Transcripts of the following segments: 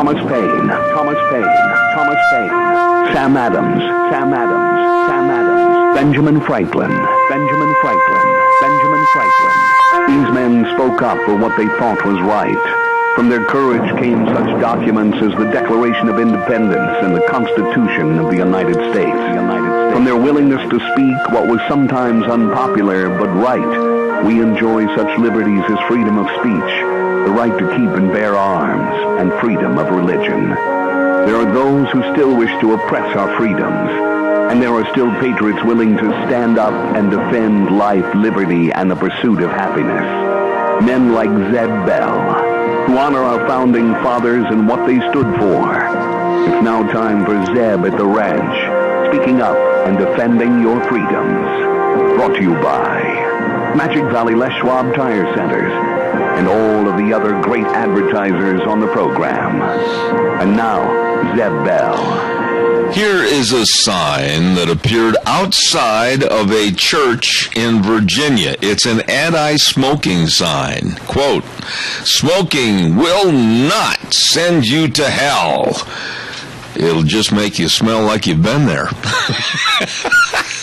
Thomas Paine, Sam Adams, Benjamin Franklin. These men spoke up for what they thought was right. From their courage came such documents as the Declaration of Independence and the Constitution of the United States. From their willingness to speak what was sometimes unpopular but right, we enjoy such liberties as freedom of speech, the right to keep and bear arms, and freedom of religion. There are those who still wish to oppress our freedoms, and there are still patriots willing to stand up and defend life, liberty, and the pursuit of happiness. Men like Zeb Bell, who honor our founding fathers and what they stood for. It's now time for Zeb at the Ranch, speaking up and defending your freedoms. Brought to you by Magic Valley Les Schwab Tire Centers and all of the other great advertisers on the program. And now, Zeb Bell. Here is a sign that appeared outside of a church in Virginia. It's an anti-smoking sign. Quote, "Smoking will not send you to hell. It'll just make you smell like you've been there."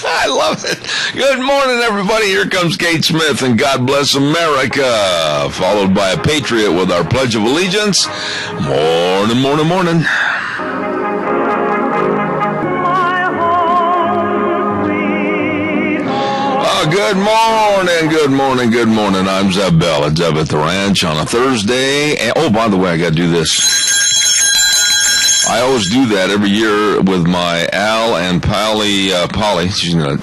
I love it. Good morning, everybody. Here comes Kate Smith and God Bless America, followed by a patriot with our Pledge of Allegiance. Morning, morning, morning. Good morning. I'm Zeb Bell at Zeb at the Ranch on a Thursday. And, oh, by the way, I got to do this. I always do that every year with my Al and Polly. She's gonna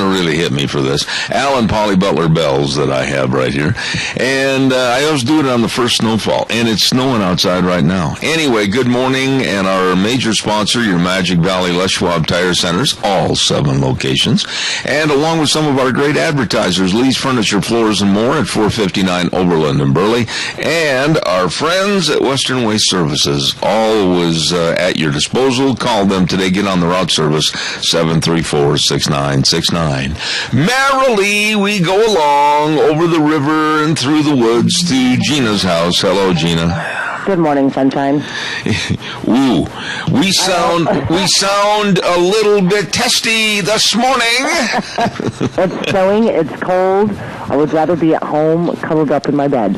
really hit me for this. Al and Polly Butler bells that I have right here, and I always do it on the first snowfall. And it's snowing outside right now. Anyway, good morning, and our major sponsor, your Magic Valley Les Schwab Tire Centers, all 7 locations, and along with some of our great advertisers, Lee's Furniture, Floors, and More at 459 Overland in Burley, and our friends at Western Waste Services, all was at your disposal. Call them today. Get on the route service, 734-6969. Merrily, we go along over the river and through the woods to Gina's house. Hello, Gina. Good morning, sunshine. Ooh, we sound a little bit testy this morning. It's snowing. It's cold. I would rather be at home, cuddled up in my bed.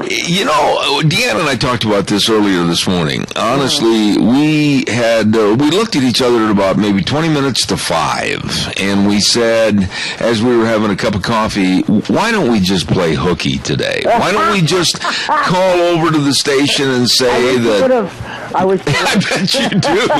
You know, Deanna and I talked about this earlier this morning. Honestly, we looked at each other at about maybe 20 minutes to 5, and we said, as we were having a cup of coffee, why don't we just play hooky today? Why don't we just call over to the station and say that... I bet you do.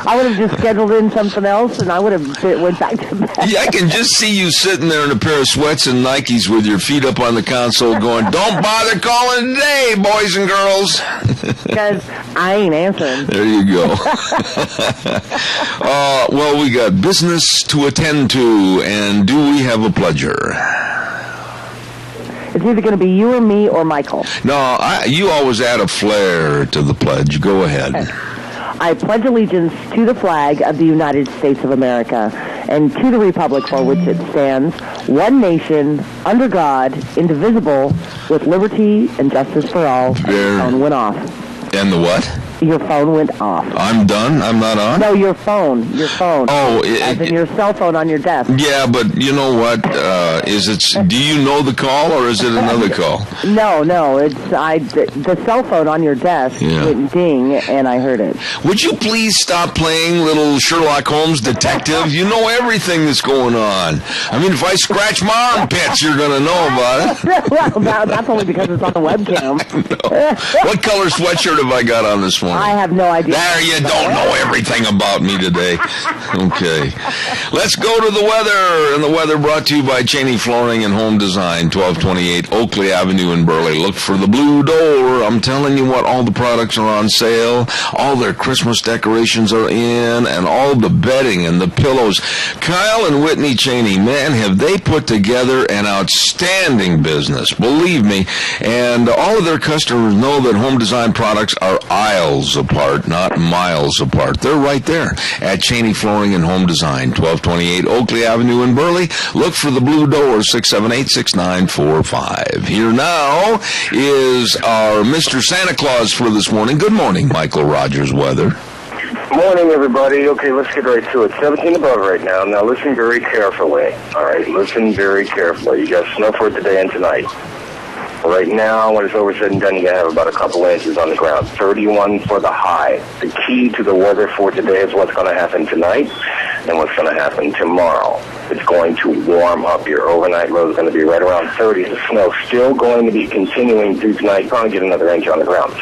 I would have just scheduled in something else, and I would have went back to bed. Yeah, I can just see you sitting there in a pair of sweats and Nikes with your feet up on the console going, "Don't bother calling today, boys and girls." Because I ain't answering. There you go. Well, we got business to attend to, and do we have a pledger? It's either going to be you or me or Michael. No, you always add a flair to the pledge. Go ahead. I pledge allegiance to the flag of the United States of America and to the republic for which it stands, one nation, under God, indivisible, with liberty and justice for all. And the phone went off. And the what? Your phone went off. I'm done? I'm not on? No, your phone. Oh. As in your cell phone on your desk. Yeah, but you know what? Do you know the call, or is it another call? No. The cell phone on your desk went ding, and I heard it. Would you please stop playing little Sherlock Holmes detective? You know everything that's going on. I mean, if I scratch my armpits, you're going to know about it. Well, that's only because it's on the webcam. What color sweatshirt have I got on this morning? I have no idea. There, you don't know everything about me today. Okay. Let's go to the weather. And the weather brought to you by Cheney Flooring and Home Design, 1228 Oakley Avenue in Burley. Look for the blue door. I'm telling you what, all the products are on sale. All their Christmas decorations are in, and all the bedding and the pillows. Kyle and Whitney Cheney, man, have they put together an outstanding business. Believe me. And all of their customers know that Home Design products are aisle miles apart, not miles apart. They're right there at Cheney Flooring and Home Design, 1228 Oakley Avenue in Burley. Look for the blue door, 678-6945. Here now is our Mr. Santa Claus for this morning. Good morning, Michael Rogers Weather. Morning, everybody. Okay, let's get right to it. 17 above right now. Now, listen very carefully. All right, listen very carefully. You got snow for today and tonight. Right now, when it's over said and done, you're going to have about a couple inches on the ground. 31 for the high. The key to the weather for today is what's going to happen tonight and what's going to happen tomorrow. It's going to warm up. Your overnight low is going to be right around 30. The snow still going to be continuing through tonight. Probably get another inch on the ground.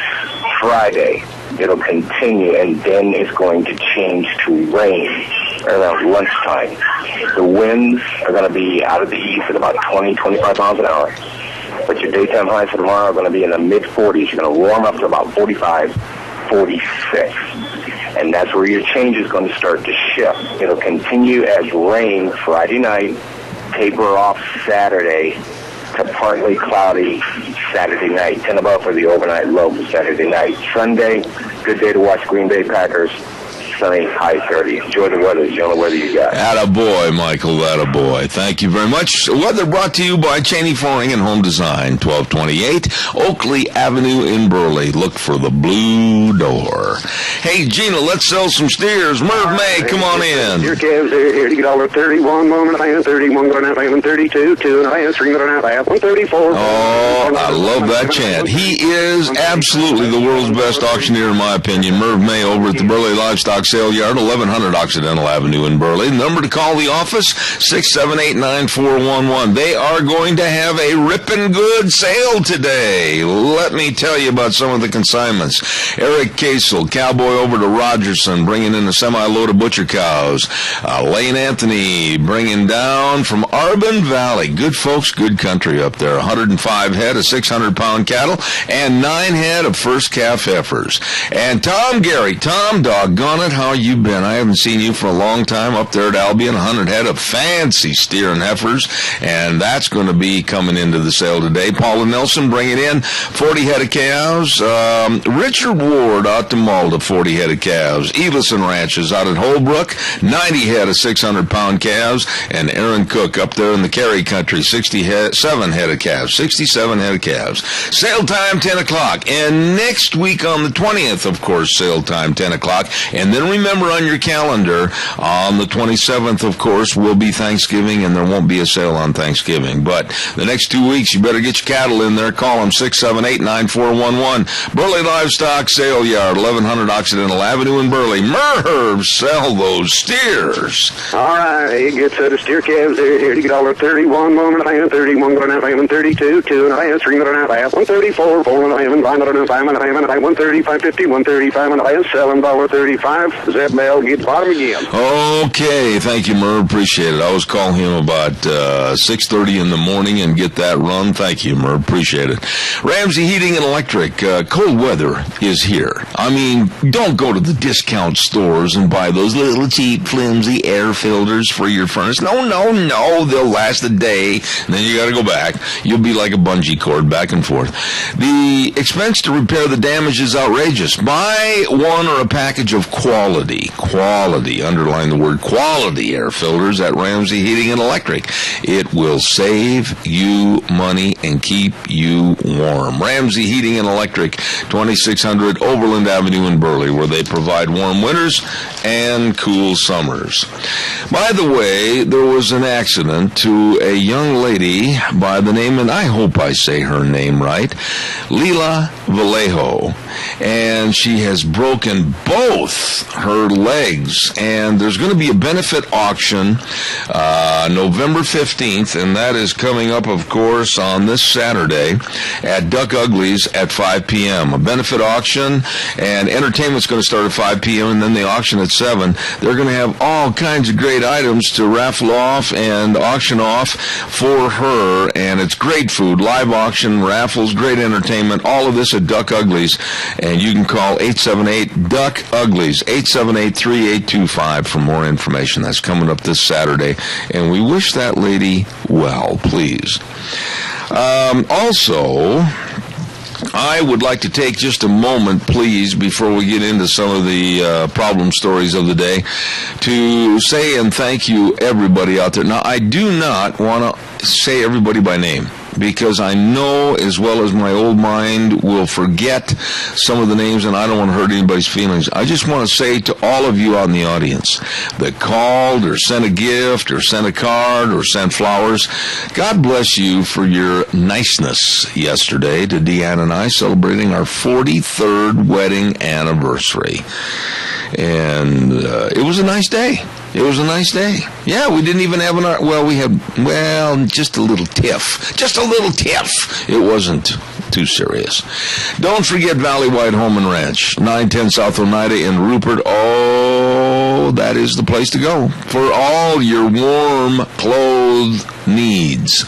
Friday, it'll continue, and then it's going to change to rain around lunchtime. The winds are going to be out of the east at about 20, 25 miles an hour. But your daytime highs for tomorrow are going to be in the mid-40s. You're going to warm up to about 45, 46. And that's where your change is going to start to shift. It'll continue as rain Friday night, taper off Saturday to partly cloudy Saturday night. 10 above for the overnight low for Saturday night. Sunday, good day to watch Green Bay Packers. Sunny, high 30. Enjoy the weather. It's the only weather you got. Attaboy, Michael, attaboy. Thank you very much. Weather brought to you by Cheney Flooring and Home Design, 1228 Oakley Avenue in Burley. Look for the blue door. Hey, Gina, let's sell some steers. Merv May, come on in. Your calves are here to get all 31, 1.5, 31, 1.5, 32, 2.5, 3.5, 134. Oh, I love that chant. He is absolutely the world's best auctioneer, in my opinion. Merv May over at the Burley Livestock Sale Yard, 1100 Occidental Avenue in Burley. Number to call the office, 678-9411. They are going to have a ripping good sale today. Let me tell you about some of the consignments. Eric Casel, cowboy over to Rogerson, bringing in a semi-load of butcher cows. Lane Anthony bringing down from Arbin Valley. Good folks, good country up there. 105 head of 600-pound cattle and 9 head of first calf heifers. And Tom Gary, Tom, doggone it, how you been? I haven't seen you for a long time up there at Albion. 100 head of fancy steer and heifers, and that's going to be coming into the sale today. Paula Nelson bringing in 40 head of cows. Richard Ward out to Malta, 40 head of calves. Elison Ranches out at Holbrook, 90 head of 600-pound calves. And Aaron Cook up there in the Cary country, 67 head of calves. 67 head of calves. Sale time, 10 o'clock. And next week on the 20th, of course, sale time, 10 o'clock. And then remember on your calendar, on the 27th, of course, will be Thanksgiving, and there won't be a sale on Thanksgiving. But the next 2 weeks, you better get your cattle in there. Call them 678-9411. Burley Livestock Sale Yard, 1100 Occidental Avenue in Burley. Merv, sell those steers. All right, it gets the steer calves here to get all 31, 1.5, 31, 1.5, 32, 2.5, 3.5, 134, 4.5, 5.5, 135, 50, 135, and I sell them $1.35. Zeb Bell gets bottom again. Okay, thank you, Merv. Appreciate it. I always call him about 6:30 in the morning and get that run. Thank you, Merv. Appreciate it. Ramsey Heating and Electric. Cold weather is here. I mean, don't go to the discount stores and buy those little cheap, flimsy air filters for your furnace. No. They'll last a day, and then you got to go back. You'll be like a bungee cord back and forth. The expense to repair the damage is outrageous. Buy one or a package of quality, underline the word quality air filters at Ramsey Heating and Electric. It will save you money and keep you warm. Ramsey Heating and Electric, 2600 Overland Avenue in Burley, where they provide warm winters and cool summers. By the way, there was an accident to a young lady by the name, and I hope I say her name right, Leila Vallejo, and she has broken both her legs, and there's going to be a benefit auction November 15th, and that is coming up, of course, on this Saturday at Duck Uglies at 5 p.m. A benefit auction, and entertainment's going to start at 5 p.m., and then the auction at 7. They're going to have all kinds of great items to raffle off and auction off for her, and it's great food, live auction, raffles, great entertainment, all of this at Duck Uglies, and you can call 878-DUCK-UGLIES, 878-3825 for more information. That's coming up this Saturday, and we wish that lady well, please. Also, I would like to take just a moment, please, before we get into some of the problem stories of the day, to say and thank you, everybody out there. Now, I do not want to say everybody by name, because I know as well as my old mind will forget some of the names, and I don't want to hurt anybody's feelings. I just want to say to all of you out in the audience that called or sent a gift or sent a card or sent flowers, God bless you for your niceness yesterday to Deanna and I, celebrating our 43rd wedding anniversary. And it was a nice day. It was a nice day. Yeah, we didn't even have just a little tiff. Just a little tiff. It wasn't too serious. Don't forget Valley Wide Home and Ranch, 910 South Oneida in Rupert. Oh, that is the place to go for all your warm clothes needs.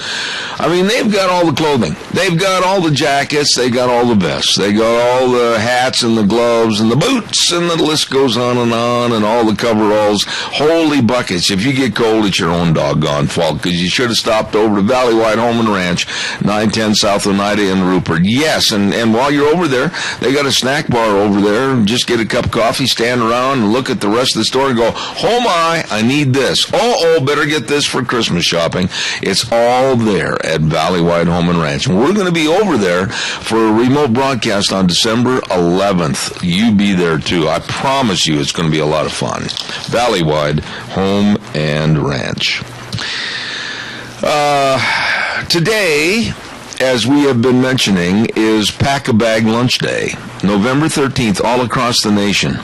I mean, they've got all the clothing. They've got all the jackets. They got all the vests. They got all the hats and the gloves and the boots, and the list goes on, and all the coveralls. Holy buckets. If you get cold, it's your own doggone fault, because you should have stopped over to Valley Wide Home and Ranch, 910 South Oneida in Rupert. Yes, and while you're over there, they got a snack bar over there. Just get a cup of coffee, stand around, and look at the rest of the store and go, oh my, I need this. Oh, better get this for Christmas shopping. It's all there at Valley Wide Home and Ranch. And we're going to be over there for a remote broadcast on December 11th. You be there too. I promise you it's going to be a lot of fun. Valley Wide Home and Ranch. Today, as we have been mentioning, is Pack-A-Bag Lunch Day, November 13th, all across the nation.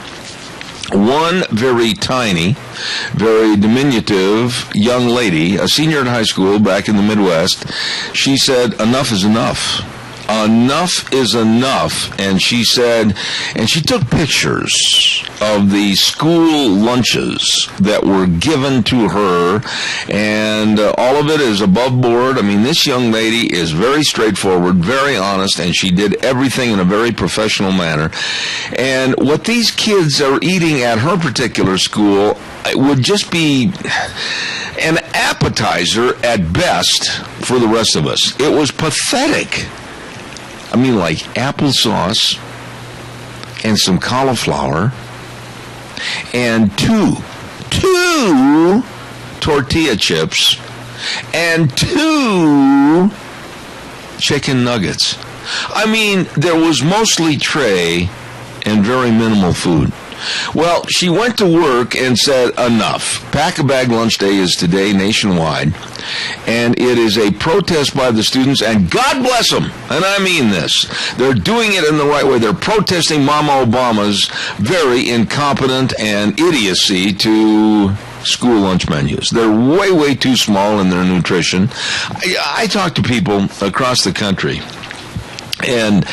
One very tiny, very diminutive young lady, a senior in high school back in the Midwest, she said, enough is enough. Enough is enough. And she said, and she took pictures of the school lunches that were given to her, and all of it is above board. I mean, this young lady is very straightforward, very honest, and she did everything in a very professional manner. And what these kids are eating at her particular school would just be an appetizer at best for the rest of us. It was pathetic. I mean, like applesauce and some cauliflower and two tortilla chips and 2 chicken nuggets. I mean, there was mostly tray and very minimal food. Well, she went to work and said, enough. Pack-A-Bag Lunch Day is today nationwide, and it is a protest by the students, and God bless them, and I mean this. They're doing it in the right way. They're protesting Mama Obama's very incompetent and idiocy to school lunch menus. They're way, way too small in their nutrition. I talk to people across the country, and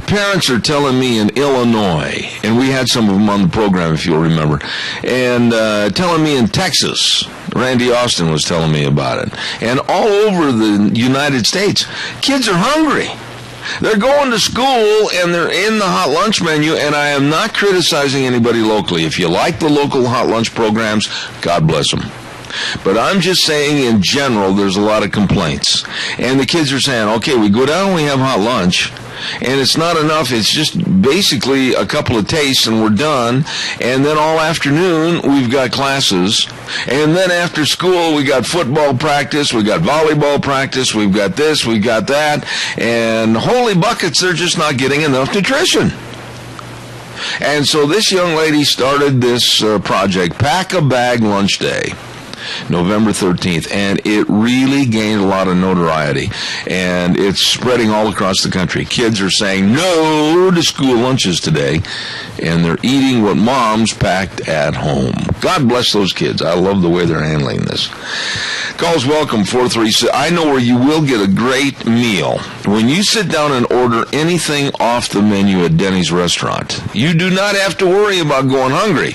parents are telling me in Illinois, and we had some of them on the program, if you'll remember, and telling me in Texas, Randy Austin was telling me about it, and all over the United States, kids are hungry. They're going to school, and they're in the hot lunch menu, and I am not criticizing anybody locally. If you like the local hot lunch programs, God bless them. But I'm just saying, in general, there's a lot of complaints. And the kids are saying, okay, we go down and we have hot lunch, and it's not enough. It's just basically a couple of tastes, and we're done. And then all afternoon, we've got classes. And then after school, we got football practice, we got volleyball practice, we've got this, we got that. And holy buckets, they're just not getting enough nutrition. And so this young lady started this project, Pack-A-Bag Lunch Day, November 13th, and it really gained a lot of notoriety, and it's spreading all across the country. Kids are saying no to school lunches today, and they're eating what moms packed at home. God bless those kids. I love the way they're handling this. Calls welcome, 436. I know where you will get a great meal. When you sit down and order anything off the menu at Denny's restaurant, you do not have to worry about going hungry.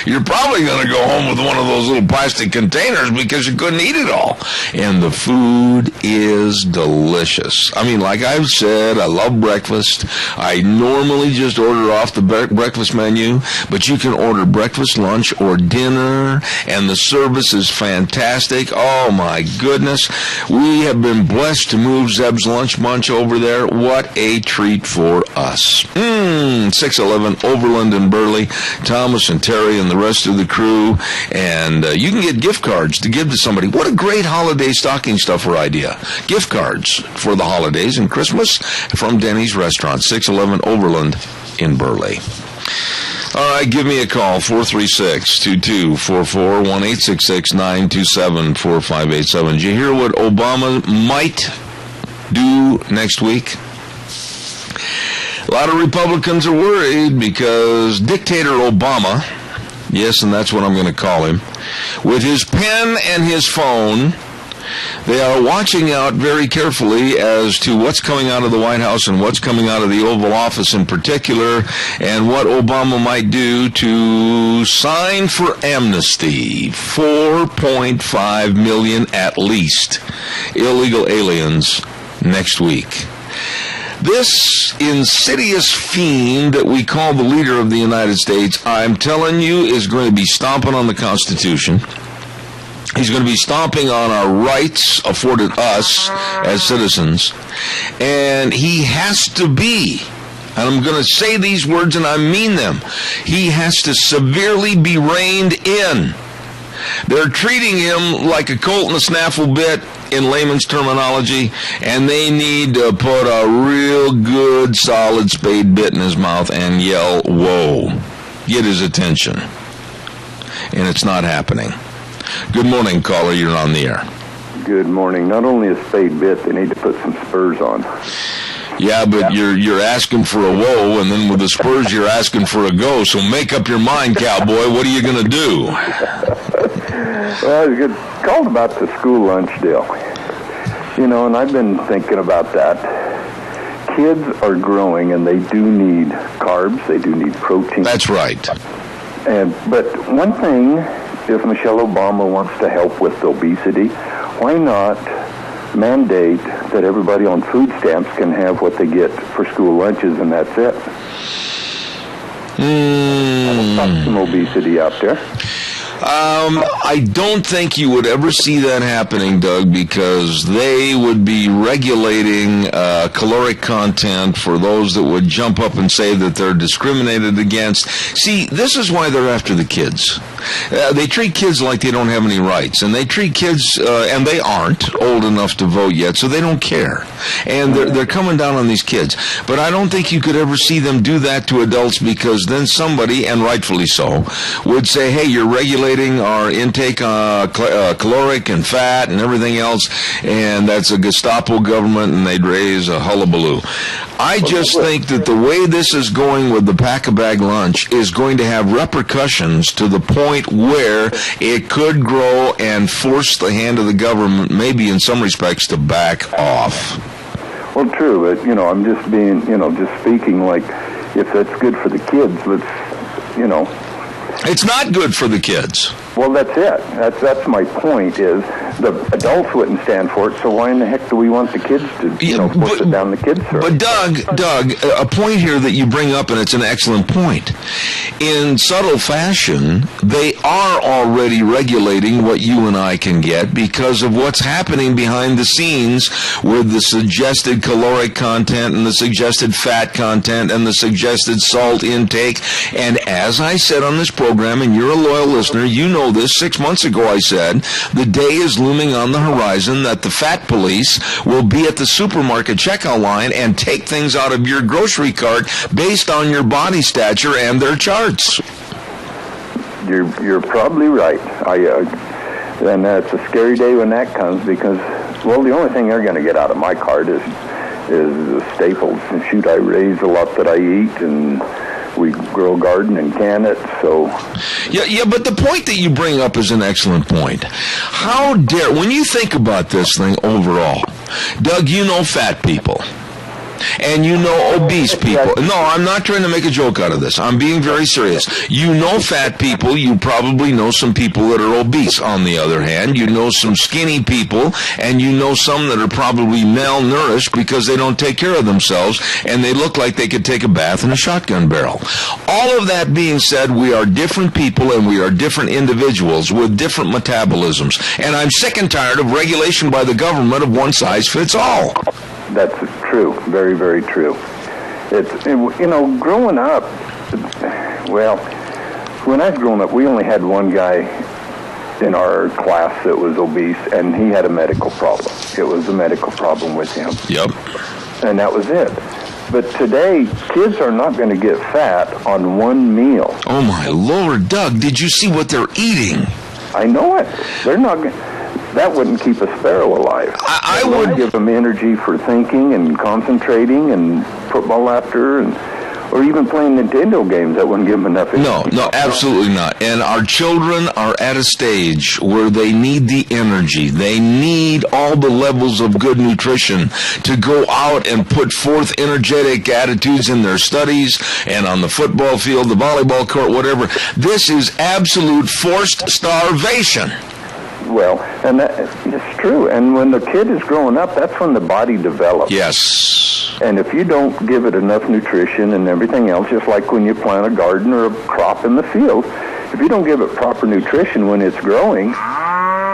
You're probably going to go home with one of those little plastic containers because you couldn't eat it all. And the food is delicious. I mean, like I've said, I love breakfast. I normally just order off the breakfast menu, but you can order breakfast, lunch, or dinner, and the service is fantastic. fantastic. Oh, my goodness. We have been blessed to move Zeb's Lunch Bunch over there. What a treat for us. 611 Overland and Burley, Thomas and Terry and the rest of the crew. And you can get gift cards to give to somebody. What a great holiday stocking stuffer idea. Gift cards for the holidays and Christmas from Denny's Restaurant, 611 Overland in Burley. All right, give me a call, 436-2244, 1-866-927-4587. Did you hear what Obama might do next week? A lot of Republicans are worried because Dictator Obama, yes, and that's what I'm going to call him, with his pen and his phone, they are watching out very carefully as to what's coming out of the White House and what's coming out of the Oval Office in particular, and what Obama might do to sign for amnesty 4.5 million at least illegal aliens next week. This insidious fiend that we call the leader of the United States, I'm telling you, is going to be stomping on the Constitution. He's going to be stomping on our rights afforded us as citizens. And he has to be, and I'm going to say these words and I mean them, he has to severely be reined in. They're treating him like a colt in a snaffle bit in layman's terminology, and they need to put a real good solid spade bit in his mouth and yell, whoa, get his attention. And it's not happening. Good morning, caller. You're on the air. Good morning. Not only a spade bit, they need to put some spurs on. Yeah, but you're asking for a whoa, and then with the spurs, you're asking for a go. So make up your mind, cowboy. What are you going to do? Well, it's good. Called about the school lunch deal. You know, and I've been thinking about that. Kids are growing, and they do need carbs. They do need protein. That's right. But one thing, if Michelle Obama wants to help with obesity, why not mandate that everybody on food stamps can have what they get for school lunches, and that's it? That'll stop some obesity out there. I don't think you would ever see that happening, Doug, because they would be regulating caloric content for those that would jump up and say that they're discriminated against. See, this is why they're after the kids. They treat kids like they don't have any rights, and they treat kids, and they aren't old enough to vote yet, so they don't care. And they're coming down on these kids. But I don't think you could ever see them do that to adults, because then somebody, and rightfully so, would say, hey, you're regulating our intake caloric and fat and everything else, and that's a Gestapo government, and they'd raise a hullabaloo. I just think that the way this is going with the pack-a-bag lunch is going to have repercussions to the point where it could grow and force the hand of the government, maybe in some respects, to back off. Well, true, but, I'm just being, just speaking like, if that's good for the kids, let's, It's not good for the kids. Well, that's it. That's my point, is the adults wouldn't stand for it, so why in the heck do we want the kids to, force it down the kids' throat? But Doug, a point here that you bring up, and it's an excellent point. In subtle fashion, they are already regulating what you and I can get because of what's happening behind the scenes with the suggested caloric content and the suggested fat content and the suggested salt intake. And as I said on this program, and you're a loyal listener, you know this, 6 months ago I said, the day is looming on the horizon that the fat police will be at the supermarket checkout line and take things out of your grocery cart based on your body stature and their charts. You're probably right. And it's a scary day when that comes because, well, the only thing they're going to get out of my cart is staples. And shoot, I raise a lot that I eat, and we grow a garden and can it, so... Yeah, but the point that you bring up is an excellent point. How dare... When you think about this thing overall, Doug, you know fat people. and you know obese people. No, I'm not trying to make a joke out of this. I'm being very serious. You know fat people. You probably know some people that are obese. On the other hand, you know some skinny people, and you know some that are probably malnourished because they don't take care of themselves, and they look like they could take a bath in a shotgun barrel. All of that being said, we are different people, and we are different individuals with different metabolisms. And I'm sick and tired of regulation by the government of one size fits all. That's true. Very, very true. It's, you know, growing up, well, when I was growing up, we only had one guy in our class that was obese, and he had a medical problem. It was a medical problem with him. Yep. And that was it. But today, kids are not going to get fat on one meal. Oh, my Lord, Doug, did you see what they're eating? I know it. They're not. That wouldn't keep a sparrow alive. I would give them energy for thinking and concentrating and football after, or even playing Nintendo games. That wouldn't give them enough energy. No, absolutely not. And our children are at a stage where they need the energy. They need all the levels of good nutrition to go out and put forth energetic attitudes in their studies and on the football field, the volleyball court, whatever. This is absolute forced starvation. Well, and it's true. And when the kid is growing up, that's when the body develops. Yes. And if you don't give it enough nutrition and everything else, just like when you plant a garden or a crop in the field, if you don't give it proper nutrition when it's growing,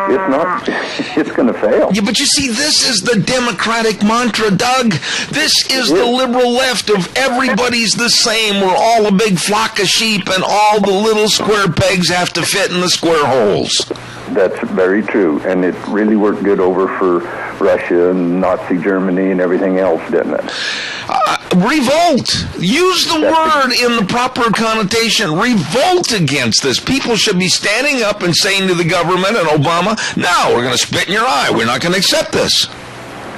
it's going to fail. Yeah, but you see, this is the Democratic mantra, Doug. This is the liberal left of everybody's the same. We're all a big flock of sheep, and all the little square pegs have to fit in the square holes. That's very true, and it really worked good over for Russia and Nazi Germany and everything else, didn't it? Revolt. Use the word in the proper connotation. Revolt against this. People should be standing up and saying to the government and Obama, no, we're going to spit in your eye. We're not going to accept this.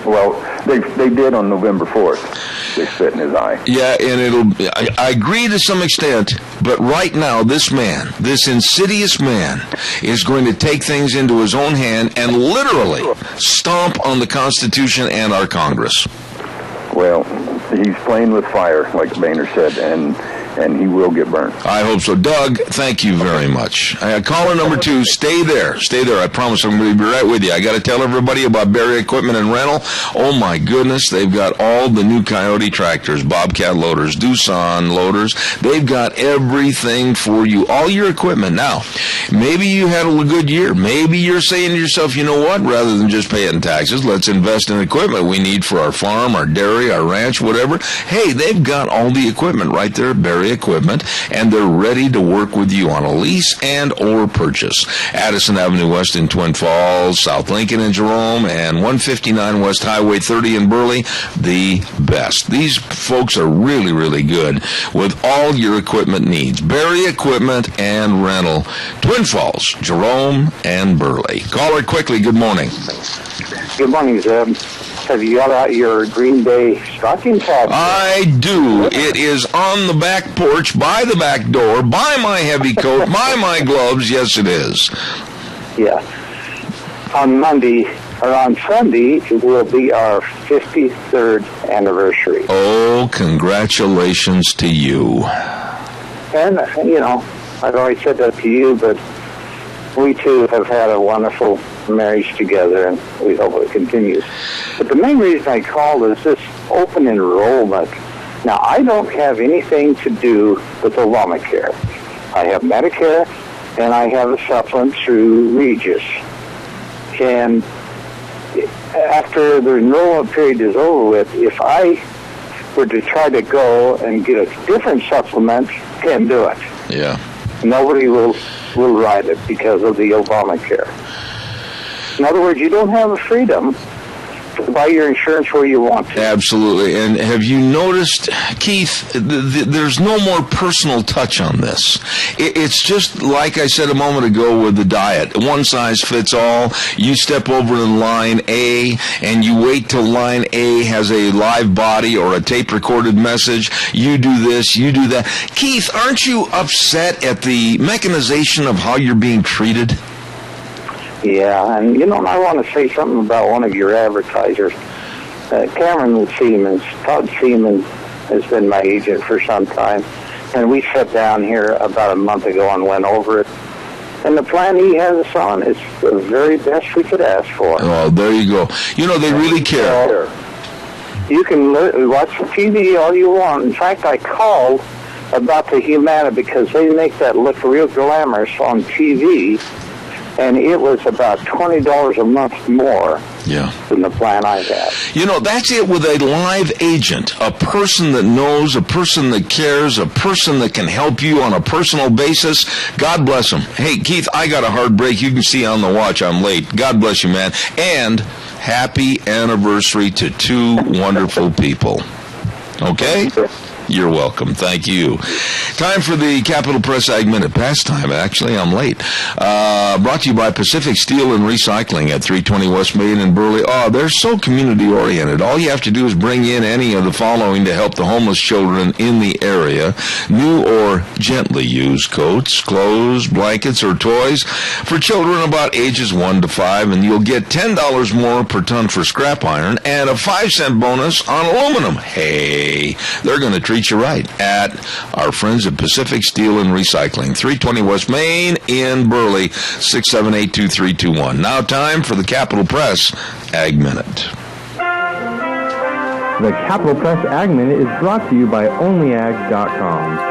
Well, they did on November 4th. They spit in his eye. Yeah, and I agree to some extent, but right now this man, this insidious man, is going to take things into his own hand and literally stomp on the Constitution and our Congress. Well, he's playing with fire, like Boehner said, and he will get burnt. I hope so. Doug, thank you very much. Caller number 2, stay there. I promise I'm going to be right with you. I got to tell everybody about Berry Equipment and Rental. Oh, my goodness. They've got all the new Coyote tractors, Bobcat loaders, Doosan loaders. They've got everything for you, all your equipment. Now, maybe you had a good year. Maybe you're saying to yourself, you know what? Rather than just paying taxes, let's invest in equipment we need for our farm, our dairy, our ranch, whatever. Hey, they've got all the equipment right there at Berry Equipment, and they're ready to work with you on a lease and or purchase. Addison Avenue West in Twin Falls, South Lincoln in Jerome, and 159 West Highway 30 in Burley, the best. These folks are really, really good with all your equipment needs. Berry Equipment and Rental, Twin Falls, Jerome, and Burley. Caller, quickly, good morning. Good morning, Zeb. Have you got out your Green Day stocking cap? I do. It is on the back porch, by the back door, by my heavy coat, by my gloves. Yes, it is. Yeah. On Monday, or on Sunday, it will be our 53rd anniversary. Oh, congratulations to you. And, you know, I've always said that to you, but we too have had a wonderful marriage together, and we hope it continues. But the main reason I called is this open enrollment. Now, I don't have anything to do with Obamacare. I have Medicare, and I have a supplement through Regis. And after the enrollment period is over with, if I were to try to go and get a different supplement, can't do it. Yeah. Nobody will ride it because of the Obamacare. In other words, you don't have the freedom to buy your insurance where you want to. Absolutely. And have you noticed, Keith, there's no more personal touch on this. It's just like I said a moment ago with the diet. One size fits all. You step over in line A, and you wait till line A has a live body or a tape-recorded message. You do this, you do that. Keith, aren't you upset at the mechanization of how you're being treated? Yeah, and you know, I want to say something about one of your advertisers. Cameron Siemens, Todd Siemens, has been my agent for some time. And we sat down here about a month ago and went over it. And the plan he has us on is the very best we could ask for. Oh, there you go. You know, they really care. You can watch the TV all you want. In fact, I called about the Humana because they make that look real glamorous on TV, and it was about $20 a month more than the plan I had. You know, that's it with a live agent, a person that knows, a person that cares, a person that can help you on a personal basis. God bless them. Hey, Keith, I got a hard break. You can see on the watch I'm late. God bless you, man. And happy anniversary to two wonderful people. Okay? You're welcome. Thank you. Time for the Capital Press Ag Minute. Past time, actually. I'm late. Brought to you by Pacific Steel and Recycling at 320 West Main in Burley. Oh, they're so community-oriented. All you have to do is bring in any of the following to help the homeless children in the area. New or gently used coats, clothes, blankets, or toys for children about ages 1 to 5, and you'll get $10 more per ton for scrap iron and a 5-cent bonus on aluminum. Hey, they're going to treat you right at our friends at Pacific Steel and Recycling, 320 West Main in Burley, 678-2321. Now time for the Capital Press Ag Minute. The Capital Press Ag Minute is brought to you by OnlyAg.com.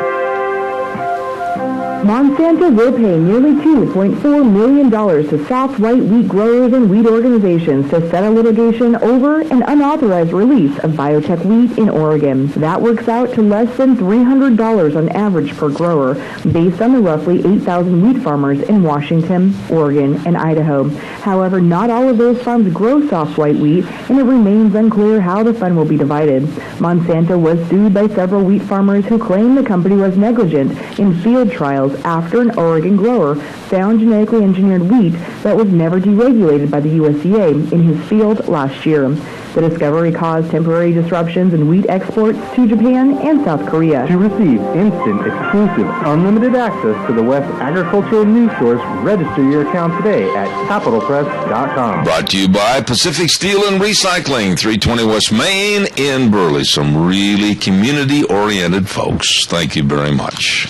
Monsanto will pay nearly $2.4 million to soft white wheat growers and wheat organizations to settle litigation over an unauthorized release of biotech wheat in Oregon. That works out to less than $300 on average per grower, based on the roughly 8,000 wheat farmers in Washington, Oregon, and Idaho. However, not all of those farms grow soft white wheat, and it remains unclear how the fund will be divided. Monsanto was sued by several wheat farmers who claim the company was negligent in field trials after an Oregon grower found genetically engineered wheat that was never deregulated by the USDA in his field last year. The discovery caused temporary disruptions in wheat exports to Japan and South Korea. To receive instant, exclusive, unlimited access to the West Agricultural News Source, register your account today at CapitalPress.com. Brought to you by Pacific Steel and Recycling, 320 West Main in Burley. Some really community-oriented folks. Thank you very much.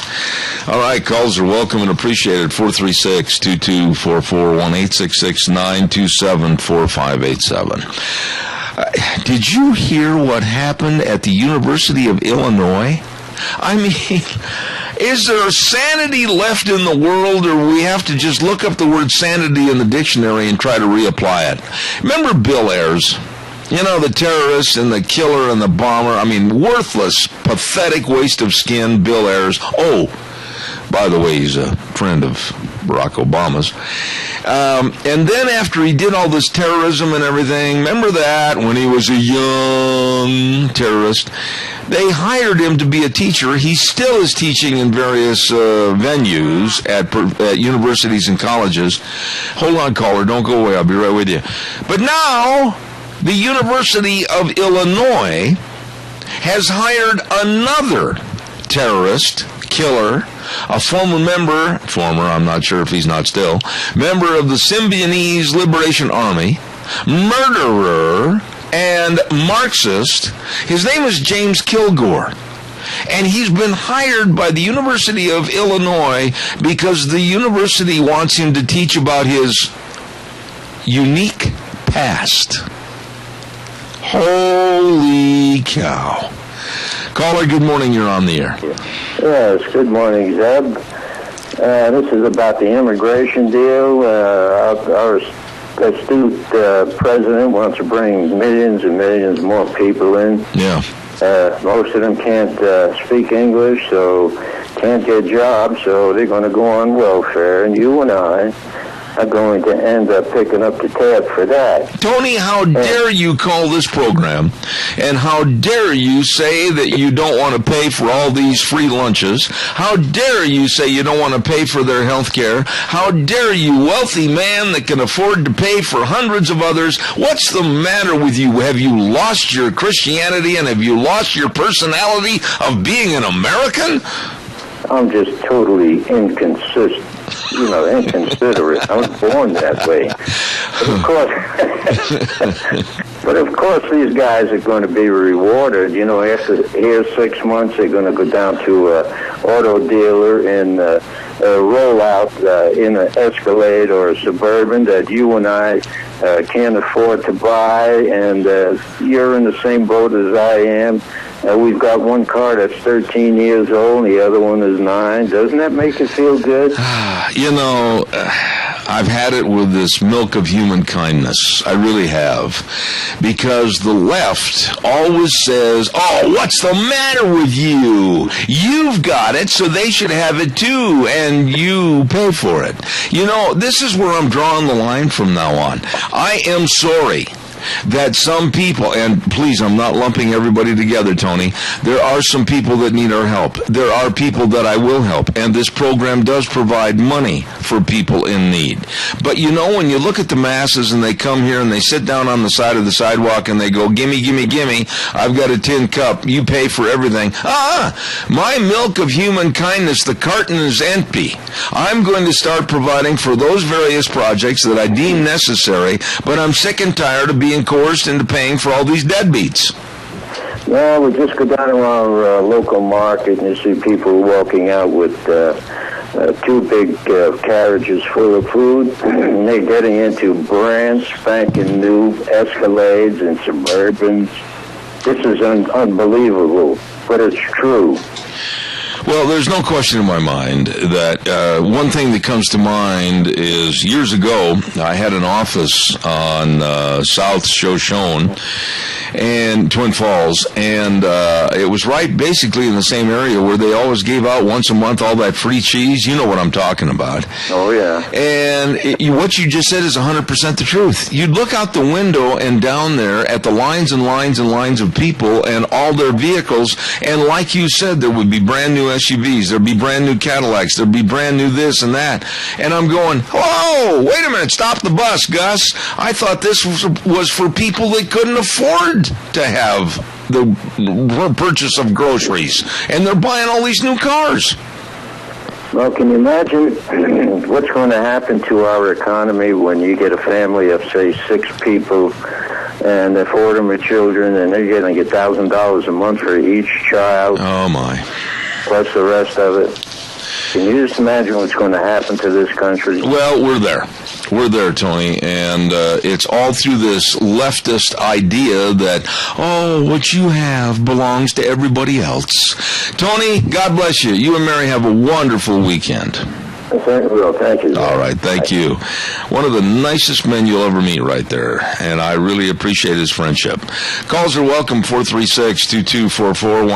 All right, calls are welcome and appreciated. 436-2244, 1-866-927-4587. Did you hear what happened at the University of Illinois? I mean, is there sanity left in the world, or we have to just look up the word sanity in the dictionary and try to reapply it? Remember Bill Ayers? You know, the terrorist and the killer and the bomber. I mean, worthless, pathetic waste of skin, Bill Ayers. Oh, by the way, he's a friend of Barack Obama's. And then after he did all this terrorism and everything, remember that when he was a young terrorist, they hired him to be a teacher. He still is teaching in various venues at universities and colleges. Hold on, caller, don't go away. I'll be right with you. But now, the University of Illinois has hired another terrorist, killer, a I'm not sure if he's not still, member of the Symbionese Liberation Army, murderer, and Marxist. His name is James Kilgore. And he's been hired by the University of Illinois because the university wants him to teach about his unique past. Holy cow. Caller, good morning. You're on the air. Yes, good morning, Zeb. This is about the immigration deal. Our astute president wants to bring millions and millions more people in. Yeah. Most of them can't speak English, so can't get jobs, so they're going to go on welfare, and you and I are going to end up picking up the tab for that. Tony, how dare you call this program, and how dare you say that you don't want to pay for all these free lunches? How dare you say you don't want to pay for their health care? How dare you, wealthy man that can afford to pay for hundreds of others? What's the matter with you? Have you lost your Christianity, and have you lost your personality of being an American? I'm just totally inconsiderate. I was born that way. But of course, these guys are going to be rewarded. After here 6 months, they're going to go down to an auto dealer and roll out in an Escalade or a Suburban that you and I can't afford to buy, and you're in the same boat as I am. We've got one car that's 13 years old, and the other one is 9. Doesn't that make you feel good? I've had it with this milk of human kindness. I really have. Because the left always says, oh, what's the matter with you? You've got it, so they should have it too, and you pay for it. This is where I'm drawing the line from now on. I am sorry that some people, and please, I'm not lumping everybody together, Tony. There are some people that need our help. There are people that I will help, and this program does provide money for people in need. But when you look at the masses and they come here and they sit down on the side of the sidewalk and they go, gimme, gimme, gimme, I've got a tin cup, you pay for everything. My milk of human kindness, the carton is empty. I'm going to start providing for those various projects that I deem necessary, but I'm sick and tired of being coerced into paying for all these deadbeats. Well, we just go down to our local market and you see people walking out with 2 big carriages full of food. And they're getting into brand spanking new Escalades and Suburbans. This is unbelievable, but it's true. Well, there's no question in my mind that one thing that comes to mind is years ago, I had an office on South Shoshone and Twin Falls, and it was right basically in the same area where they always gave out once a month all that free cheese. You know what I'm talking about. Oh, yeah. And what you just said is 100% the truth. You'd look out the window and down there at the lines and lines and lines of people and all their vehicles, and like you said, there would be brand new SUVs, there'd be brand new Cadillacs, there'd be brand new this and that. And I'm going, whoa, wait a minute, stop the bus, Gus. I thought this was for people that couldn't afford to have the purchase of groceries, and they're buying all these new cars. Well, can you imagine what's going to happen to our economy when you get a family of, say, 6 people, and 4 of them are children, and they're getting $1,000 a month for each child? Oh, my. Plus the rest of it. Can you just imagine what's going to happen to this country? Well, we're there. We're there, Tony, and it's all through this leftist idea that, what you have belongs to everybody else. Tony, God bless you. You and Mary have a wonderful weekend. Thank you. All right, thank you. One of the nicest men you'll ever meet right there, and I really appreciate his friendship. Calls are welcome, 436-2244,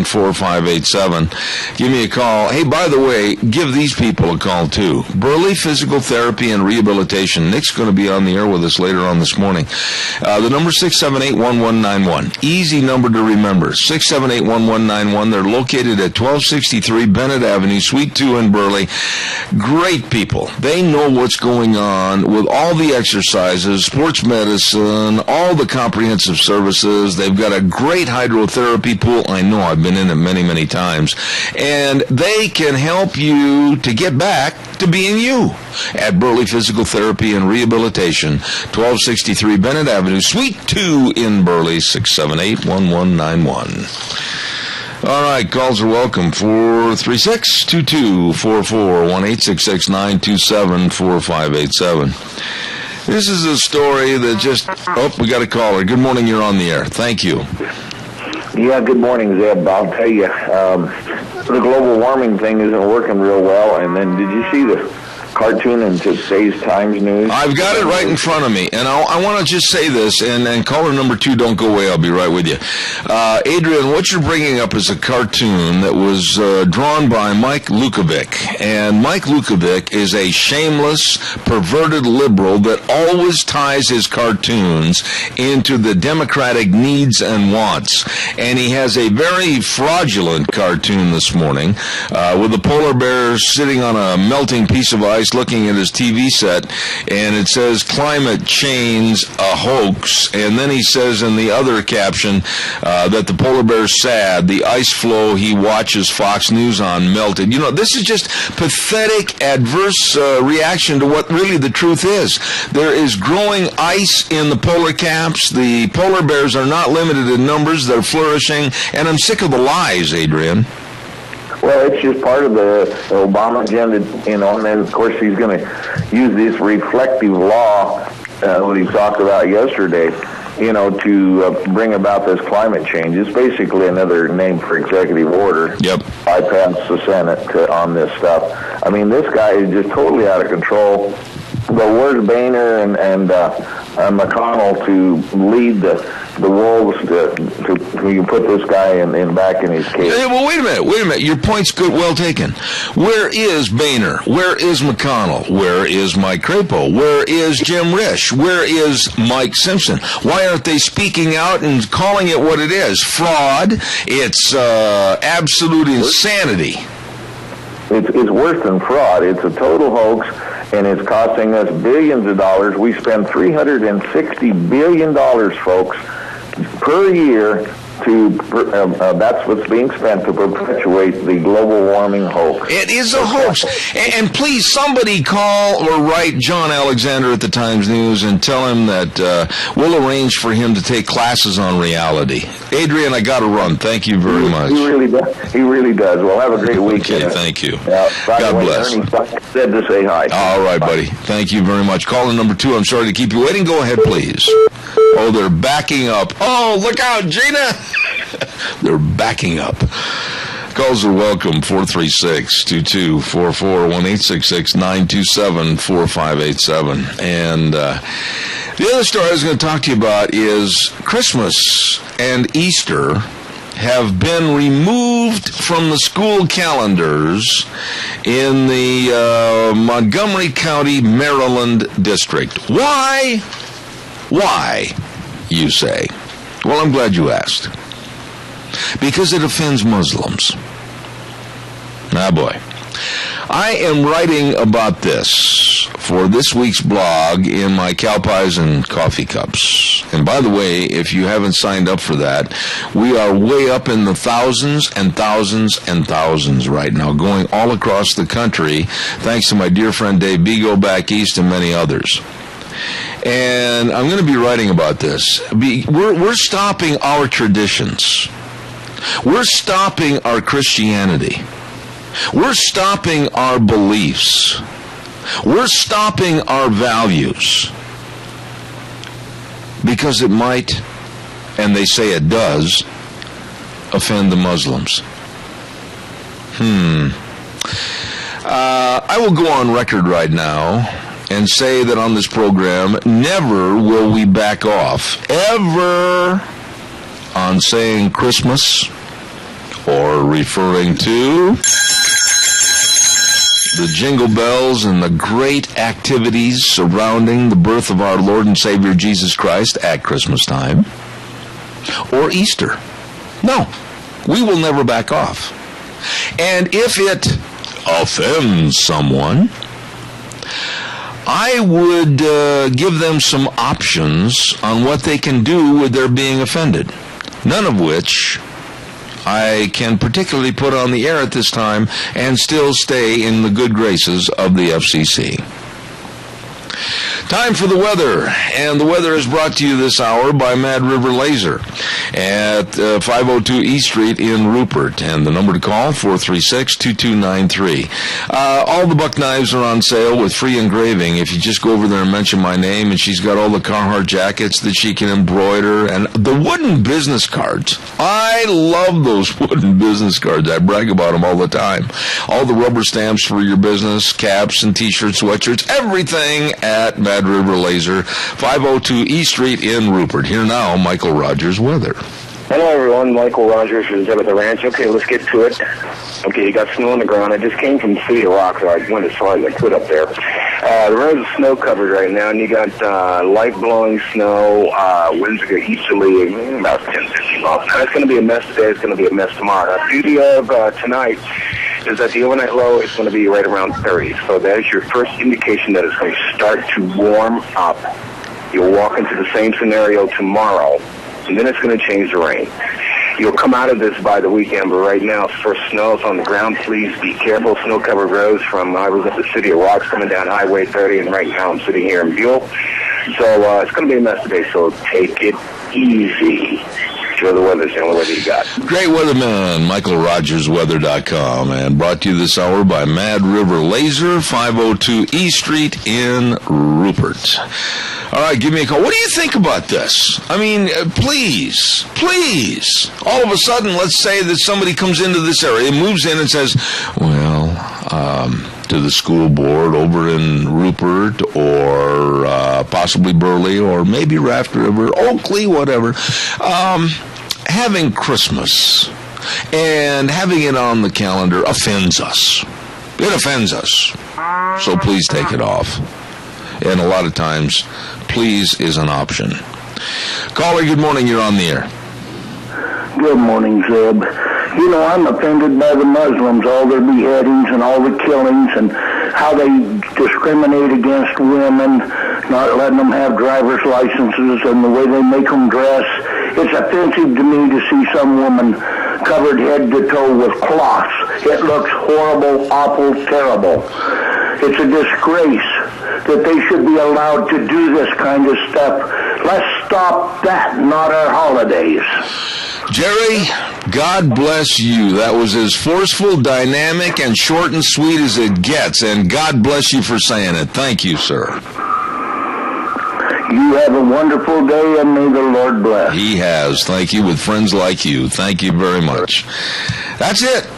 1-866-927-4587. Give me a call. Hey, by the way, give these people a call, too. Burley Physical Therapy and Rehabilitation. Nick's going to be on the air with us later on this morning. The number is 678-1191. Easy number to remember, 678-1191. They're located at 1263 Bennett Avenue, Suite 2 in Burley. Great people. They know what's going on with all the exercises, sports medicine, all the comprehensive services. They've got a great hydrotherapy pool. I know, I've been in it many, many times. And they can help you to get back to being you at Burley Physical Therapy and Rehabilitation, 1263 Bennett Avenue, Suite 2 in Burley, 678-1191. All right, calls are welcome, 436-2244, 1-866-927-4587. This is a story that just, we got a caller. Good morning, you're on the air. Thank you. Yeah, good morning, Zeb. I'll tell you, the global warming thing isn't working real well. And then did you see the cartoon in today's Times News? I've got it right in front of me, and I want to just say this, and caller number 2, don't go away, I'll be right with you. Adrian, what you're bringing up is a cartoon that was drawn by Mike Lukovic, and Mike Lukovic is a shameless, perverted liberal that always ties his cartoons into the democratic needs and wants, and he has a very fraudulent cartoon this morning with a polar bear sitting on a melting piece of ice just looking at his TV set, and it says climate change a hoax, and then he says in the other caption that the polar bear's sad, the ice floe he watches Fox News on melted. This is just pathetic, adverse reaction to what really the truth is. There is growing ice in the polar caps. The polar bears are not limited in numbers. They're flourishing, and I'm sick of the lies, Adrian. Well, it's just part of the Obama agenda, and then, of course, he's going to use this reflective law, what he talked about yesterday, to bring about this climate change. It's basically another name for executive order. Yep. Bypass the Senate on this stuff. I mean, this guy is just totally out of control. But where's Boehner and McConnell to lead the wolves to put this guy in back in his case? Hey, well, wait a minute. Your point's good, well taken. Where is Boehner? Where is McConnell? Where is Mike Crapo? Where is Jim Risch? Where is Mike Simpson? Why aren't they speaking out and calling it what it is? Fraud. It's absolute insanity. It's worse than fraud. It's a total hoax, and it's costing us billions of dollars. We spend $360 billion, folks, per year that's what's being spent to perpetuate the global warming hoax. It is a hoax. And please, somebody call or write John Alexander at the Times News and tell him that we'll arrange for him to take classes on reality. Adrian, I got to run. Thank you very much. He really does. He really does. Well, have a great weekend. Okay, thank you. God bless. Ernie said to say hi. All right, buddy. Thank you very much. Caller number 2. I'm sorry to keep you waiting. Go ahead, please. Oh, they're backing up. Oh, look out, Gina. They're backing up. Calls are welcome, 436-2244, 1-866-927-4587. And the other story I was going to talk to you about is Christmas and Easter have been removed from the school calendars in the Montgomery County, Maryland district. Why? Why, you say? Well, I'm glad you asked. Because it offends Muslims. Ah, boy. I am writing about this for this week's blog in my cow pies and coffee cups. And by the way, if you haven't signed up for that, we are way up in the thousands and thousands and thousands right now, going all across the country, thanks to my dear friend Dave Bigo back east and many others. And I'm going to be writing about this. We're stopping our traditions. We're stopping our Christianity. We're stopping our beliefs. We're stopping our values. Because it might, and they say it does, offend the Muslims. I will go on record right now and say that on this program, never will we back off, ever, on saying Christmas or referring to the jingle bells and the great activities surrounding the birth of our Lord and Savior Jesus Christ at Christmas time or Easter. No, we will never back off. And if it offends someone, I would give them some options on what they can do with their being offended, none of which I can particularly put on the air at this time and still stay in the good graces of the FCC. Time for the weather, and the weather is brought to you this hour by Mad River Laser at 502 East Street in Rupert, and the number to call, 436-2293. All the buck knives are on sale with free engraving. If you just go over there and mention my name, and she's got all the Carhartt jackets that she can embroider, and the wooden business cards. I love those wooden business cards. I brag about them all the time. All the rubber stamps for your business, caps and t-shirts, sweatshirts, everything at Mad River Laser, 502 East Street in Rupert. Here now, Michael Rogers weather. Hello, everyone. Michael Rogers from Zeb at the Ranch. Okay, let's get to it. Okay, you got snow on the ground. I just came from City Rock, so I went as far as I could up there. The roads are snow covered right now, and you got light blowing snow. Winds are easterly, about 10-15 miles. Now, it's going to be a mess today. It's going to be a mess tomorrow. Now, beauty of tonight is that the overnight low is going to be right around 30. So that is your first indication that it's going to start to warm up. You'll walk into the same scenario tomorrow, and then it's going to change the rain. You'll come out of this by the weekend, but right now, first snow's on the ground. Please be careful. Snow-covered roads from, I was at the City of Rocks coming down Highway 30, and right now I'm sitting here in Buell. So it's going to be a mess today, so take it easy. Sure, the weather's the only weather you got. Great weatherman, MichaelRogersWeather.com, and brought to you this hour by Mad River Laser, 502 E Street in Rupert. All right, give me a call. What do you think about this? I mean, please. All of a sudden, let's say that somebody comes into this area, moves in and says, well, to the school board over in Rupert or possibly Burley or maybe Raft River, Oakley, whatever, having Christmas and having it on the calendar offends us. It offends us. So please take it off. And a lot of times, please is an option. Caller, good morning. You're on the air. Good morning, Zeb. You know, I'm offended by the Muslims, all their beheadings and all the killings and how they discriminate against women, not letting them have driver's licenses and the way they make them dress. It's offensive to me to see some woman covered head to toe with cloths. It looks horrible, awful, terrible. It's a disgrace that they should be allowed to do this kind of stuff. Let's stop that, not our holidays. Jerry, God bless you. That was as forceful, dynamic, and short and sweet as it gets, and God bless you for saying it. Thank you, sir. You have a wonderful day, and may the Lord bless. He has. Thank you, with friends like you. Thank you very much. That's it.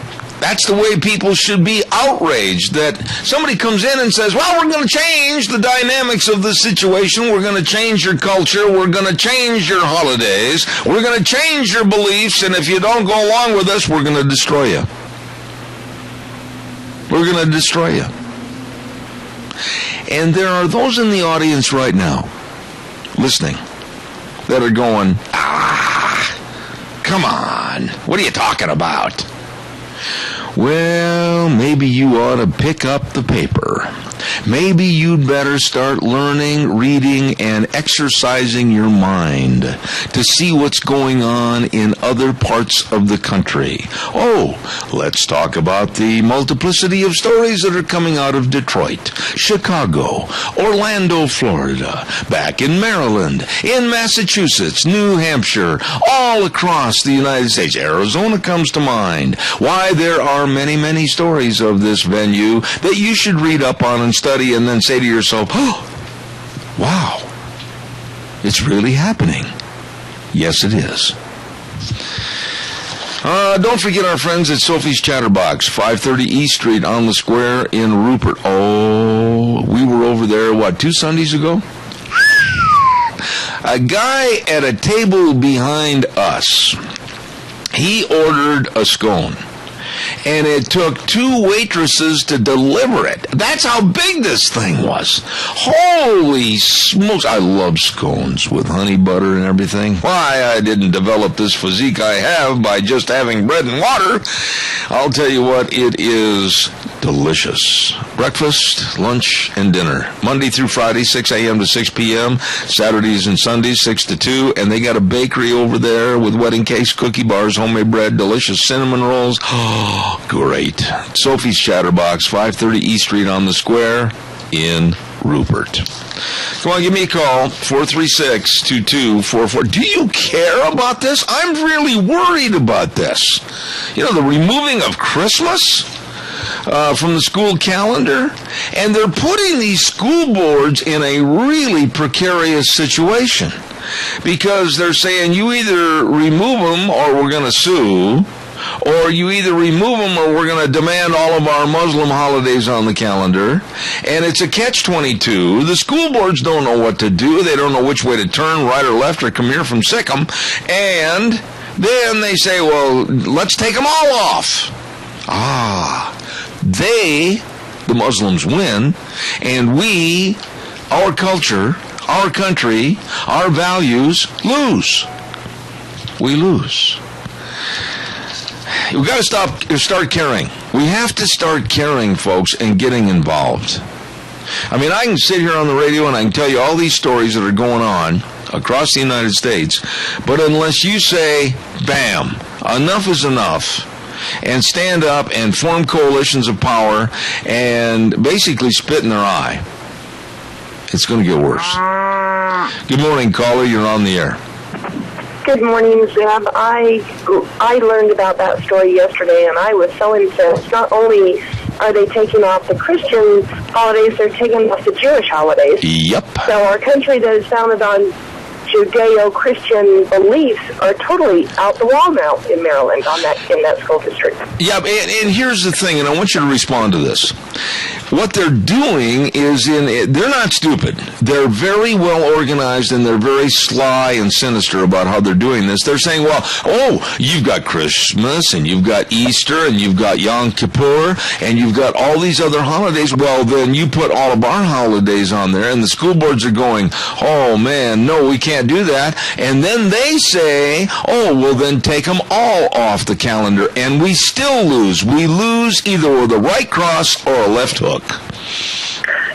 That's the way people should be outraged, that somebody comes in and says, well, we're going to change the dynamics of the situation. We're going to change your culture. We're going to change your holidays. We're going to change your beliefs. And if you don't go along with us, we're going to destroy you. We're going to destroy you. And there are those in the audience right now listening that are going, come on. What are you talking about? Well, maybe you ought to pick up the paper. Maybe you'd better start learning, reading, and exercising your mind to see what's going on in other parts of the country. Oh, let's talk about the multiplicity of stories that are coming out of Detroit, Chicago, Orlando, Florida, back in Maryland, in Massachusetts, New Hampshire, all across the United States. Arizona comes to mind. Why, there are many, many stories of this venue that you should read up on and study and then say to yourself, oh, wow, it's really happening. Yes, it is. Don't forget our friends at Sophie's Chatterbox, 530 East Street on the Square in Rupert. Oh, we were over there, 2 Sundays ago? A guy at a table behind us, he ordered a scone. And it took 2 waitresses to deliver it. That's how big this thing was. Holy smokes. I love scones with honey butter and everything. Why, I didn't develop this physique I have by just having bread and water. I'll tell you what, it is delicious. Breakfast, lunch, and dinner. Monday through Friday, 6 a.m. to 6 p.m. Saturdays and Sundays, 6 to 2. And they got a bakery over there with wedding cakes, cookie bars, homemade bread, delicious cinnamon rolls. Oh, great. Sophie's Chatterbox, 530 East Street on the Square in Rupert. Come on, give me a call, 436-2244. Do you care about this? I'm really worried about this. You know, the removing of Christmas from the school calendar, and they're putting these school boards in a really precarious situation because they're saying you either remove them or we're going to sue, or you either remove them or we're going to demand all of our Muslim holidays on the calendar. And it's a catch-22. The school boards don't know what to do. They don't know which way to turn, right or left, or come here from Sikkim. And then they say, well, let's take them all off. They, the Muslims, win, and we, our culture, our country, our values, lose. We lose. We've got to start caring. We have to start caring, folks, and getting involved. I mean, I can sit here on the radio and I can tell you all these stories that are going on across the United States, but unless you say, bam, enough is enough, and stand up and form coalitions of power and basically spit in their eye, it's going to get worse. Good morning, caller. You're on the air. Good morning, Zeb. I learned about that story yesterday, and I was so incensed. Not only are they taking off the Christian holidays, they're taking off the Jewish holidays. Yep. So our country that is founded on Judeo-Christian beliefs are totally out the wall now in Maryland in that school district. Yeah, and here's the thing, and I want you to respond to this. What they're doing is they're not stupid. They're very well organized, and they're very sly and sinister about how they're doing this. They're saying, well, you've got Christmas, and you've got Easter, and you've got Yom Kippur, and you've got all these other holidays. Well, then you put all of our holidays on there, and the school boards are going, oh, man, no, we can't do that. And then they say, oh, well, then take them all off the calendar, and we still lose. We lose either with a right cross or a left hook.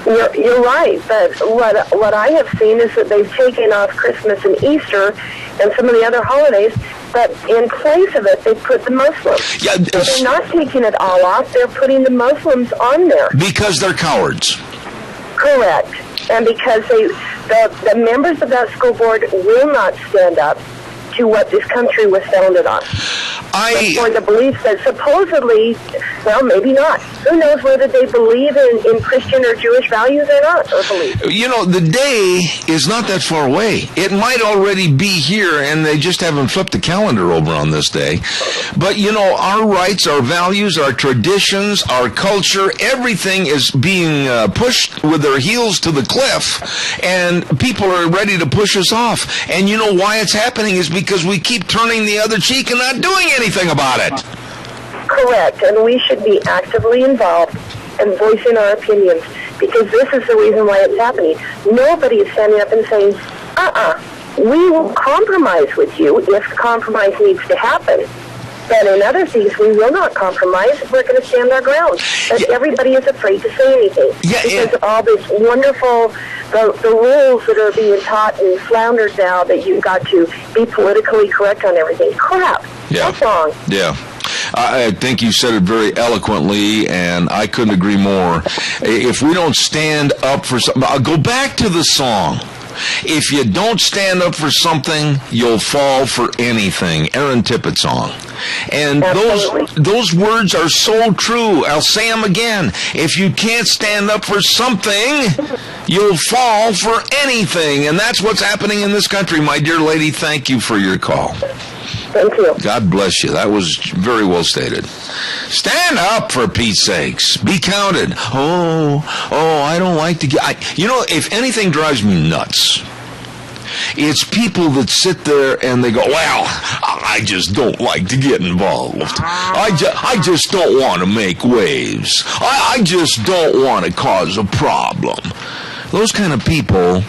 You're right, but what I have seen is that they've taken off Christmas and Easter and some of the other holidays, but in place of it, they put the Muslims. Yeah, so they're not taking it all off, they're putting the Muslims on there. Because they're cowards. Correct. And because the members of that school board will not stand up to what this country was founded on. For the beliefs that supposedly, well, maybe not. Who knows whether they believe in Christian or Jewish values or not, or believe. You know, the day is not that far away. It might already be here, and they just haven't flipped the calendar over on this day. But, you know, our rights, our values, our traditions, our culture, everything is being pushed with their heels to the cliff, and people are ready to push us off. And you know why it's happening is because we keep turning the other cheek and not doing anything about it. Correct, and we should be actively involved and voicing our opinions, because this is the reason why it's happening. Nobody is standing up and saying, we will compromise with you if compromise needs to happen. But in other things, we will not compromise. We're going to stand our ground. But everybody is afraid to say anything. Because of all this wonderful, the rules that are being taught and floundered now that you've got to be politically correct on everything. Crap. Yeah. That's wrong. Yeah. I think you said it very eloquently, and I couldn't agree more. If we don't stand up for something, I'll go back to the song. If you don't stand up for something, you'll fall for anything. Aaron Tippett song. And those words are so true. I'll say them again. If you can't stand up for something, you'll fall for anything. And that's what's happening in this country. My dear lady, thank you for your call. Thank you. God bless you. That was very well stated. Stand up, for Pete's sakes. Be counted. Oh, I don't like to get... you know, if anything drives me nuts, it's people that sit there and they go, well, I just don't like to get involved. I just don't want to make waves. I just don't want to cause a problem. Those kind of people,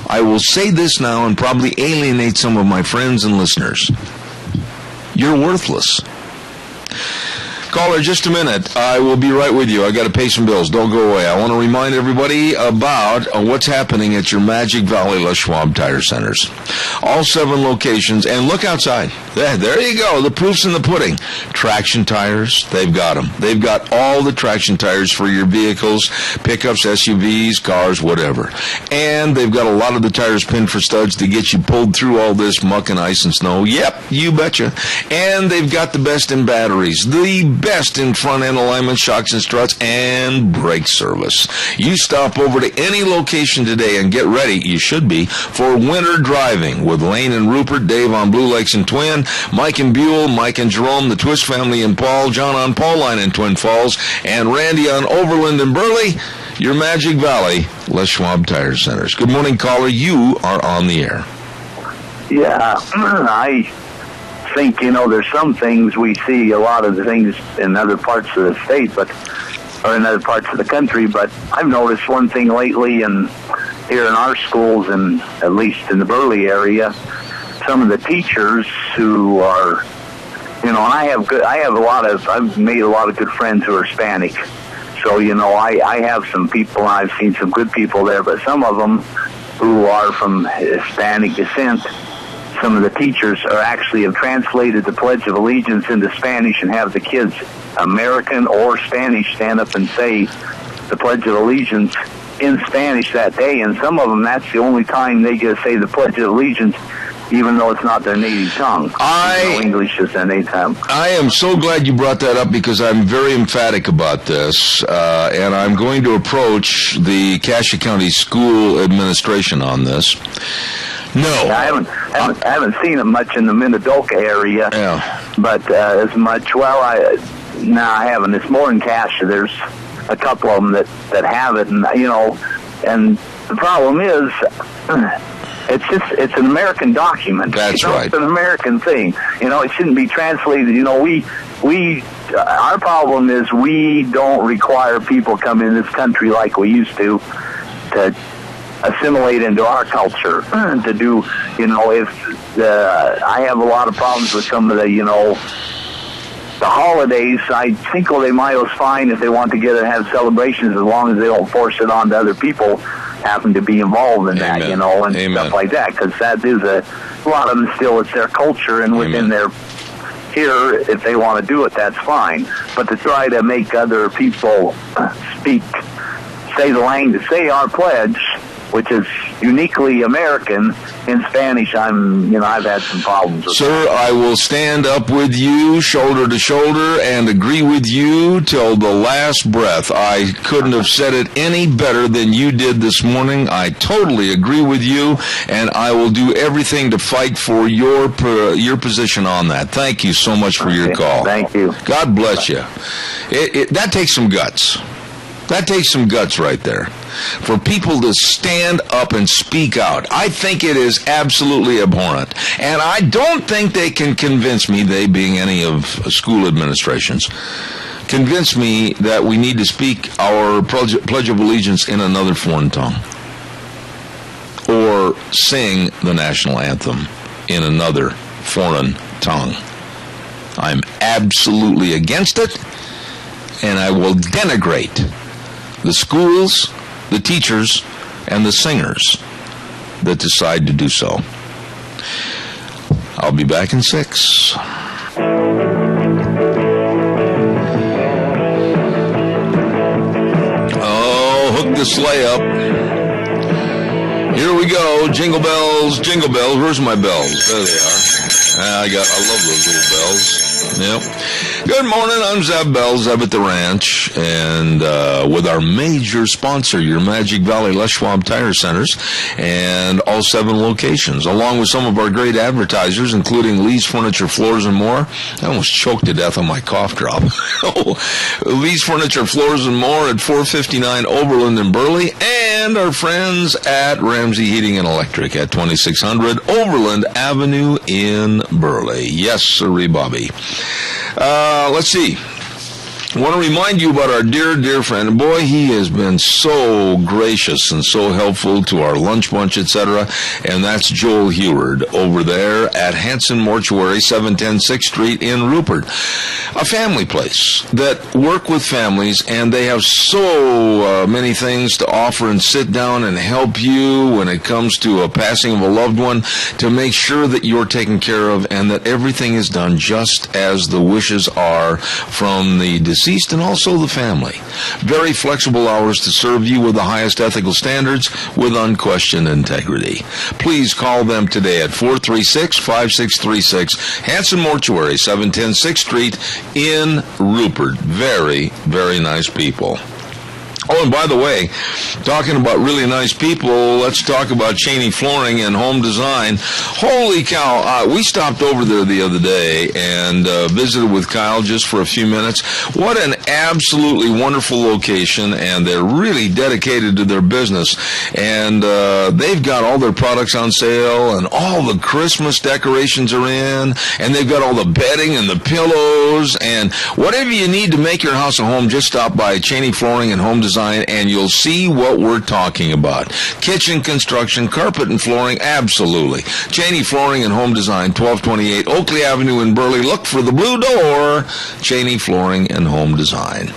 I will say this now and probably alienate some of my friends and listeners. You're worthless. Caller, just a minute. I will be right with you. I got to pay some bills. Don't go away. I want to remind everybody about what's happening at your Magic Valley Les Schwab Tire Centers. All 7 locations. And look outside. There you go. The proof's in the pudding. Traction tires, they've got them. They've got all the traction tires for your vehicles, pickups, SUVs, cars, whatever. And they've got a lot of the tires pinned for studs to get you pulled through all this muck and ice and snow. Yep, you betcha. And they've got the best in batteries, the best in front-end alignment, shocks and struts, and brake service. You stop over to any location today and get ready, you should be, for winter driving with Lane and Rupert, Dave on Blue Lakes and Twin, Mike and Buell, Mike and Jerome, the Twist family and Paul, John on Pauline in Twin Falls, and Randy on Overland and Burley. Your Magic Valley Les Schwab Tire Centers. Good morning, caller. You are on the air. Yeah, I think, there's some things we see, a lot of the things in other parts of the state, or in other parts of the country, but I've noticed one thing lately, and here in our schools, and at least in the Burley area, some of the teachers who are and I've made a lot of good friends who are Hispanic. So, I have some people, and I've seen some good people there, but some of them who are from Hispanic descent, some of the teachers have translated the Pledge of Allegiance into Spanish and have the kids, American or Spanish, stand up and say the Pledge of Allegiance in Spanish that day, and some of them, that's the only time they get to say the Pledge of Allegiance, even though it's not their native tongue. English is their native tongue. I am so glad you brought that up because I'm very emphatic about this, and I'm going to approach the Cassia County School Administration on this. No, I haven't seen it much in the Minidoka area, but as much. Well, I haven't. It's more in Cassia. There's a couple of them that have it, and and the problem is. It's an American document. That's right. It's an American thing. It shouldn't be translated. Our problem is we don't require people coming in this country like we used to assimilate into our culture. To do, I have a lot of problems with some of the holidays. I think they might was fine if they want to get and have celebrations as long as they don't force it on to other people happen to be involved in that, and stuff like that, because that is a lot of them still, it's their culture, and within their here, if they want to do it, that's fine. But to try to make other people say the language, say our pledge, which is uniquely American, in Spanish, I've had some problems with Sir, I will stand up with you, shoulder to shoulder, and agree with you till the last breath. I couldn't have said it any better than you did this morning. I totally agree with you, and I will do everything to fight for your position on that. Thank you so much for your call. Thank you. God bless you. That takes some guts. That takes some guts right there. For people to stand up and speak out. I think it is absolutely abhorrent. And I don't think they can convince me, they being any of school administrations, convince me that we need to speak our Pledge of Allegiance in another foreign tongue. Or sing the national anthem in another foreign tongue. I'm absolutely against it, and I will denigrate the schools, the teachers, and the singers that decide to do so. I'll be back in 6. Oh, hook the sleigh up. Here we go. Jingle bells, jingle bells. Where's my bells? There they are. I love those little bells. Yep. Good morning, I'm Zeb Bell, Zeb at the Ranch, and with our major sponsor, your Magic Valley Les Schwab Tire Centers, and all 7 locations, along with some of our great advertisers, including Lee's Furniture, Floors, and More. I almost choked to death on my cough drop. Lee's Furniture, Floors, and More at 459 Overland in Burley, and our friends at Ramsey Heating and Electric at 2600 Overland Avenue in Burley. Yes, sirree, Bobby. Let's see. I want to remind you about our dear, dear friend. Boy, he has been so gracious and so helpful to our lunch bunch, etc. And that's Joel Heward over there at Hanson Mortuary, 710 6th Street in Rupert. A family place that work with families, and they have so many things to offer and sit down and help you when it comes to a passing of a loved one to make sure that you're taken care of and that everything is done just as the wishes are from the deceased and also the family. Very flexible hours to serve you with the highest ethical standards with unquestioned integrity. Please call them today at 436-5636, Hanson Mortuary, 710 6th Street in Rupert. Very, very nice people. Oh, and by the way, talking about really nice people, let's talk about Cheney Flooring and Home Design. Holy cow, we stopped over there the other day and visited with Kyle just for a few minutes. What an absolutely wonderful location, and they're really dedicated to their business. And they've got all their products on sale, and all the Christmas decorations are in, and they've got all the bedding and the pillows, and whatever you need to make your house a home, just stop by Cheney Flooring and Home Design Design, and you'll see what we're talking about. Kitchen construction, carpet and flooring, absolutely. Cheney Flooring and Home Design, 1228 Oakley Avenue in Burley. Look for the blue door, Cheney Flooring and Home Design.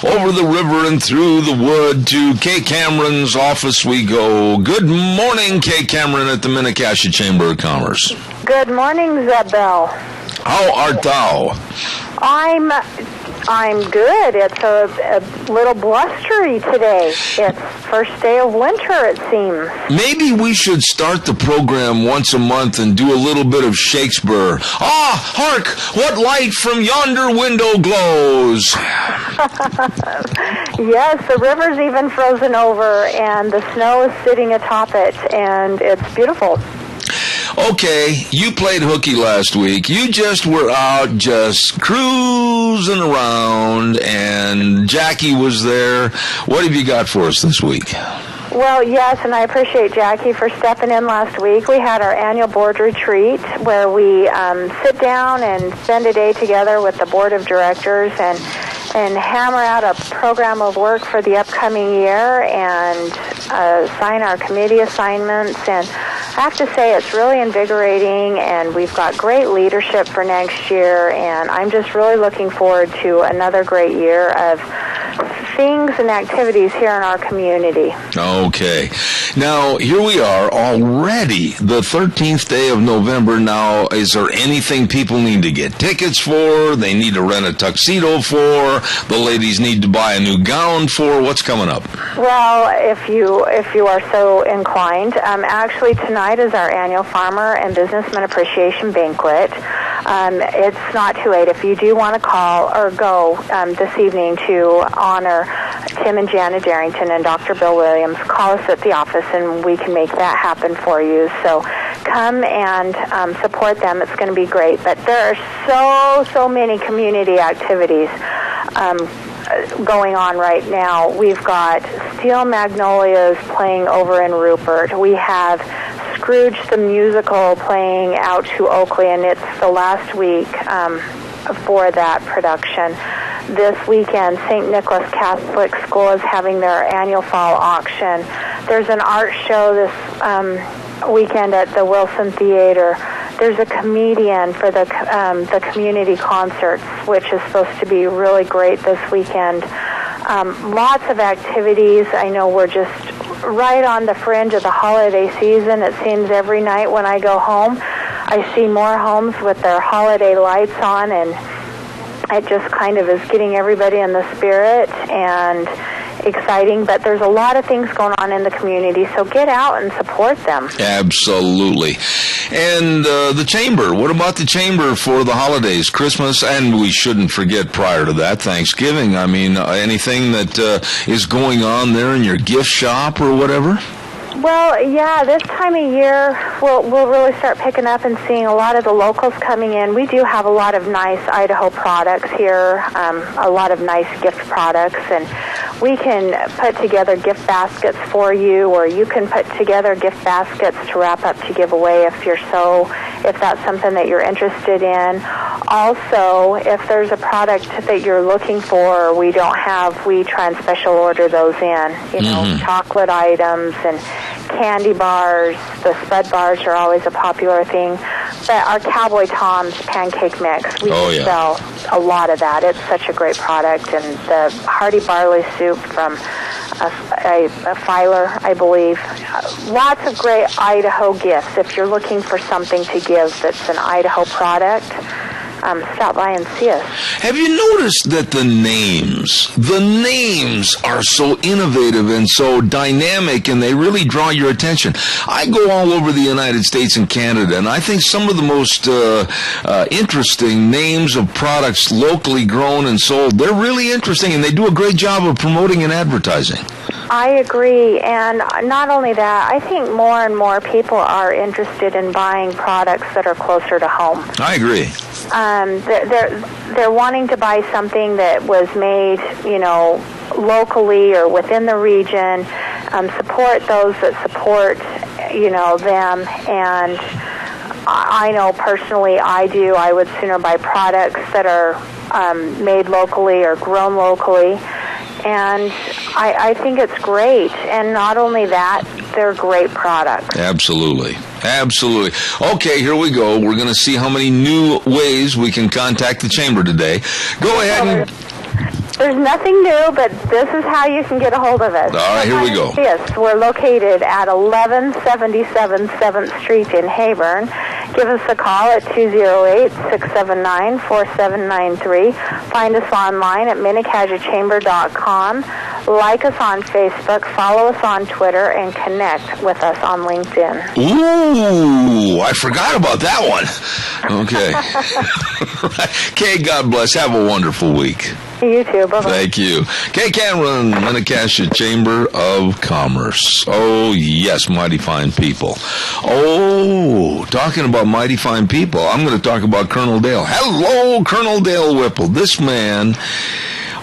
Over the river and through the wood to Kay Cameron's office we go. Good morning, Kay Cameron at the Minnecasia Chamber of Commerce. Good morning, Bell. How art thou? I'm good. It's a little blustery today. It's first day of winter, it seems. Maybe we should start the program once a month and do a little bit of Shakespeare. Ah, hark! What light from yonder window glows? Yes, the river's even frozen over, and the snow is sitting atop it, and it's beautiful. Okay, you played hooky last week. You just were out just cruising around, and Jackie was there. What have you got for us this week? Well, yes, and I appreciate Jackie for stepping in last week. We had our annual board retreat where we sit down and spend a day together with the board of directors and hammer out a program of work for the upcoming year and sign our committee assignments. And I have to say it's really invigorating, and we've got great leadership for next year, and I'm just really looking forward to another great year of things and activities here in our community. Okay. Now, here we are already, the 13th day of November. Now, is there anything people need to get tickets for? They need to rent a tuxedo for? The ladies need to buy a new gown for? What's coming up? Well, if you are so inclined, actually tonight is our annual Farmer and Businessman Appreciation Banquet. It's not too late. If you do want to call or go this evening to honor Tim and Janet Darrington and Dr. Bill Williams, call us at the office and we can make that happen for you. So come and support them. It's going to be great. But there are so many community activities going on right now. We've got Steel Magnolias playing over in Rupert. We have Scrooge the Musical playing out to Oakley, and it's the last week for that production. This weekend, St. Nicholas Catholic School is having their annual fall auction. There's an art show this weekend at the Wilson Theater. There's a comedian for the community concerts, which is supposed to be really great this weekend. Lots of activities. I know we're just right on the fringe of the holiday season. It seems every night when I go home, I see more homes with their holiday lights on, and it just kind of is getting everybody in the spirit and exciting. But there's a lot of things going on in the community, so get out and support them. Absolutely. And the Chamber, what about the Chamber for the holidays, Christmas, and we shouldn't forget prior to that, Thanksgiving? I mean, anything that is going on there in your gift shop or whatever? Well, yeah, this time of year, we'll really start picking up and seeing a lot of the locals coming in. We do have a lot of nice Idaho products here, a lot of nice gift products, and we can put together gift baskets for you, or you can put together gift baskets to wrap up to give away if that's something that you're interested in. Also, if there's a product that you're looking for or we don't have, we try and special order those in. You know, chocolate items and candy bars. The Spud bars are always a popular thing. But our Cowboy Tom's pancake mix, we sell a lot of that. It's such a great product. And the hearty barley soup from a Filer, I believe. Lots of great Idaho gifts. If you're looking for something to give that's an Idaho product, stop by and see us. Have you noticed that the names are so innovative and so dynamic, and they really draw your attention? I go all over the United States and Canada, and I think some of the most interesting names of products locally grown and sold, they're really interesting, and they do a great job of promoting and advertising. I agree, and not only that, I think more and more people are interested in buying products that are closer to home. I agree. They're wanting to buy something that was made, locally or within the region. Support those that support, them. And I know personally, I would sooner buy products that are made locally or grown locally. And I think it's great. And not only that, they're great products. Absolutely. Absolutely. Okay, here we go. We're going to see how many new ways we can contact the Chamber today. Go ahead and... There's nothing new, but this is how you can get a hold of us. All right, here we go. Yes, we're located at 1177 7th Street in Hayburn. Give us a call at 208-679-4793. Find us online at minicajachamber.com. Like us on Facebook, follow us on Twitter, and connect with us on LinkedIn. Ooh, I forgot about that one. Okay. Okay, God bless. Have a wonderful week. You too. Bye-bye. Thank you. Kay Cameron, Minnecasia Chamber of Commerce. Oh, yes, mighty fine people. Oh, talking about mighty fine people, I'm going to talk about Colonel Dale. Hello, Colonel Dale Whipple. This man,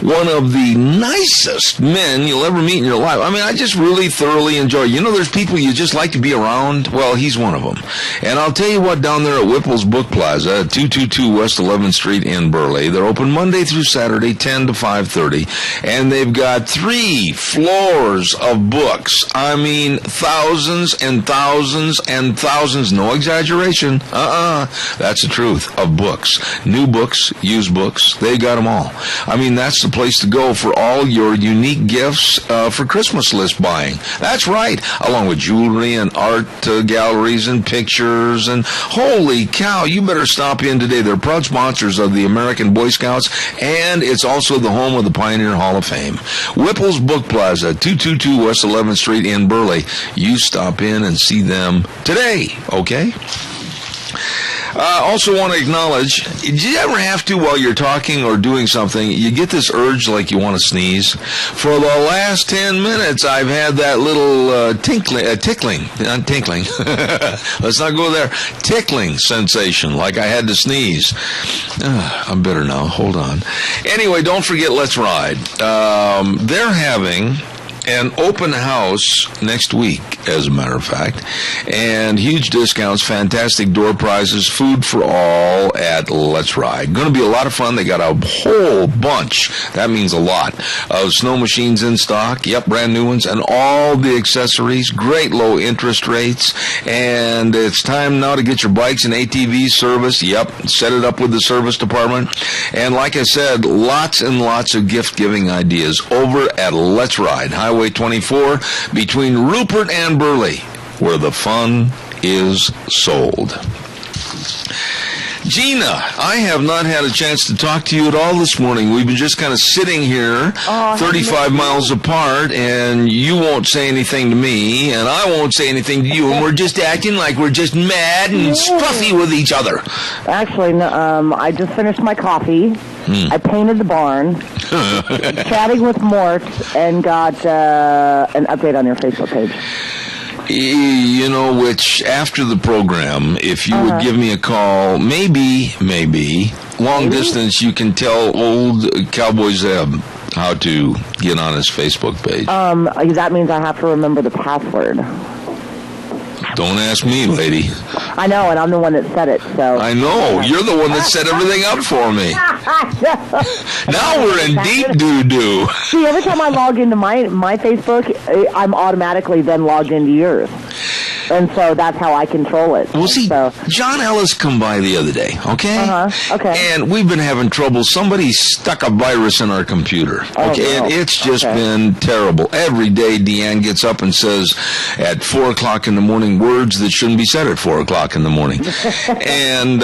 one of the nicest men you'll ever meet in your life. I mean, I just really thoroughly enjoy. You know, there's people you just like to be around. Well, he's one of them. And I'll tell you what, down there at Whipple's Book Plaza, 222 West 11th Street in Burley, they're open Monday through Saturday, 10 to 5:30, and they've got 3 floors of books. I mean, thousands and thousands and thousands, no exaggeration, that's the truth, of books. New books, used books, they got them all. I mean, that's the place to go for all your unique gifts for Christmas list buying. That's right, along with jewelry and art galleries and pictures, and holy cow, you better stop in today. They're proud sponsors of the American Boy Scouts, and it's also the home of the Pioneer Hall of Fame. Whipple's Book Plaza, 222 West 11th Street in Burley. You stop in and see them today, okay? Also want to acknowledge, do you ever have to, while you're talking or doing something, you get this urge like you want to sneeze? For the last 10 minutes, I've had that little tickling, let's not go there, tickling sensation, like I had to sneeze. I'm better now, hold on. Anyway, don't forget Let's Ride. They're having an open house next week, as a matter of fact, and huge discounts, fantastic door prizes, food for all at Let's Ride. Going to be a lot of fun. They got a whole bunch, that means a lot, of snow machines in stock, yep, brand new ones, and all the accessories, great low interest rates, and it's time now to get your bikes and ATVs serviced, yep, set it up with the service department, and like I said, lots and lots of gift-giving ideas over at Let's Ride, Highway 24, between Rupert and Burley, where the fun is sold. Gina, I have not had a chance to talk to you at all this morning. We've been just kind of sitting here 35 miles apart, and you won't say anything to me, and I won't say anything to you, and we're just acting like we're just mad and scruffy with each other. Actually, I just finished my coffee. I painted the barn, chatting with Mort, and got an update on your Facebook page. You know, which after the program, if you would give me a call, maybe, long distance, you can tell old Cowboy Zeb how to get on his Facebook page. That means I have to remember the password. Don't ask me, lady. I know, and I'm the one that said it, so... I know. You're the one that set everything up for me. Now we're in deep doo-doo. See, every time I log into my Facebook, I'm automatically then logged into yours. And so that's how I control it. Well, see, John Ellis come by the other day, okay? Okay. And we've been having trouble. Somebody stuck a virus in our computer, okay? And it's just been terrible. Every day, Deanne gets up and says at 4 o'clock in the morning words that shouldn't be said at 4 o'clock in the morning. And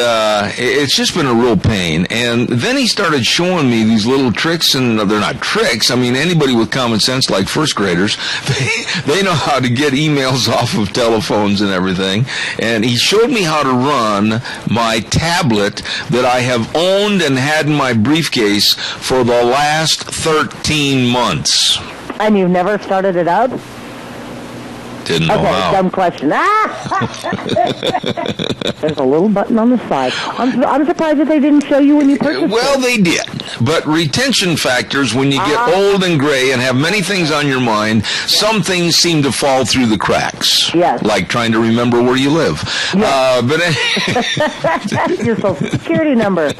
it's just been a real pain. And then he started showing me these little tricks, and they're not tricks. I mean, anybody with common sense, like first graders, they know how to get emails off of telephones and everything, and he showed me how to run my tablet that I have owned and had in my briefcase for the last 13 months. And you've never started it up? Didn't know how. Dumb question. There's a little button on the side. I'm surprised that they didn't show you when you purchased it. Well, they did. But retention factors, when you get old and gray and have many things on your mind, some things seem to fall through the cracks. Yes. Like trying to remember where you live. Your social security number.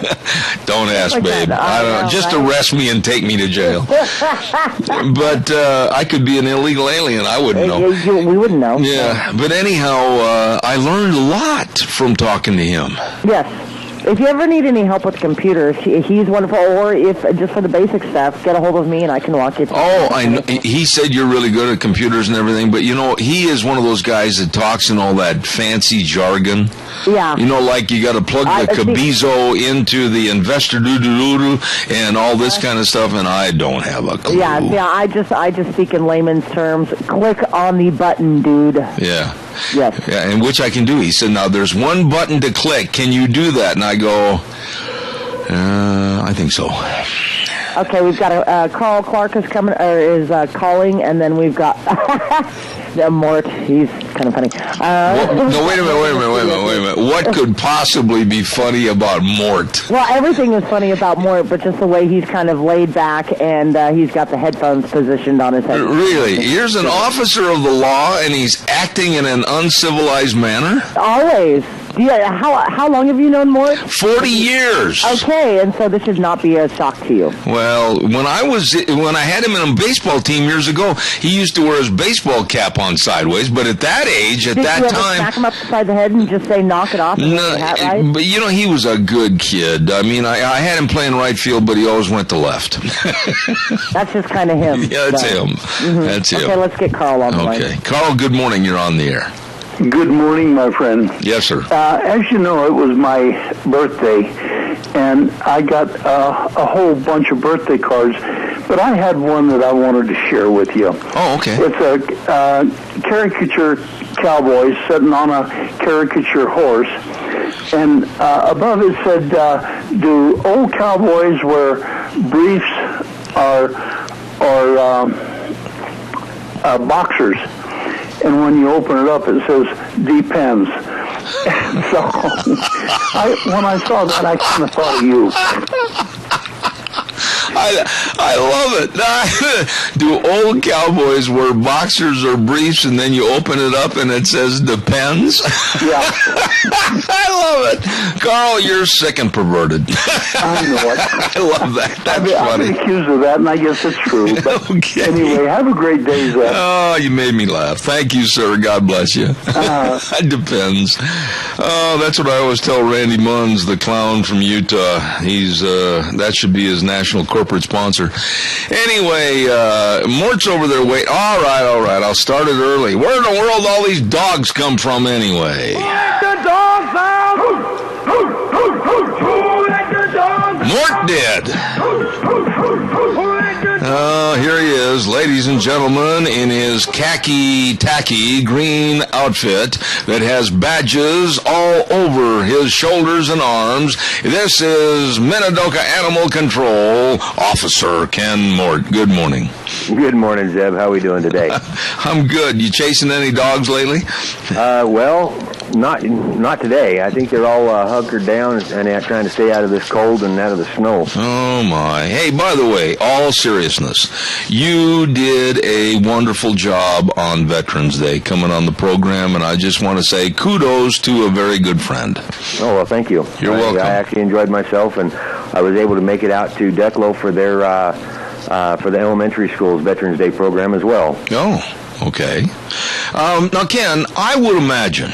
Don't ask, babe. I don't know. Just arrest me and take me to jail. But I could be an illegal alien. I wouldn't know. We wouldn't know. Yeah. But anyhow, I learned a lot from talking to him. Yes. If you ever need any help with computers, he's wonderful. Or if just for the basic stuff, get a hold of me and I can walk you through. Oh, I know. He said you're really good at computers and everything, but he is one of those guys that talks in all that fancy jargon. Yeah. Like you got to plug the Cabizo into the investor doo-doo-doo-doo and all this kind of stuff, and I don't have a clue. Yeah. I just speak in layman's terms. Click on the button, dude. Yeah. Yes. Yeah, and which I can do. He said, now there's one button to click. Can you do that? And I go, I think so. Okay, we've got Carl Clark is coming, is calling, and then we've got Mort. He's kind of funny. No, wait a minute. What could possibly be funny about Mort? Well, everything is funny about Mort, but just the way he's kind of laid back, and he's got the headphones positioned on his head. Really? Here's an officer of the law, and he's acting in an uncivilized manner? Always. Yeah. How long have you known Mort? 40 years. Okay, and so this should not be a shock to you. Well, when I had him in a baseball team years ago, he used to wear his baseball cap on sideways. But at that age, Did you ever smack him upside the head and just say, "Knock it off"? No, right? But he was a good kid. I mean, I had him playing right field, but he always went to left. That's just kind of him. Yeah, that's him. Mm-hmm. That's him. Okay, let's get Carl on the line. Okay, Carl. Good morning. You're on the air. Good morning, my friend. Yes, sir. As you know, it was my birthday, and I got a whole bunch of birthday cards, but I had one that I wanted to share with you. Oh, okay. It's a caricature cowboy sitting on a caricature horse, and above it said, do old cowboys wear briefs or boxers? And when you open it up, it says, depends. And so, when I saw that, I kind of thought of you. I love it. Do old cowboys wear boxers or briefs, and then you open it up and it says depends? Yeah. I love it. Carl, you're sick and perverted. I know it. I love that. That's funny. I've been accused of that, and I guess it's true. But okay. Anyway, have a great day, Zeb. Oh, you made me laugh. Thank you, sir. God bless you. It depends. Oh, that's what I always tell Randy Munns, the clown from Utah. He's that should be his national corporate sponsor. Anyway, Mort's over there waiting. All right. I'll start it early. Where in the world all these dogs come from anyway? Let the dogs out! Let the dogs out! Mort did. Here he is, ladies and gentlemen, in his tacky green outfit that has badges all over his shoulders and arms. This is Minidoka Animal Control Officer Ken Mort. Good morning. Good morning, Zeb. How are we doing today? I'm good. You chasing any dogs lately? Well, not today. I think they're all hunkered down and trying to stay out of this cold and out of the snow. Oh, my. Hey, by the way, all seriousness, you did a wonderful job on Veterans Day coming on the program, and I just want to say kudos to a very good friend. Oh, well, thank you. You're welcome. I actually enjoyed myself, and I was able to make it out to Declo for their for the elementary school's Veterans Day program as well. Oh. Okay. Now, Ken, I would imagine,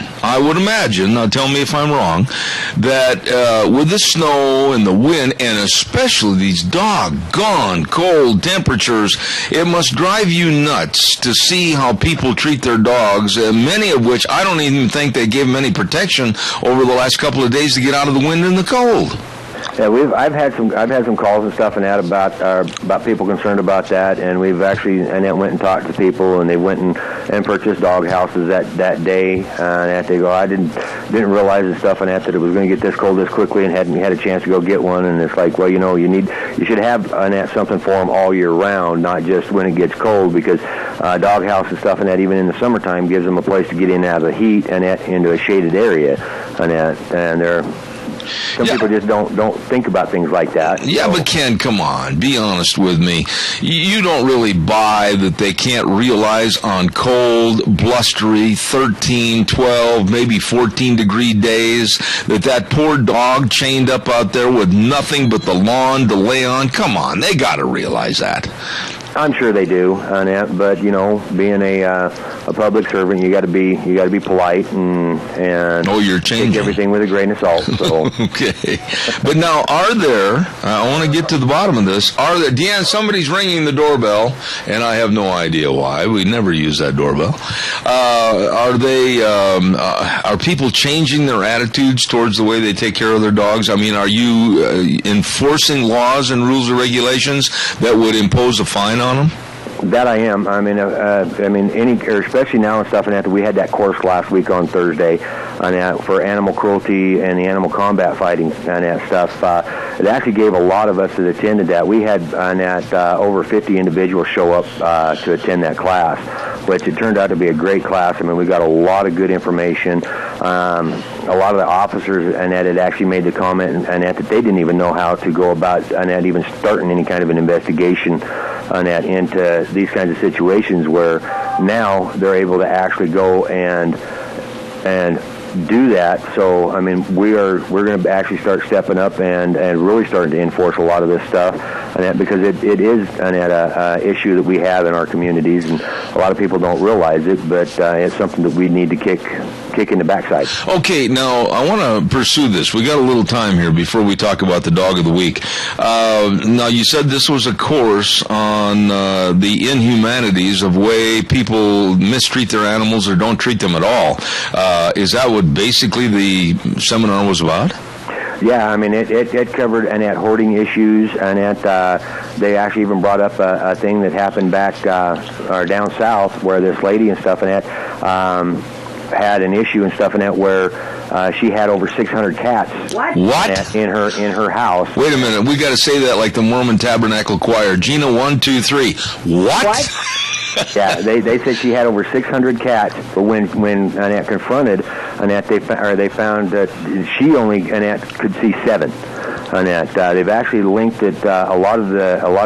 now tell me if I'm wrong, that with the snow and the wind, and especially these doggone cold temperatures, it must drive you nuts to see how people treat their dogs, many of which I don't even think they gave them any protection over the last couple of days to get out of the wind and the cold. Yeah, I've had some calls and stuff and that about people concerned about that, and we've actually Annette went and talked to people, and they went and purchased dog houses that day, and they go, I didn't realize and stuff and that it was going to get this cold this quickly, and hadn't had a chance to go get one, and it's like, well, you should have something for them all year round, not just when it gets cold, because dog house and stuff and that even in the summertime gives them a place to get in and out of the heat and into a shaded area, and they're Some people just don't think about things like that. Yeah, but Ken, come on, be honest with me. You don't really buy that they can't realize on cold, blustery, 13, 12, maybe 14-degree days that poor dog chained up out there with nothing but the lawn to lay on. Come on, they got to realize that. I'm sure they do, Annette, but being a public servant, you got to be polite and you're changing. Take everything with a grain of salt. So. Okay, but now are there? I want to get to the bottom of this. Are there, Deanne? Somebody's ringing the doorbell, and I have no idea why. We never use that doorbell. Are people changing their attitudes towards the way they take care of their dogs? I mean, are you enforcing laws and rules and regulations that would impose a fine on them? That I am. Especially now and stuff. And after we had that course last week on Thursday, for animal cruelty and the animal combat fighting and that stuff. It actually gave a lot of us that attended that. We had over 50 individuals show up to attend that class, which it turned out to be a great class. I mean, we got a lot of good information. A lot of the officers and that had actually made the comment and that they didn't even know how to go about and that even starting any kind of an investigation on that into these kinds of situations where now they're able to actually go and do that. So I mean, we're going to actually start stepping up and really starting to enforce a lot of this stuff, and that because it is an issue that we have in our communities, and a lot of people don't realize it, but it's something that we need to kick in the backside. Okay, now I want to pursue this. We got a little time here before we talk about the dog of the week. Now you said this was a course on the inhumanities of way people mistreat their animals or don't treat them at all. Is that what basically the seminar was about? Yeah, I mean, it covered and at hoarding issues, and they actually even brought up a thing that happened back or down south where this lady and stuff and that had an issue and stuff and that where she had over 600 cats. What? In her house. Wait a minute, we got to say that like the Mormon Tabernacle Choir. Gina, 1, 2, 3. What? Yeah, they said she had over 600 cats, but when Annette confronted Annette, they found that she only Annette could see 7. Annette, they've actually linked that a lot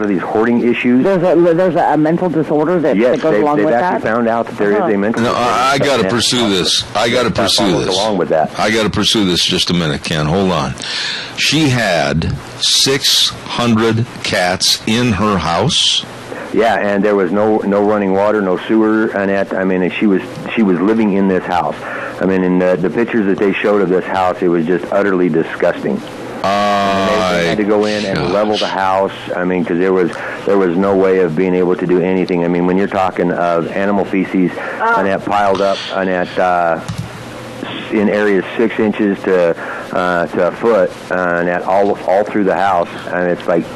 of these hoarding issues. There's a mental disorder that goes along with that. Yes, they've actually found out that there is a mental. No, I got to pursue this. I got to pursue this. Along with that, I got to pursue this. Just a minute, Ken. Hold on. She had 600 cats in her house. Yeah, and there was no running water, no sewer, and I mean, she was living in this house. I mean, in the pictures that they showed of this house, it was just utterly disgusting. They had to go in and level the house. I mean, because there was no way of being able to do anything. I mean, when you're talking of animal feces and that piled up and that in areas 6 inches to a foot and that all through the house, and it's like.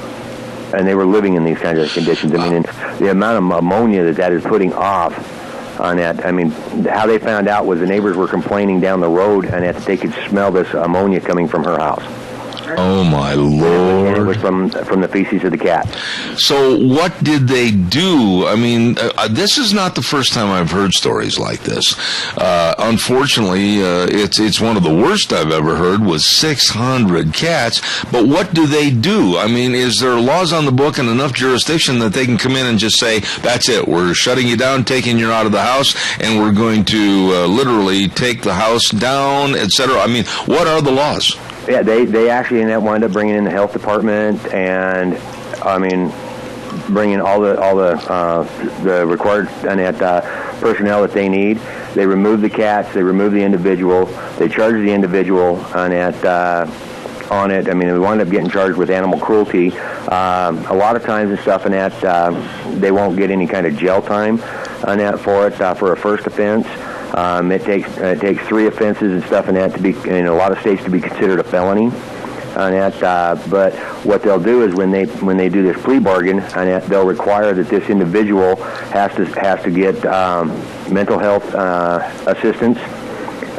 And they were living in these kinds of conditions. I mean, the amount of ammonia that is putting off on that. I mean, how they found out was the neighbors were complaining down the road and that they could smell this ammonia coming from her house. Oh, my Lord. And it was from the feces of the cat. So what did they do? I mean, this is not the first time I've heard stories like this. Unfortunately, it's one of the worst I've ever heard was 600 cats. But what do they do? I mean, is there laws on the book and enough jurisdiction that they can come in and just say, that's it, we're shutting you down, taking you out of the house, and we're going to literally take the house down, etc.? I mean, what are the laws? Yeah, they actually wound up bringing in the health department, and I mean, bringing all the required personnel that they need. They remove the cats, they remove the individual, they charge the individual on it. I mean, we wound up getting charged with animal cruelty. A lot of times and stuff, and that they won't get any kind of jail time on that for it for a first offense. It takes 3 offenses and stuff in that to be in a lot of states to be considered a felony on that. But what they'll do is when they do this plea bargain on that, they'll require that this individual has to get mental health assistance,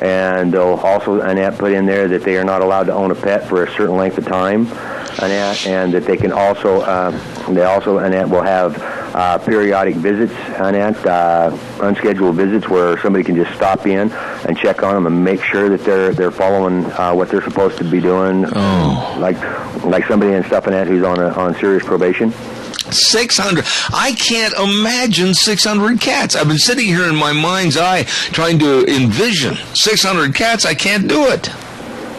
and they'll also on that put in there that they are not allowed to own a pet for a certain length of time. Annette, and that they can also, Annette, will have periodic visits, Annette, unscheduled visits where somebody can just stop in and check on them and make sure that they're following what they're supposed to be doing, like somebody in stuff, Annette, who's on serious probation. 600. I can't imagine 600 cats. I've been sitting here in my mind's eye trying to envision 600 cats. I can't do it.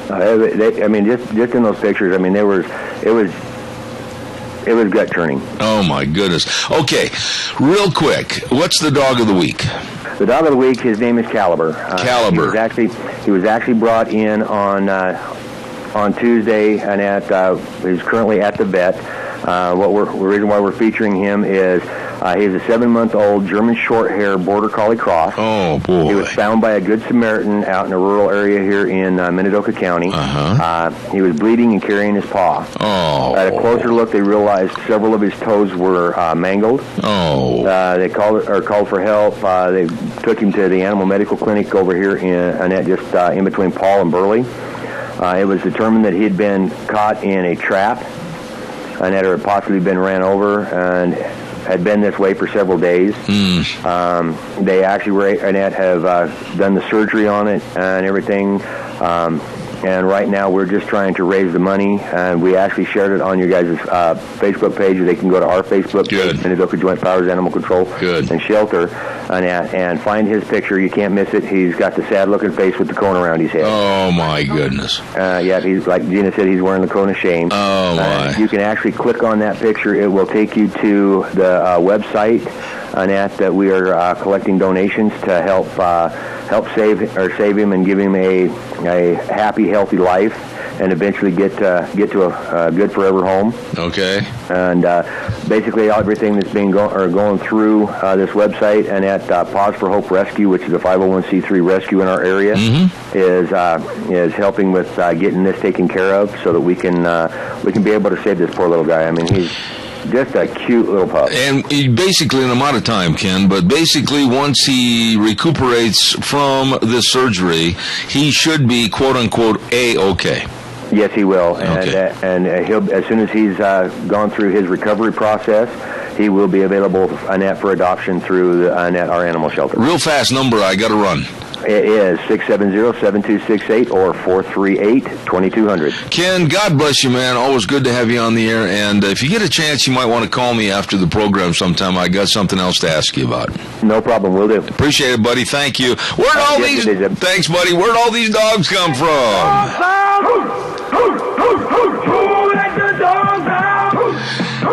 Just in those pictures, it was gut churning. Oh my goodness. Okay, real quick, what's the dog of the week? The dog of the week, his name is Caliber. Caliber. He was actually brought in on Tuesday, and he's currently at the vet. The reason why we're featuring him is he's a 7-month-old German Shorthair Border Collie cross. Oh, boy. He was found by a Good Samaritan out in a rural area here in Minidoka County. He was bleeding and carrying his paw. Oh. At a closer look, they realized several of his toes were mangled. Oh. They called for help. They took him to the animal medical clinic over here in between Paul and Burley. It was determined that he had been caught in a trap and had possibly been ran over and had been this way for several days. They actually have done the surgery on it and everything. And right now we're just trying to raise the money, and we actually shared it on your guys' Facebook page. They can go to our Facebook page, Minidoka Joint Powers Animal Control and Shelter, and find his picture. You can't miss it. He's got the sad-looking face with the cone around his head. Oh, my goodness. He's, like Gina said, he's wearing the cone of shame. Oh, my. You can actually click on that picture. It will take you to the website, Annette, that we are collecting donations to help save him and give him a happy, healthy life, and eventually get to a good forever home. Okay. And basically everything that's going through this website and at Pause for Hope Rescue, which is a 501c3 rescue in our area, is helping with getting this taken care of so that we can be able to save this poor little guy. I mean, he's just a cute little pup. And basically, and I'm out of time, Ken, but basically once he recuperates from this surgery, he should be, quote-unquote, A-okay. Yes, he will. Okay. And he'll, as soon as he's gone through his recovery process, he will be available, Annette, for adoption through Annette, our animal shelter. Real fast number, I got to run. It is 670-7268 or 438-2200. Ken, God bless you, man. Always good to have you on the air. And if you get a chance, you might want to call me after the program sometime. I got something else to ask you about. No problem. Will do. Appreciate it, buddy. Thank you. Thanks, buddy. Where'd all these dogs come from?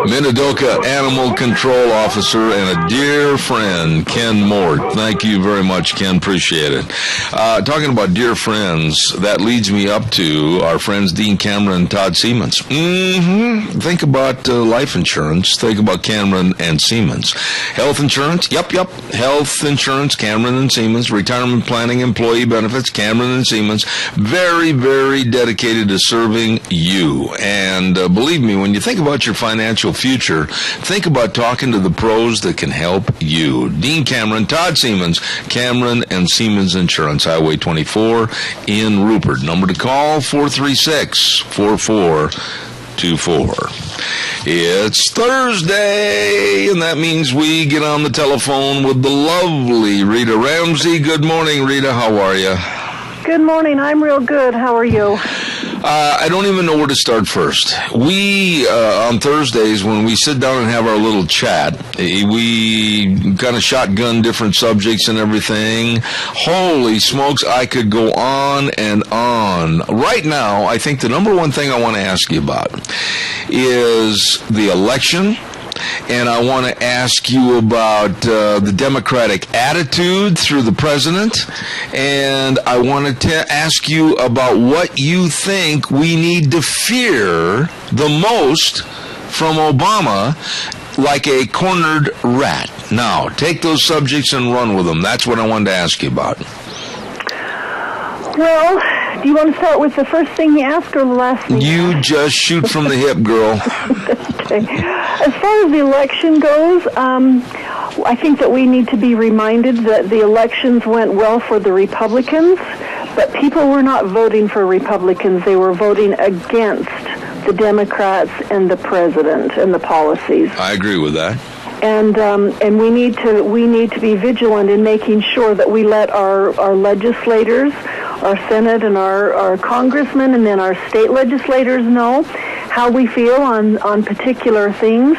Minidoka Animal Control Officer and a dear friend, Ken Mort. Thank you very much, Ken. Appreciate it. Talking about dear friends, that leads me up to our friends Dean Cameron and Todd Siemens. Think about life insurance. Think about Cameron and Siemens. Health insurance? Yep. Health insurance, Cameron and Siemens. Retirement planning, employee benefits, Cameron and Siemens. Very, very dedicated to serving you. And believe me, when you think about your financial future, think about talking to the pros that can help you. Dean Cameron, Todd Siemens, Cameron and Siemens Insurance, Highway 24 in Rupert. Number to call, 436-4424. It's Thursday, and that means we get on the telephone with the lovely Rita Ramsey. Good morning, Rita. How are you? Good morning. I'm real good. How are you? I don't even know where to start first. We, on Thursdays, when we sit down and have our little chat, we kind of shotgun different subjects and everything. Holy smokes, I could go on and on. Right now, I think the number one thing I want to ask you about is the election. And I want to ask you about the Democratic attitude through the president. And I wanted to ask you about what you think we need to fear the most from Obama, like a cornered rat. Now, take those subjects and run with them. That's what I wanted to ask you about. Well, do you want to start with the first thing you asked or the last thing? You just shoot from the hip, girl. Okay. As far as the election goes, I think that we need to be reminded that the elections went well for the Republicans, but people were not voting for Republicans. They were voting against the Democrats and the president and the policies. I agree with that. And we need to be vigilant in making sure that we let our legislators, our Senate and our congressmen, and then our state legislators know how we feel on particular things.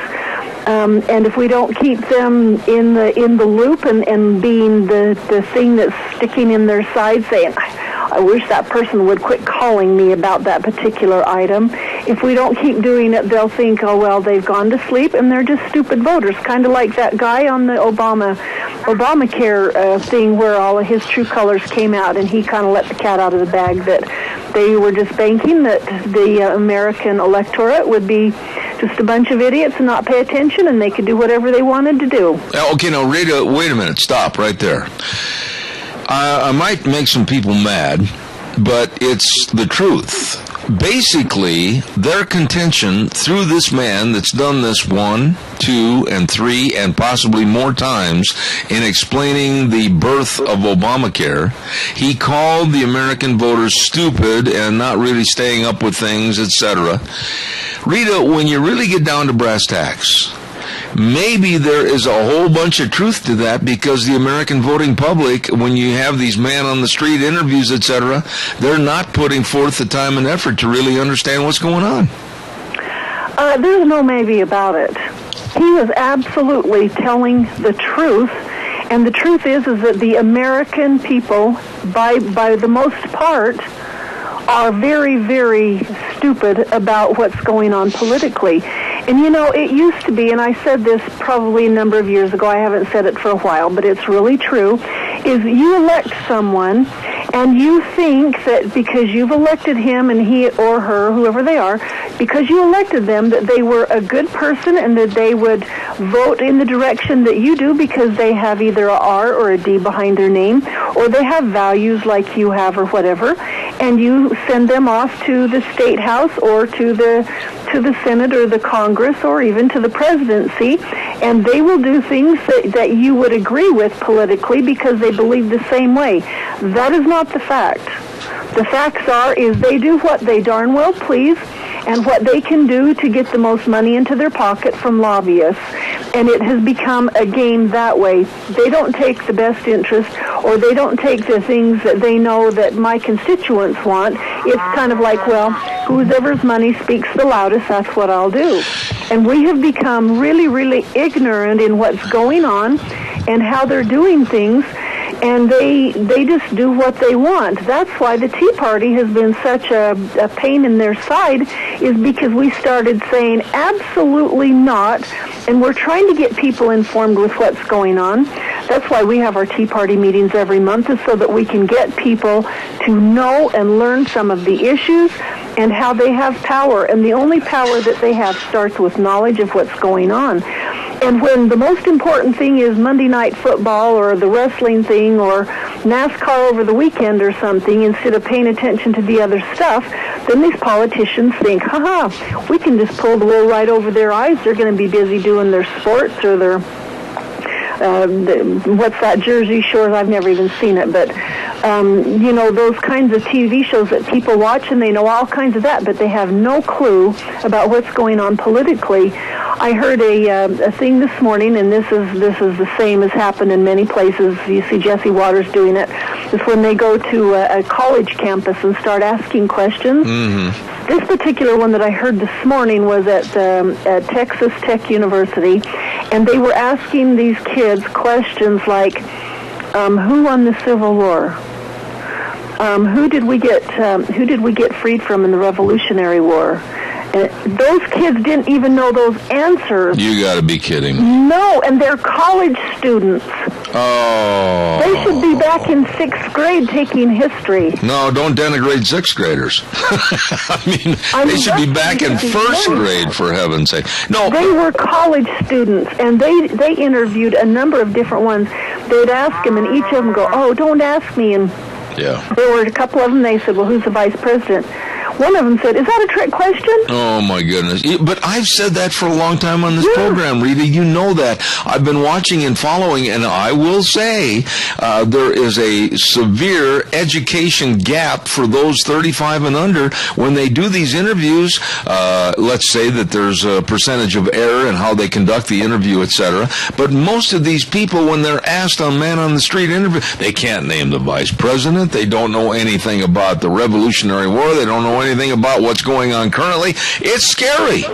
And if we don't keep them in the loop and being the thing that's sticking in their side, saying, I wish that person would quit calling me about that particular item. If we don't keep doing it, they'll think, oh, well, they've gone to sleep, and they're just stupid voters, kind of like that guy on the Obamacare thing where all of his true colors came out, and he kind of let the cat out of the bag that they were just banking that the American electorate would be just a bunch of idiots and not pay attention, and they could do whatever they wanted to do. Okay, now, Rita, wait a minute. Stop right there. I might make some people mad, but it's the truth. Basically, their contention through this man that's done this 1, 2, and 3, and possibly more times in explaining the birth of Obamacare, he called the American voters stupid and not really staying up with things, etc. Rita, when you really get down to brass tacks, maybe there is a whole bunch of truth to that, because the American voting public, when you have these man-on-the-street interviews, etc., they're not putting forth the time and effort to really understand what's going on. There's no maybe about it. He is absolutely telling the truth, and the truth is that the American people, by the most part, are very, very stupid about what's going on politically. And, you know, it used to be, and I said this probably a number of years ago, I haven't said it for a while, but it's really true, is you elect someone and you think that because you've elected him and he or her, whoever they are, because you elected them, that they were a good person and that they would vote in the direction that you do because they have either a R or a D behind their name, or they have values like you have or whatever, and you send them off to the State House or to the Senate or the Congress or even to the presidency, and they will do things that you would agree with politically because they believe the same way. That is not the fact. The facts is they do what they darn well please and what they can do to get the most money into their pocket from lobbyists. And it has become a game that way. They don't take the best interest, or they don't take the things that they know that my constituents want. It's kind of like, well, whoever's money speaks the loudest, that's what I'll do. And we have become really, really ignorant in what's going on and how they're doing things, and they just do what they want. That's why the Tea Party has been such a pain in their side, is because we started saying absolutely not, and we're trying to get people informed with what's going on. That's why we have our Tea Party meetings every month, is so that we can get people to know and learn some of the issues and how they have power. And the only power that they have starts with knowledge of what's going on. And when the most important thing is Monday Night Football or the wrestling thing or NASCAR over the weekend or something, instead of paying attention to the other stuff, then these politicians think, we can just pull the wool right over their eyes. They're going to be busy doing their sports or their, what's that, Jersey Shore? I've never even seen it, but, you know, those kinds of TV shows that people watch, and they know all kinds of that, but they have no clue about what's going on politically. I heard a thing this morning, and this is the same as happened in many places. You see Jesse Waters doing it. It's when they go to a college campus and start asking questions. Mm-hmm. This particular one that I heard this morning was at Texas Tech University, and they were asking these kids questions like, who won the Civil War? Who did we get freed from in the Revolutionary War? Those kids didn't even know those answers. You got to be kidding. No, and they're college students. Oh. They should be back in 6th grade taking history. No, don't denigrate 6th graders. I mean, they should be back in 1st grade, for heaven's sake. No, they were college students, and they interviewed a number of different ones. They'd ask them, and each of them go, "Oh, don't ask me." And yeah, there were a couple of them. They said, "Well, who's the vice president?" One of them said, "Is that a trick question?" Oh, my goodness. But I've said that for a long time on this program, Rita. You know that. I've been watching and following, and I will say there is a severe education gap for those 35 and under when they do these interviews. Let's say that there's a percentage of error in how they conduct the interview, etc. But most of these people, when they're asked on man-on-the-street interview, they can't name the vice president. They don't know anything about the Revolutionary War. They don't know anything about what's going on currently. It's scary.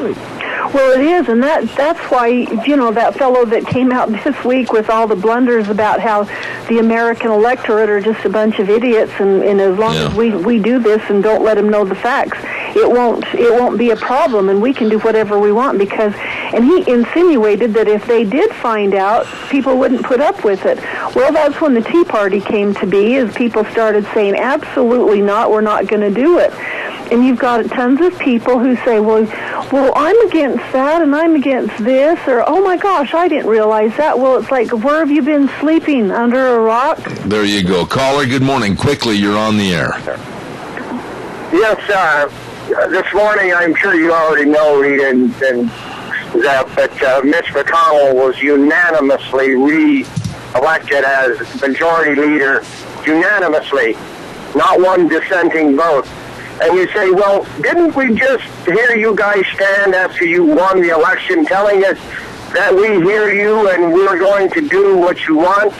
Well, it is, and that's why, you know, that fellow that came out this week with all the blunders about how the American electorate are just a bunch of idiots, and as long as we do this and don't let them know the facts, it won't be a problem, and we can do whatever we want, because, and he insinuated that if they did find out, people wouldn't put up with it. Well, that's when the Tea Party came to be, as people started saying, absolutely not, we're not going to do it. And you've got tons of people who say, well, I'm against that, and I'm against this, or, oh my gosh, I didn't realize that. Well, it's like, where have you been sleeping, under a rock? There you go. Caller, good morning. Quickly, you're on the air. Yes, this morning, I'm sure you already know, Rita, and that, but Mitch McConnell was unanimously re-elected as majority leader, unanimously, not one dissenting vote. And you say, well, didn't we just hear you guys stand after you won the election telling us that we hear you and we're going to do what you want?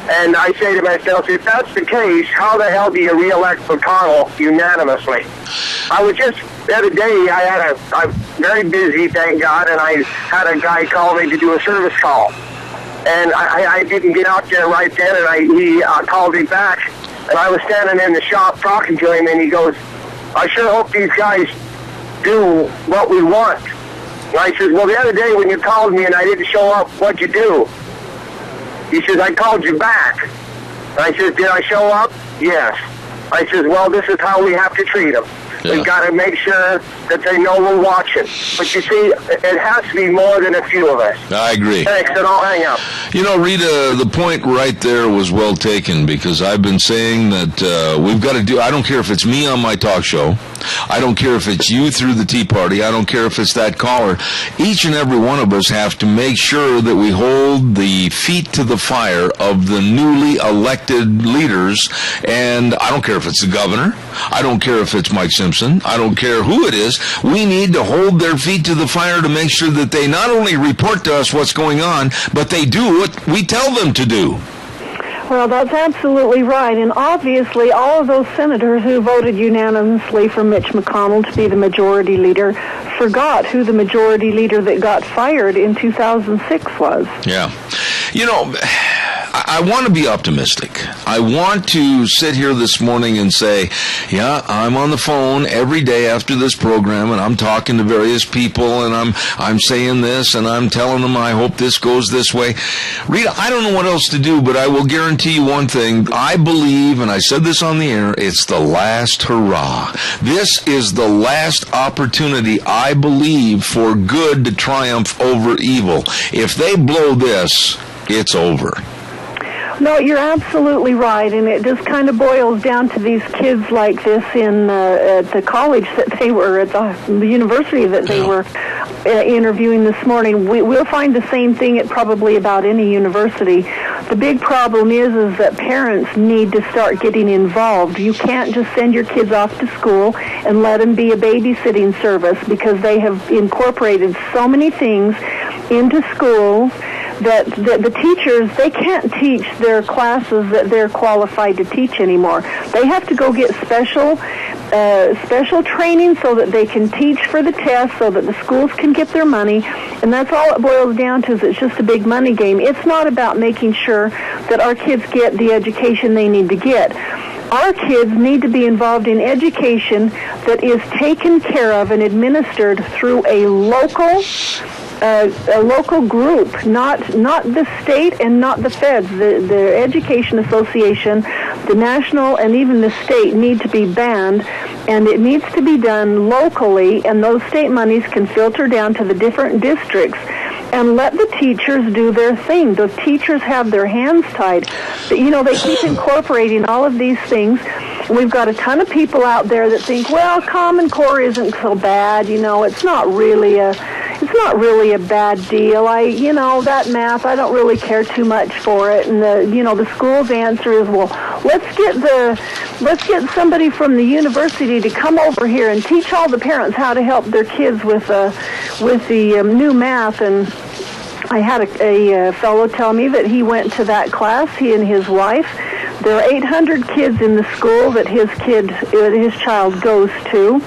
And I say to myself, if that's the case, how the hell do you re-elect McConnell unanimously? I was just, the other day, I'm very busy, thank God, and I had a guy call me to do a service call. And I didn't get out there right then, and he called me back. And I was standing in the shop talking to him, and he goes, I sure hope these guys do what we want. And I said, well, the other day when you called me and I didn't show up, what'd you do? He says, I called you back. And I said, did I show up? Yes. I said, well, this is how we have to treat them. Yeah. We've got to make sure that they know we're watching. But you see, it has to be more than a few of us. I agree. Thanks, and I'll hang up. You know, Rita, the point right there was well taken, because I've been saying that we've got to do, I don't care if it's me on my talk show, I don't care if it's you through the Tea Party, I don't care if it's that caller. Each and every one of us have to make sure that we hold the feet to the fire of the newly elected leaders, and I don't care if it's the governor, I don't care if it's Mike Simpson, I don't care who it is, we need to hold their feet to the fire to make sure that they not only report to us what's going on, but they do what we tell them to do. Well, that's absolutely right. And obviously, all of those senators who voted unanimously for Mitch McConnell to be the majority leader forgot who the majority leader that got fired in 2006 was. Yeah. You know, I want to be optimistic. I want to sit here this morning and say, yeah, I'm on the phone every day after this program, and I'm talking to various people, and I'm saying this, and I'm telling them I hope this goes this way. Rita, I don't know what else to do, but I will guarantee you one thing. I believe, and I said this on the air, it's the last hurrah. This is the last opportunity, I believe, for good to triumph over evil. If they blow this, it's over. No, you're absolutely right, and it just kind of boils down to these kids like this at the college that they were, at the university that they were interviewing this morning. We'll find the same thing at probably about any university. The big problem is that parents need to start getting involved. You can't just send your kids off to school and let them be a babysitting service, because they have incorporated so many things into schools that the teachers, they can't teach their classes that they're qualified to teach anymore. They have to go get special training so that they can teach for the test, so that the schools can get their money. And that's all it boils down to, is it's just a big money game. It's not about making sure that our kids get the education they need to get. Our kids need to be involved in education that is taken care of and administered through a local group, not the state and not the feds. The Education Association, the national and even the state need to be banned, and it needs to be done locally, and those state monies can filter down to the different districts. And let the teachers do their thing. The teachers have their hands tied. But, you know, they keep incorporating all of these things. We've got a ton of people out there that think, well, Common Core isn't so bad. It's not really a bad deal. That math, I don't really care too much for it. And the school's answer is, well, let's get somebody from the university to come over here and teach all the parents how to help their kids with the new math. And I had a fellow tell me that he went to that class, he and his wife. There are 800 kids in the school that his child goes to.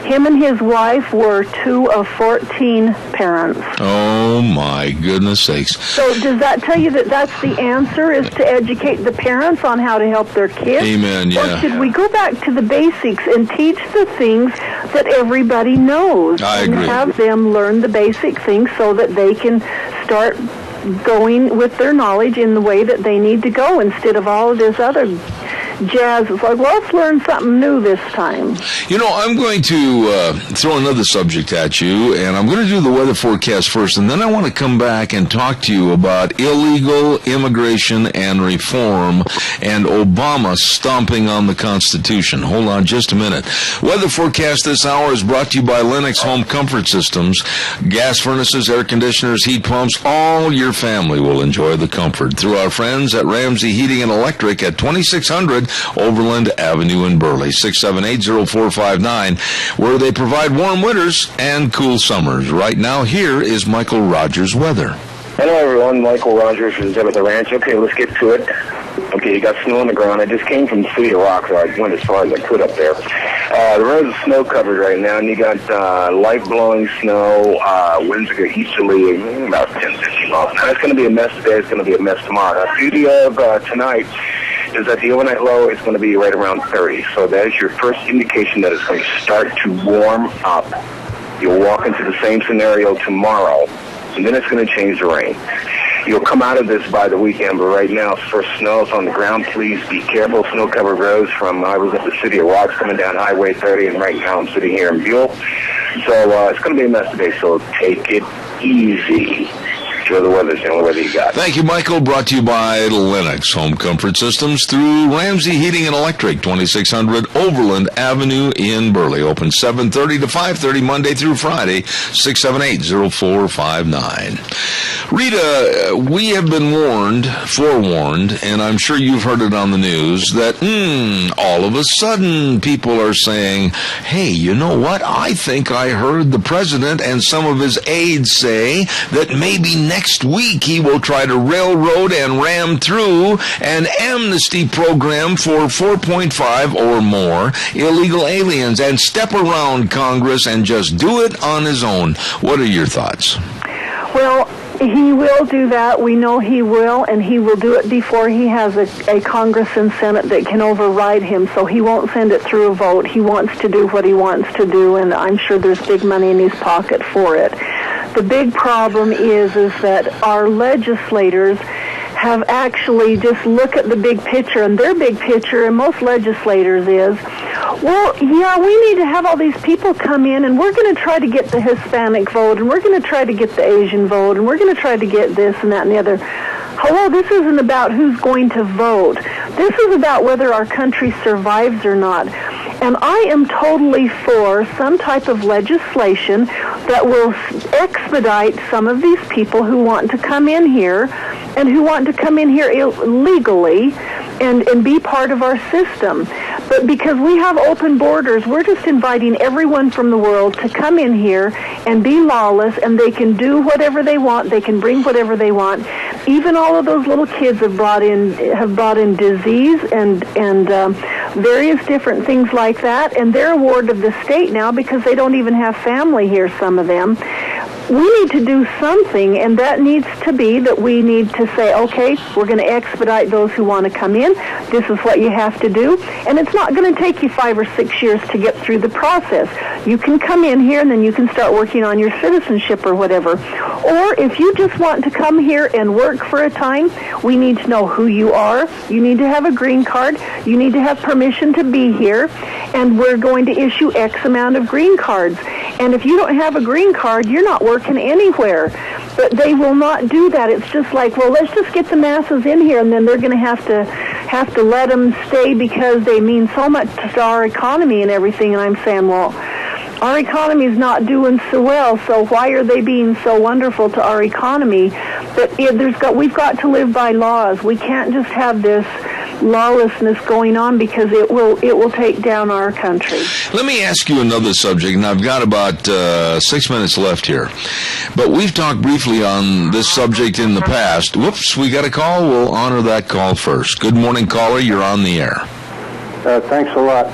Him and his wife were 2 of 14 parents. Oh, my goodness sakes. So does that tell you that that's the answer, is to educate the parents on how to help their kids? Amen, yeah. Or should we go back to the basics and teach the things that everybody knows? I agree. And have them learn the basic things so that they can start going with their knowledge in the way that they need to go, instead of all of this other jazz. It's like, well, let's learn something new this time. I'm going to throw another subject at you, and I'm going to do the weather forecast first, and then I want to come back and talk to you about illegal immigration and reform and Obama stomping on the Constitution. Hold on just a minute. Weather forecast this hour is brought to you by Lennox Home Comfort Systems. Gas furnaces, air conditioners, heat pumps, all your family will enjoy the comfort through our friends at Ramsey Heating and Electric at 2600 Overland Avenue in Burley, 678-0459, where they provide warm winters and cool summers. Right now, here is Michael Rogers' weather. Hello, everyone. Michael Rogers from Zeb at the Ranch. Okay, let's get to it. Okay, you got snow on the ground. I just came from the City of Rock, so I went as far as I could up there. The roads are snow covered right now, and you got light blowing snow. Winds are going easterly about 10-15 miles. Now, it's going to be a mess today. It's going to be a mess tomorrow. Now, beauty of tonight is that the overnight low is going to be right around 30. So that is your first indication that it's going to start to warm up. You'll walk into the same scenario tomorrow, and then it's going to change the rain. You'll come out of this by the weekend, but right now, first snow is on the ground. Please be careful. Snow-covered roads from, I was at the City of Rocks coming down Highway 30, and right now I'm sitting here in Buell. So it's going to be a mess today, so take it easy. Enjoy the weather. It's the only weather you got. Thank you, Michael. Brought to you by Lennox Home Comfort Systems through Ramsey Heating and Electric, 2600 Overland Avenue in Burley. Open 7:30 to 5:30 Monday through Friday, 678-0459. Rita, we have been forewarned, and I'm sure you've heard it on the news, that all of a sudden people are saying, hey, you know what? I think I heard the president and some of his aides say that maybe next week he will try to railroad and ram through an amnesty program for 4.5 or more illegal aliens and step around Congress and just do it on his own. What are your thoughts? Well, he will do that. We know he will, and he will do it before he has a Congress and Senate that can override him, so he won't send it through a vote. He wants to do what he wants to do, and I'm sure there's big money in his pocket for it. The big problem is that our legislators have actually just look at the big picture, and their big picture, and most legislators is, well, yeah, we need to have all these people come in, and we're going to try to get the Hispanic vote, and we're going to try to get the Asian vote, and we're going to try to get this and that and the other. Hello, this isn't about who's going to vote. This is about whether our country survives or not. And I am totally for some type of legislation that will expedite some of these people who want to come in here and who want to come in here illegally and be part of our system. But because we have open borders, we're just inviting everyone from the world to come in here and be lawless, and they can do whatever they want. They can bring whatever they want. Even all of those little kids have brought in disease and various different things like that, and they're a ward of the state now because they don't even have family here, some of them. We need to do something, and that needs to be that we need to say, okay, we're going to expedite those who want to come in. This is what you have to do. And it's not going to take you 5 or 6 years to get through the process. You can come in here, and then you can start working on your citizenship or whatever. Or if you just want to come here and work for a time, we need to know who you are. You need to have a green card. You need to have permission to be here. And we're going to issue X amount of green cards. And if you don't have a green card, you're not working anywhere. But they will not do that. It's just like, well, let's just get the masses in here, and then they're going to have to let them stay because they mean so much to our economy and everything. And I'm saying, well, our economy is not doing so well, so why are they being so wonderful to our economy? But we've got to live by laws. We can't just have this lawlessness going on because it will take down our country. Let me ask you another subject, and I've got about 6 minutes left here. But we've talked briefly on this subject in the past. Whoops, we got a call. We'll honor that call first. Good morning, caller. You're on the air. Thanks a lot.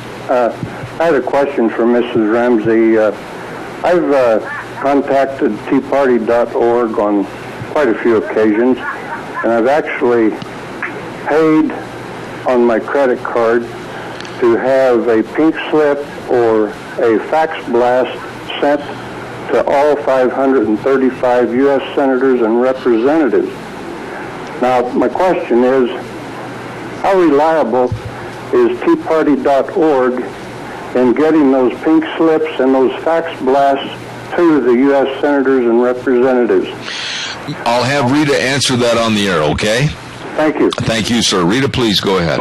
I had a question for Mrs. Ramsey. I've contacted teaparty.org on quite a few occasions, and I've actually paid on my credit card to have a pink slip or a fax blast sent to all 535 U.S. senators and representatives. Now, my question is, how reliable is teaparty.org in getting those pink slips and those fax blasts to the U.S. senators and representatives? I'll have Rita answer that on the air, okay? Thank you. Thank you, sir. Rita, please go ahead.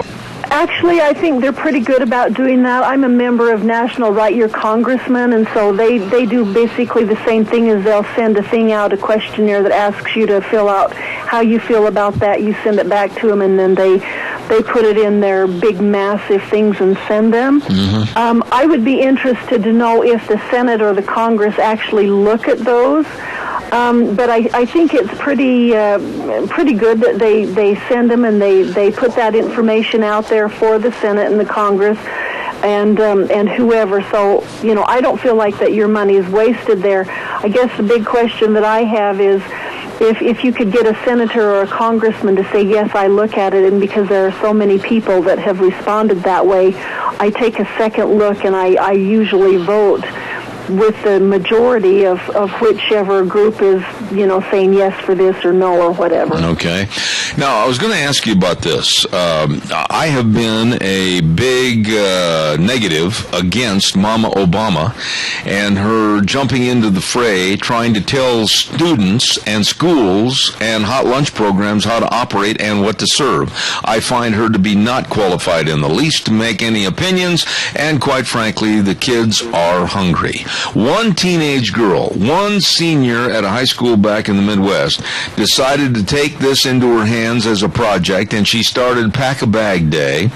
Actually, I think they're pretty good about doing that. I'm a member of National Write Your Congressman, and so they do basically the same thing. As they'll send a thing out, a questionnaire that asks you to fill out how you feel about that. You send it back to them, and then they put it in their big, massive things and send them. Mm-hmm. I would be interested to know if the Senate or the Congress actually look at those. But I think it's pretty good that they send them and they put that information out there for the Senate and the Congress and whoever. So, I don't feel like that your money is wasted there. I guess the big question that I have is if you could get a senator or a congressman to say, yes, I look at it, and because there are so many people that have responded that way, I take a second look and I usually vote with the majority of whichever group is, saying yes for this or no or whatever. Okay. Now, I was going to ask you about this. I have been a big negative against Mama Obama and her jumping into the fray, trying to tell students and schools and hot lunch programs how to operate and what to serve. I find her to be not qualified in the least to make any opinions, and quite frankly, the kids are hungry. One teenage girl, one senior at a high school back in the Midwest, decided to take this into her hands as a project, and she started Pack-A-Bag Day.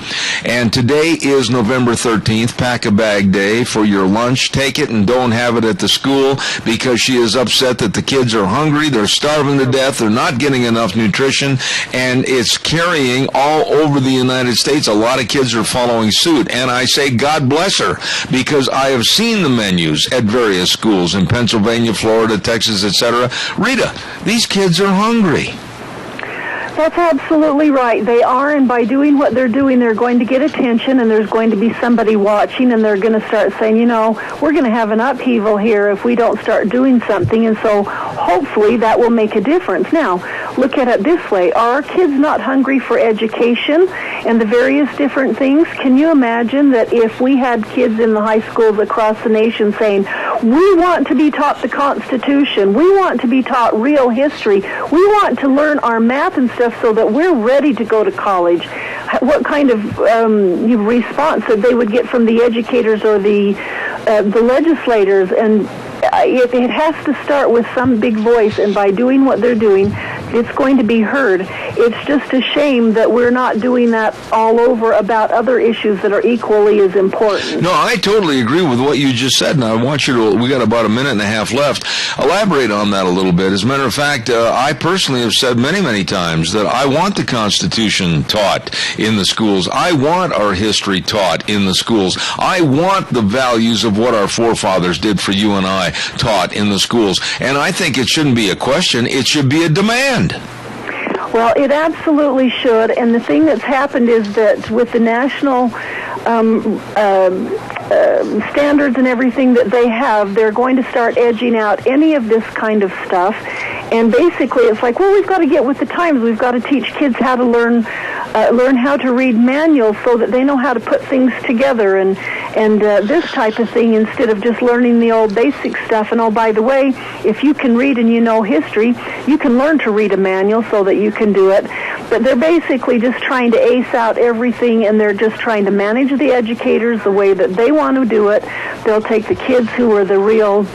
And today is November 13th, Pack-A-Bag Day for your lunch. Take it and don't have it at the school, because she is upset that the kids are hungry, they're starving to death, they're not getting enough nutrition, and it's carrying all over the United States. A lot of kids are following suit, and I say God bless her, because I have seen the menus at various schools in Pennsylvania, Florida, Texas, etc. Rita, these kids are hungry. That's absolutely right. They are, and by doing what they're doing, they're going to get attention, and there's going to be somebody watching, and they're going to start saying, we're going to have an upheaval here if we don't start doing something, and so hopefully that will make a difference. Now, look at it this way. Are our kids not hungry for education and the various different things? Can you imagine that if we had kids in the high schools across the nation saying, we want to be taught the Constitution, we want to be taught real history, we want to learn our math and stuff so that we're ready to go to college? What kind of response that they would get from the educators or the legislators? And it has to start with some big voice, and by doing what they're doing, it's going to be heard. It's just a shame that we're not doing that all over about other issues that are equally as important. No, I totally agree with what you just said, and I want you to, we got about a minute and a half left, elaborate on that a little bit. As a matter of fact, I personally have said many, many times that I want the Constitution taught in the schools. I want our history taught in the schools. I want the values of what our forefathers did for you and I taught in the schools. And I think it shouldn't be a question, it should be a demand. Well, it absolutely should, and the thing that's happened is that with the national standards and everything that they have, they're going to start edging out any of this kind of stuff, and basically it's like, well, we've got to get with the times. We've got to teach kids how to learn how to read manuals so that they know how to put things together, and and this type of thing, instead of just learning the old basic stuff. And oh, by the way, if you can read and you know history, you can learn to read a manual so that you can do it. But they're basically just trying to ace out everything, and they're just trying to manage the educators the way that they want to do it. They'll take the kids who are the real,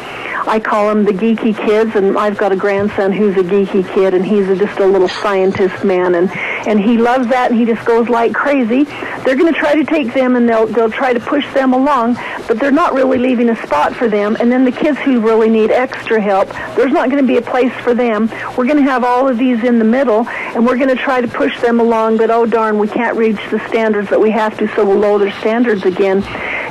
I call them the geeky kids, and I've got a grandson who's a geeky kid, and he's just a little scientist man, and he loves that, and he just goes like crazy. They're going to try to take them, and they'll try to push them along, but they're not really leaving a spot for them. And then the kids who really need extra help, there's not going to be a place for them. We're going to have all of these in the middle, and we're going to try to push them along, but oh darn, we can't reach the standards that we have to, so we'll lower their standards again.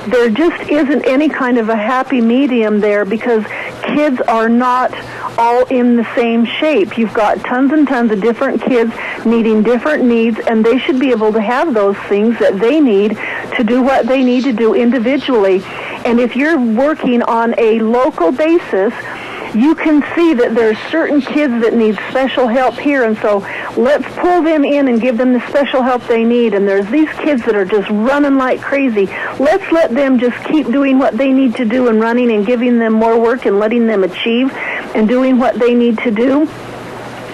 There just isn't any kind of a happy medium there, because kids are not all in the same shape. You've got tons and tons of different kids needing different needs, and they should be able to have those things that they need to do what they need to do individually. And if you're working on a local basis, you can see that there's certain kids that need special help here, and so let's pull them in and give them the special help they need. And there's these kids that are just running like crazy. Let's let them just keep doing what they need to do and running and giving them more work and letting them achieve and doing what they need to do.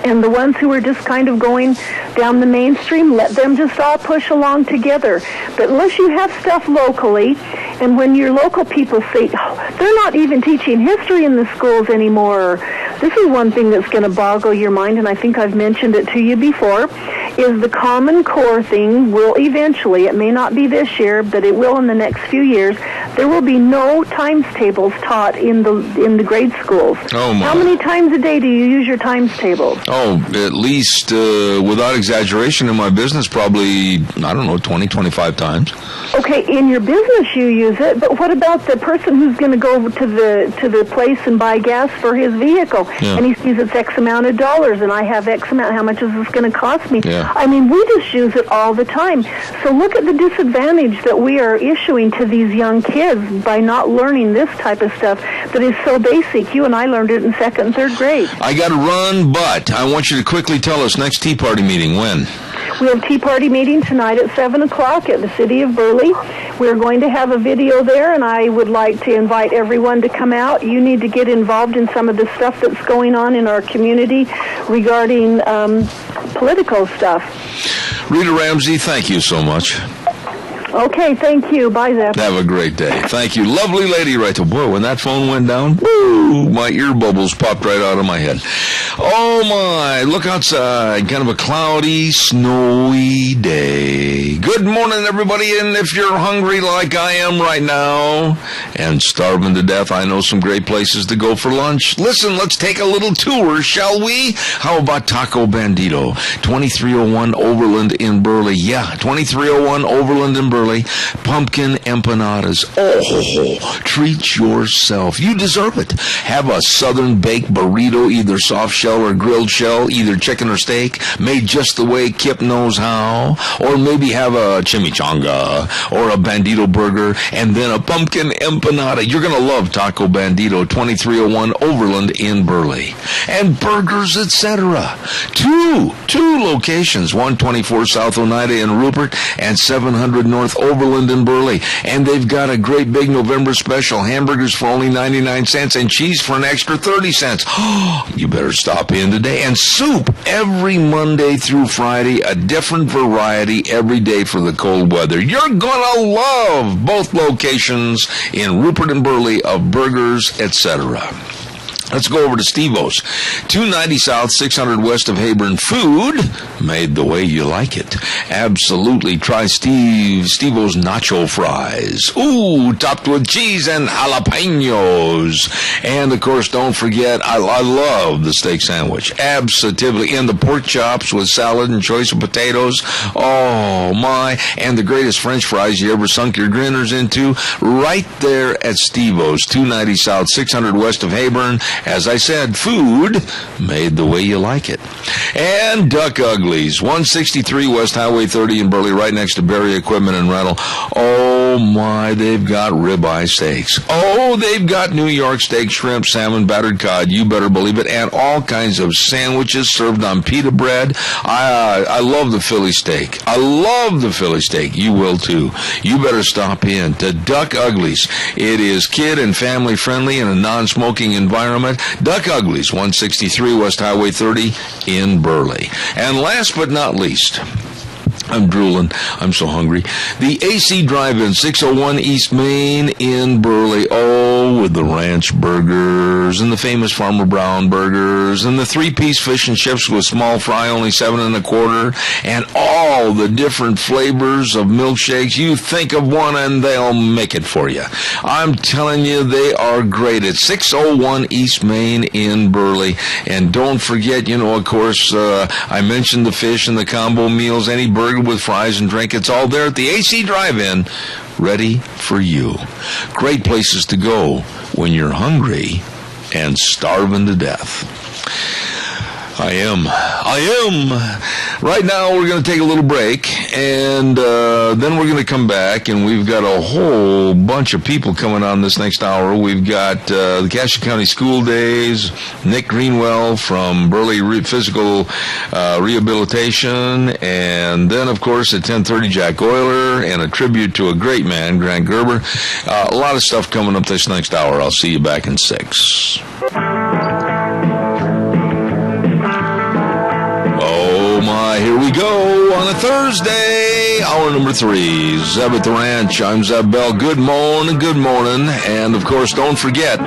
And the ones who are just kind of going down the mainstream, let them just all push along together. But unless you have stuff locally, and when your local people say, oh, they're not even teaching history in the schools anymore. This is one thing that's going to boggle your mind, and I think I've mentioned it to you before, is the Common Core thing will eventually, it may not be this year, but it will in the next few years, there will be no times tables taught in the grade schools. Oh, my. How many times a day do you use your times tables? Oh, at least, without exaggeration, in my business, probably, 20, 25 times. Okay, in your business you use it, but what about the person who's going to go to the place and buy gas for his vehicle, and he sees it's X amount of dollars, and I have X amount, how much is this going to cost me? Yeah. I mean, we just use it all the time. So look at the disadvantage that we are issuing to these young kids by not learning this type of stuff that is so basic. You and I learned it in 2nd and 3rd grade. I got to run, but I want you to quickly tell us next Tea Party meeting, when? We have Tea Party meeting tonight at 7 o'clock at the City of Burley. We're going to have a video there, and I would like to invite everyone to come out. You need to get involved in some of the stuff that's going on in our community regarding political stuff. Rita Ramsey, thank you so much. Okay, thank you. Bye, Zep. Have a great day. Thank you. Lovely lady right there. Boy, when that phone went down, woo, my ear bubbles popped right out of my head. Oh, my. Look outside. Kind of a cloudy, snowy day. Good morning, everybody. And if you're hungry like I am right now and starving to death, I know some great places to go for lunch. Listen, let's take a little tour, shall we? How about Taco Bandito? 2301 Overland in Burley. Yeah, 2301 Overland in Burley. Pumpkin empanadas. Oh, treat yourself. You deserve it. Have a southern baked burrito, either soft shell or grilled shell, either chicken or steak, made just the way Kip knows how. Or maybe have a chimichanga or a Bandito burger and then a pumpkin empanada. You're going to love Taco Bandito, 2301 Overland in Burley. And burgers, etc. Two locations, 124 South Oneida in Rupert and 700 North Overland in Burley. And they've got a great big November special, hamburgers for only 99 cents and cheese for an extra 30 cents. Oh, you better stop in today. And soup every Monday through Friday, a different variety every day for the cold weather. You're gonna love both locations in Rupert and Burley of burgers, etc. Let's go over to Steve-O's. 290 South, 600 West of Hayburn. Food made the way you like it. Absolutely. Try Steve-O's nacho fries. Ooh, topped with cheese and jalapenos. And, of course, don't forget, I love the steak sandwich. Absolutely. And the pork chops with salad and choice of potatoes. Oh, my. And the greatest French fries you ever sunk your grinners into. Right there at Steve-O's. 290 South, 600 West of Hayburn. As I said, food made the way you like it. And Duck Uglies, 163 West Highway 30 in Burley, right next to Berry Equipment and Rental. Oh, Oh my, they've got ribeye steaks. Oh, they've got New York steak, shrimp, salmon, battered cod, you better believe it, and all kinds of sandwiches served on pita bread. I love the Philly steak. I love the Philly steak. You will too. You better stop in to Duck Uglies. It is kid and family friendly in a non-smoking environment. Duck Uglies, 163 West Highway 30 in Burley. And last but not least, I'm drooling. I'm so hungry. The AC Drive-In, 601 East Main in Burley. Oh, with the ranch burgers and the famous Farmer Brown burgers and the 3-piece fish and chips with small fry, only $7 1/4, and all the different flavors of milkshakes. You think of one and they'll make it for you. I'm telling you, they are great. It's 601 East Main in Burley. And don't forget, of course, I mentioned the fish and the combo meals, any burger with fries and drink. It's all there at the AC Drive-In, ready for you. Great places to go when you're hungry and starving to death. I am. Right now, we're going to take a little break, and then we're going to come back, and we've got a whole bunch of people coming on this next hour. We've got the Cassia County School Days, Nick Greenwell from Burley Physical Rehabilitation, and then, of course, at 10:30, Jack Euler, and a tribute to a great man, Grant Gerber. A lot of stuff coming up this next hour. I'll see you back in 6. Oh my, here we go on a Thursday, hour number 3. Zeb at the Ranch. I'm Zeb Bell. Good morning. And of course, don't forget,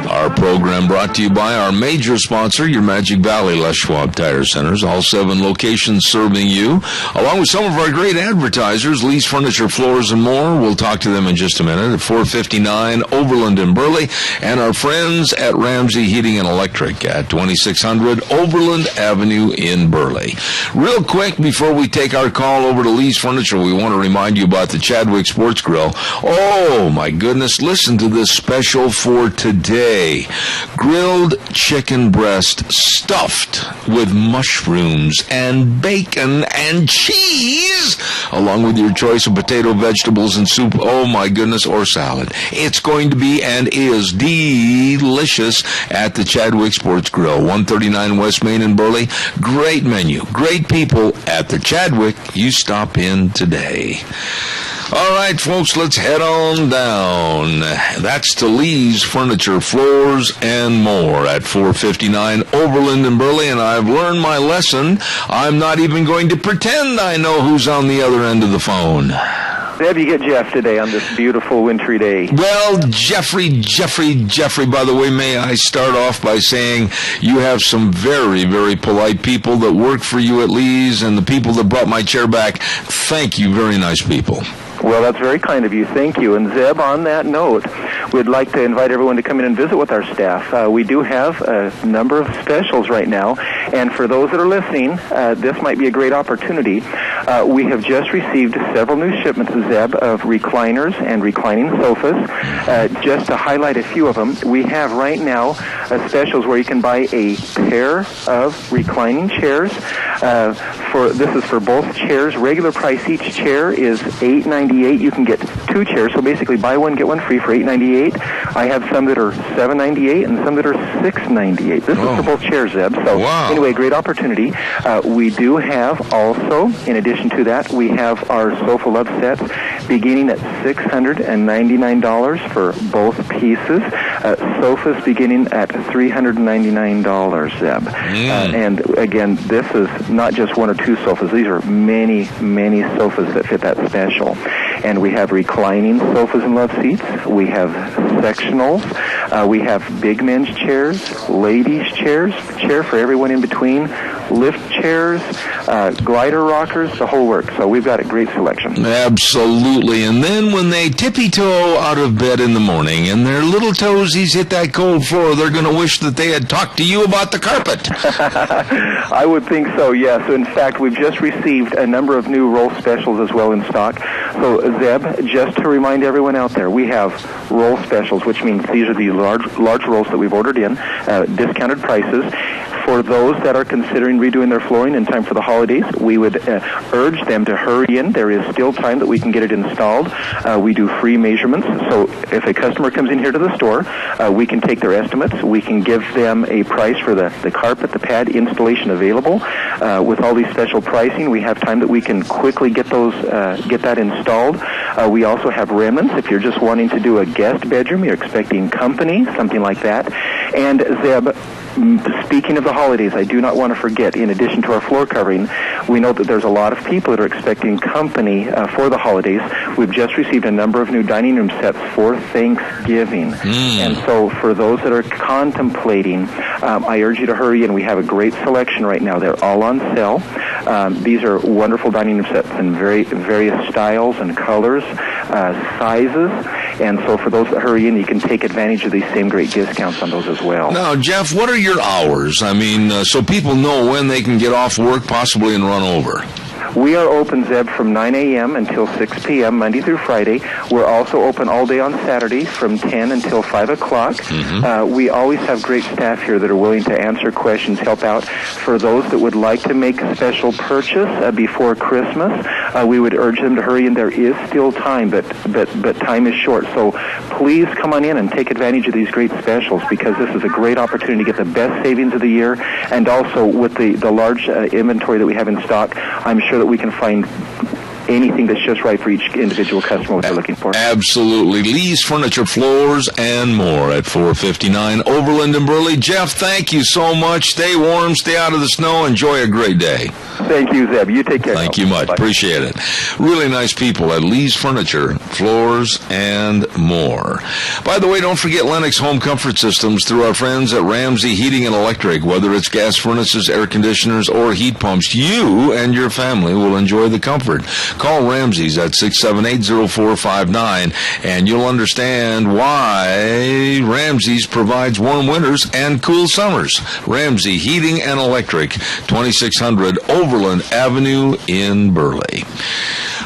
our program brought to you by our major sponsor, your Magic Valley Les Schwab Tire Centers. All 7 locations serving you, along with some of our great advertisers, Lee's Furniture, Floors, and more. We'll talk to them in just a minute at 459 Overland in Burley, and our friends at Ramsey Heating and Electric at 2600 Overland Avenue in Burley. Real quick, before we take our call over to Lee's Furniture, we want to remind you about the Chadwick Sports Grill. Oh, my goodness, listen to this special for today. Grilled chicken breast stuffed with mushrooms and bacon and cheese, along with your choice of potato, vegetables, and soup. Oh, my goodness, or salad. It's going to be and is delicious at the Chadwick Sports Grill, 139 West Main in Burley. Great menu, great people at the Chadwick. You stop in today. All right, folks, let's head on down. That's to Lee's Furniture, Floors, and more at 459 Overland in Burley, and I've learned my lesson. I'm not even going to pretend I know who's on the other end of the phone. Zeb, you get Jeff today on this beautiful wintry day. Well, Jeffrey, by the way, may I start off by saying you have some very, very polite people that work for you at Lee's, and the people that brought my chair back, thank you, very nice people. Well, that's very kind of you. Thank you. And Zeb, on that note, we'd like to invite everyone to come in and visit with our staff. We do have a number of specials right now, and for those that are listening, this might be a great opportunity. We have just received several new shipments, Zeb, of recliners and reclining sofas. Just to highlight a few of them, we have right now specials where you can buy a pair of reclining chairs. This is for both chairs. Regular price each chair is $8.98. You can get 2 chairs, so basically buy one, get one free for $8.98. I have some that are $7.98 and some that are $6.98. This is for both chairs, Zeb. So anyway, great opportunity. We do have also, in addition to that, we have our Sofa Love sets beginning at $699 for both pieces. Sofas beginning at $399, Zeb. And again, this is not just 1 or 2 sofas. These are many, many sofas that fit that special. And we have reclining sofas and love seats. We have sectionals. We have big men's chairs, ladies' chairs, chair for everyone in between, lift chairs, glider rockers, the whole works. So we've got a great selection. Absolutely. And then when they tippy-toe out of bed in the morning and their little toesies hit that cold floor, they're going to wish that they had talked to you about the carpet. I would think so, yes. In fact, we've just received a number of new roll specials as well in stock. So, Zeb, just to remind everyone out there, we have roll specials, which means these are the large rolls that we've ordered in, discounted prices. For those that are considering redoing their flooring in time for the holidays, we would urge them to hurry in. There is still time that we can get it installed. We do free measurements, so if a customer comes in here to the store, we can take their estimates. We can give them a price for the carpet, the pad installation available. With all these special pricing, we have time that we can quickly get that installed. We also have remnants if you're just wanting to do a guest bedroom, you're expecting company, something like that. And Zeb, speaking of the holidays, I do not want to forget, in addition to our floor covering, we know that there's a lot of people that are expecting company for the holidays. We've just received a number of new dining room sets for Thanksgiving. And so for those that are contemplating, I urge you to hurry in. We have a great selection right now. They're all on sale. These are wonderful dining room sets in various styles and colors, sizes. And so for those that hurry in, you can take advantage of these same great discounts on those as well. Now, Jeff, what are your hours? I mean, so people know when they can get off work, possibly, and run over. We are open, Zeb, from 9 a.m. until 6 p.m., Monday through Friday. We're also open all day on Saturday from 10 until 5 o'clock. We always have great staff here that are willing to answer questions, help out. For those that would like to make a special purchase before Christmas, we would urge them to hurry in. There is still time, but time is short. So please come on in and take advantage of these great specials, because this is a great opportunity to get the best savings of the year. And also with the large inventory that we have in stock, I'm sure that we can find anything that's just right for each individual customer what they're looking for. Absolutely. Lee's Furniture, Floors, and more at 459 Overland and Burley. Jeff, thank you so much. Stay warm, stay out of the snow, enjoy a great day. Thank you, Zeb. You take care. Thank you much. Bye. Appreciate it. Really nice people at Lee's Furniture, Floors, and more. By the way, don't forget Lennox Home Comfort Systems through our friends at Ramsey Heating and Electric. Whether it's gas furnaces, air conditioners, or heat pumps, you and your family will enjoy the comfort. Call Ramsey's at 678-0459, and you'll understand why Ramsey's provides warm winters and cool summers. Ramsey Heating and Electric, 2600 Overland Avenue in Burley.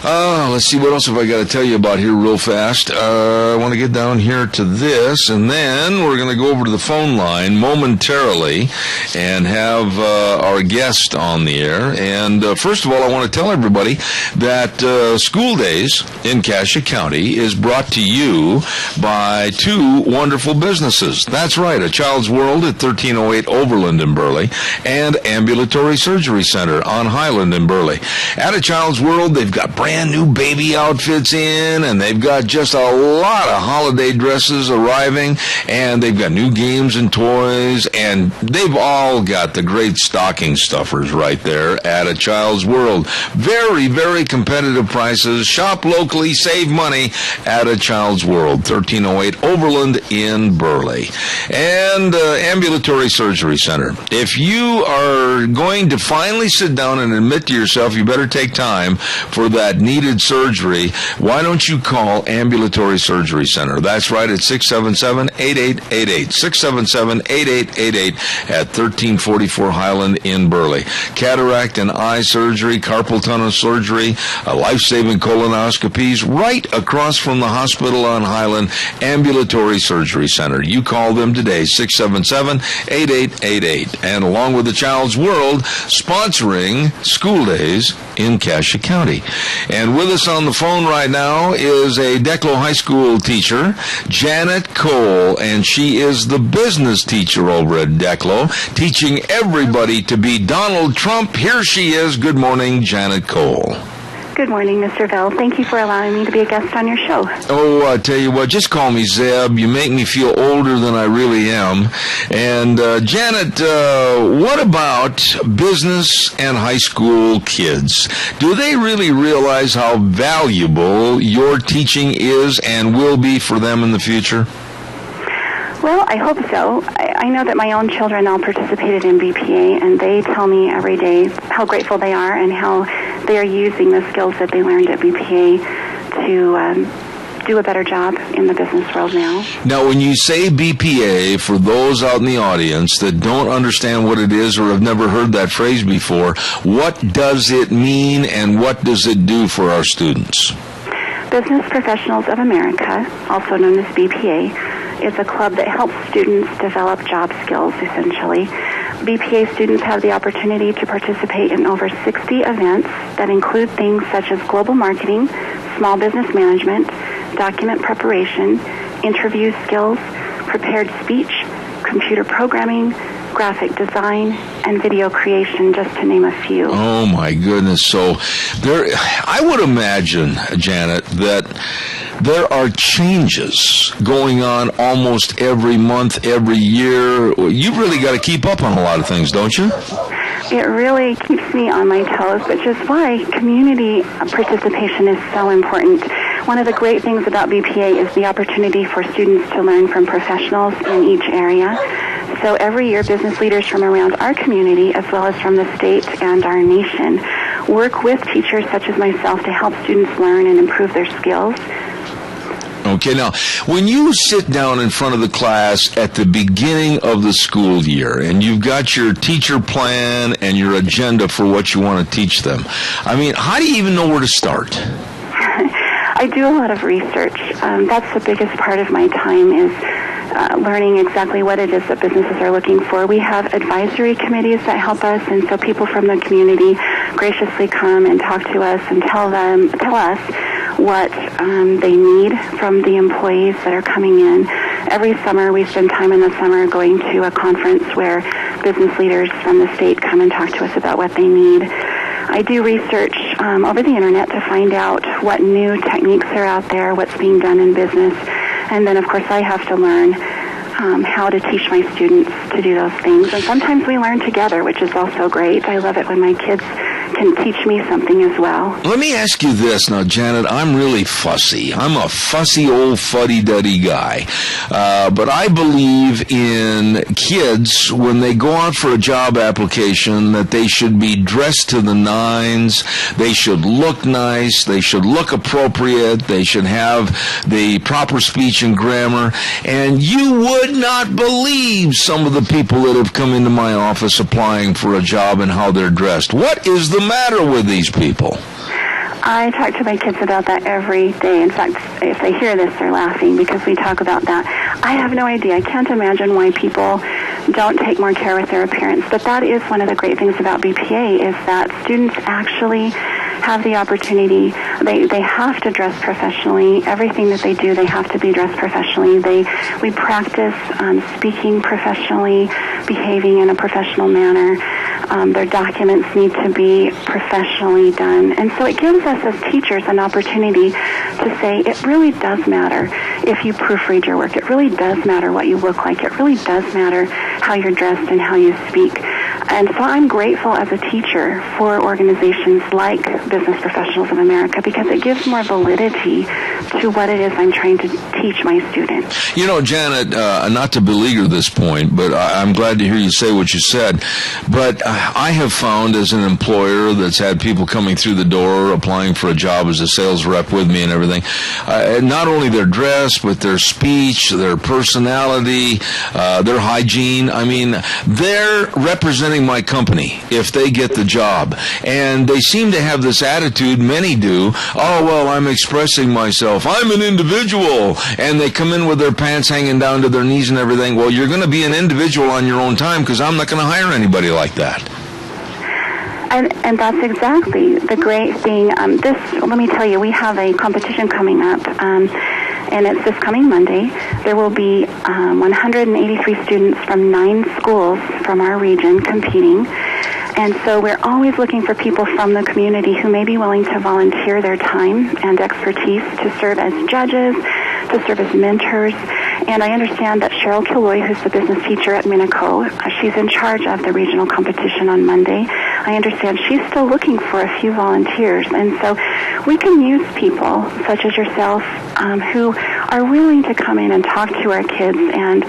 Let's see, what else have I got to tell you about here real fast? I want to get down here to this, and then we're going to go over to the phone line momentarily and have our guest on the air. And first of all, I want to tell everybody that School Days in Cassia County is brought to you by two wonderful businesses. That's right, A Child's World at 1308 Overland in Burley and Ambulatory Surgery Center on Highland in Burley. At A Child's World, they've got brand new baby outfits in, and they've got just a lot of holiday dresses arriving, and they've got new games and toys, and they've all got the great stocking stuffers right there at A Child's World. Very, very competitive prices. Shop locally, save money at A Child's World, 1308 Overland in Burley. And Ambulatory Surgery Center. If you are going to finally sit down and admit to yourself you better take time for that needed surgery, why don't you call Ambulatory Surgery Center? That's right, at 677-8888. 677-8888 at 1344 Highland in Burley. Cataract and eye surgery, carpal tunnel surgery, life-saving colonoscopies, right across from the hospital on Highland, Ambulatory Surgery Center. You call them today, 677-8888. And along with The Child's World, sponsoring School Days in Cassia County. And with us on the phone right now is a Declo High School teacher, Janet Cole, and she is the business teacher over at Declo, teaching everybody to be Donald Trump. Here she is. Good morning, Janet Cole. Good morning, Mr. Bell. Thank you for allowing me to be a guest on your show. Oh, I tell you what, just call me Zeb. You make me feel older than I really am. And, Janet, what about business and high school kids? Do they really realize how valuable your teaching is and will be for them in the future? Well, I hope so. I know that my own children all participated in BPA, and they tell me every day how grateful they are and how they are using the skills that they learned at BPA to do a better job in the business world now. Now, when you say BPA, for those out in the audience that don't understand what it is or have never heard that phrase before, what does it mean and what does it do for our students? Business Professionals of America, also known as BPA, is a club that helps students develop job skills, essentially. BPA students have the opportunity to participate in over 60 events that include things such as global marketing, small business management, document preparation, interview skills, prepared speech, computer programming, graphic design, and video creation, just to name a few. Oh, my goodness. So I would imagine, Janet, that there are changes going on almost every month, every year. You really got to keep up on a lot of things, don't you? It really keeps me on my toes, which is why community participation is so important. One of the great things about BPA is the opportunity for students to learn from professionals in each area. So every year, business leaders from around our community, as well as from the state and our nation, work with teachers such as myself to help students learn and improve their skills. Okay, now, when you sit down in front of the class at the beginning of the school year and you've got your teacher plan and your agenda for what you want to teach them, I mean, how do you even know where to start? I do a lot of research. That's the biggest part of my time is learning exactly what it is that businesses are looking for. We have advisory committees that help us, and so people from the community graciously come and talk to us and tell us what they need from the employees that are coming in. Every summer, we spend time in the summer going to a conference where business leaders from the state come and talk to us about what they need. I do research over the internet to find out what new techniques are out there, what's being done in business, and then, of course, I have to learn how to teach my students to do those things. And sometimes we learn together, which is also great. I love it when my kids can teach me something as well. Let me ask you this now, Janet. I'm really fussy. I'm a fussy old fuddy-duddy guy. But I believe in kids, when they go out for a job application, that they should be dressed to the nines. They should look nice. They should look appropriate. They should have the proper speech and grammar. And you would not believe some of the people that have come into my office applying for a job and how they're dressed. What is the matter with these people? I talk to my kids about that every day. In fact, if they hear this, they're laughing because we talk about that. I have no idea. I can't imagine why people don't take more care with their appearance. But that is one of the great things about BPA is that students actually have the opportunity. They have to dress professionally. Everything that they do, they have to be dressed professionally. We practice speaking professionally, behaving in a professional manner. Their documents need to be professionally done. And so it gives us as teachers an opportunity to say it really does matter if you proofread your work. It really does matter what you look like. It really does matter how you're dressed and how you speak. And so I'm grateful as a teacher for organizations like Business Professionals of America because it gives more validity to what it is I'm trying to teach my students. You know, Janet, not to beleaguer this point, but I'm glad to hear you say what you said. But I have found as an employer that's had people coming through the door applying for a job as a sales rep with me and everything, not only their dress, but their speech, their personality, their hygiene. I mean, they're representing my company if they get the job. And they seem to have this attitude, many do, oh, well, I'm expressing myself. I'm an individual. And they come in with their pants hanging down to their knees and everything. Well, you're going to be an individual on your own time because I'm not going to hire anybody like that. And that's exactly the great thing. Let me tell you, we have a competition coming up, and it's this coming Monday. There will be 183 students from 9 schools from our region competing. And so we're always looking for people from the community who may be willing to volunteer their time and expertise to serve as judges, to serve as mentors. And I understand that Cheryl Kilroy, who's the business teacher at Minico, she's in charge of the regional competition on Monday. I understand she's still looking for a few volunteers. And so we can use people such as yourself who are willing to come in and talk to our kids and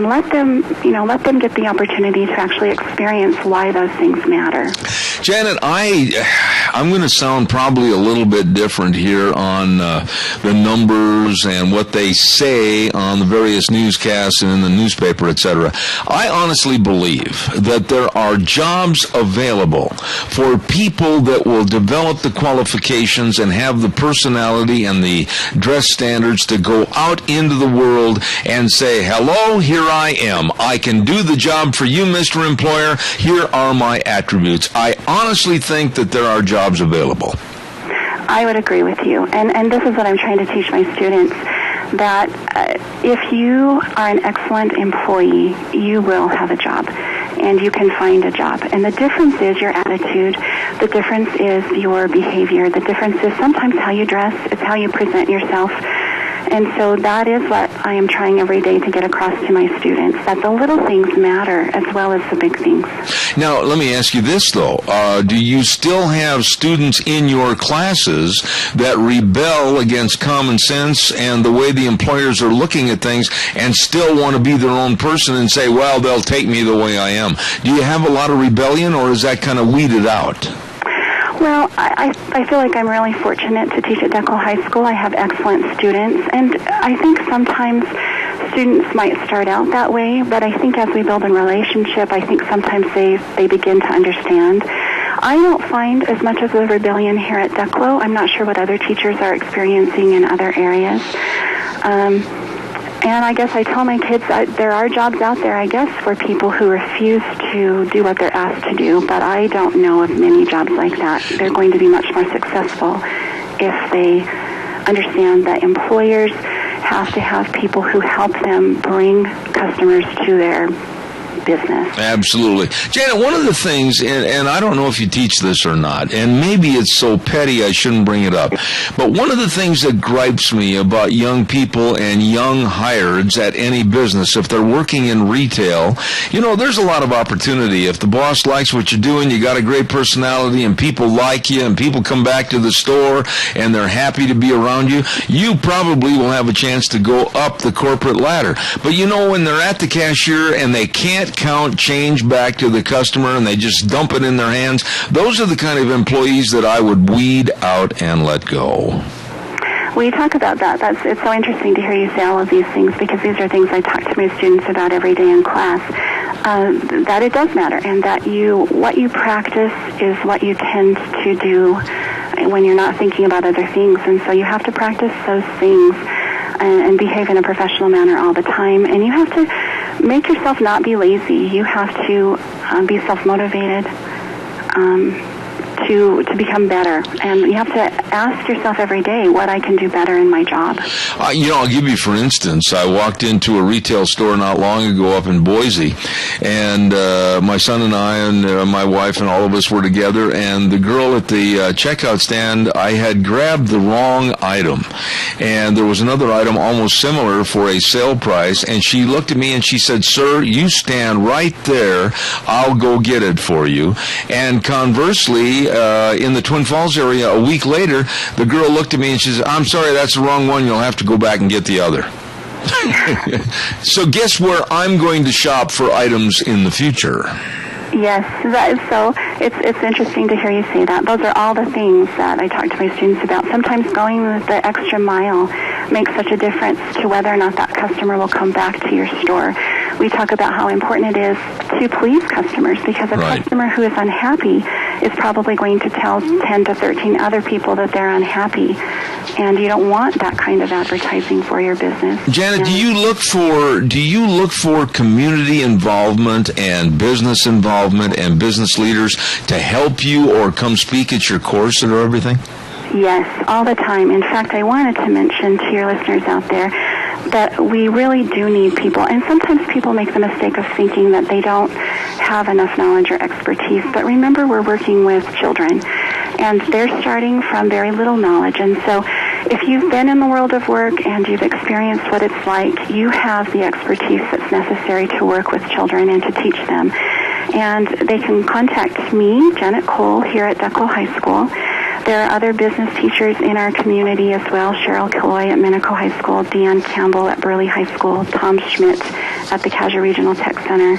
let them get the opportunity to actually experience why those things matter. Janet, I I'm going to sound probably a little bit different here on the numbers and what they say on the various newscasts and in the newspaper, etc. I honestly believe that there are jobs available for people that will develop the qualifications and have the personality and the dress standards to go out into the world and say, hello, here I am. I can do the job for you, Mr. Employer. Here are my attributes. I honestly think that there are jobs available. I would agree with you. And this is what I'm trying to teach my students, that if you are an excellent employee, you will have a job, and you can find a job. And the difference is your attitude. The difference is your behavior. The difference is sometimes how you dress. It's how you present yourself. And so that is what I am trying every day to get across to my students, that the little things matter as well as the big things. Now, let me ask you this, though. Do you still have students in your classes that rebel against common sense and the way the employers are looking at things and still want to be their own person and say, well, they'll take me the way I am? Do you have a lot of rebellion, or is that kind of weeded out? Well, I feel like I'm really fortunate to teach at Deckel High School. I have excellent students, and I think sometimes students might start out that way, but I think as we build a relationship, I think sometimes they begin to understand. I don't find as much of a rebellion here at Declo. I'm not sure what other teachers are experiencing in other areas. And I guess I tell my kids there are jobs out there, I guess, for people who refuse to do what they're asked to do, but I don't know of many jobs like that. They're going to be much more successful if they understand that employers have to have people who help them bring customers to their business. Absolutely. Janet, one of the things, and I don't know if you teach this or not, and maybe it's so petty I shouldn't bring it up, but one of the things that gripes me about young people and young hireds at any business, if they're working in retail, there's a lot of opportunity. If the boss likes what you're doing, you got a great personality, and people like you, and people come back to the store, and they're happy to be around you, you probably will have a chance to go up the corporate ladder. But when they're at the cashier and they can't count change back to the customer and they just dump it in their hands, those are the kind of employees that I would weed out and let go. Well, you talk about that. It's so interesting to hear you say all of these things, because these are things I talk to my students about every day in class, that it does matter, and that what you practice is what you tend to do when you're not thinking about other things. And so you have to practice those things and behave in a professional manner all the time. And you have to make yourself not be lazy. You have to be self-motivated to become better. And you have to ask yourself every day what I can do better in my job. I'll give you, for instance, I walked into a retail store not long ago up in Boise, and my son and I and my wife and all of us were together, and the girl at the checkout stand, I had grabbed the wrong item, and there was another item almost similar for a sale price, and she looked at me and she said, "Sir, you stand right there. I'll go get it for you." And conversely, in the Twin Falls area, a week later, the girl looked at me and she said, "I'm sorry, that's the wrong one. You'll have to go back and get the other." So guess where I'm going to shop for items in the future? Yes, that is so. It's interesting to hear you say that. Those are all the things that I talk to my students about. Sometimes going the extra mile makes such a difference to whether or not that customer will come back to your store. We talk about how important it is to please customers, because a customer who is unhappy is probably going to tell 10 to 13 other people that they're unhappy, and you don't want that kind of advertising for your business. Janet, do you look for community involvement and business involvement and business leaders to help you or come speak at your course or everything? Yes, all the time. In fact, I wanted to mention to your listeners out there that we really do need people, and sometimes people make the mistake of thinking that they don't have enough knowledge or expertise, but remember, we're working with children, and they're starting from very little knowledge, and so if you've been in the world of work and you've experienced what it's like, you have the expertise that's necessary to work with children and to teach them. And they can contact me, Janet Cole, here at Declo High School. There are other business teachers in our community as well. Cheryl Killoy at Minico High School, Deanne Campbell at Burley High School, Tom Schmidt at the Cassia Regional Tech Center,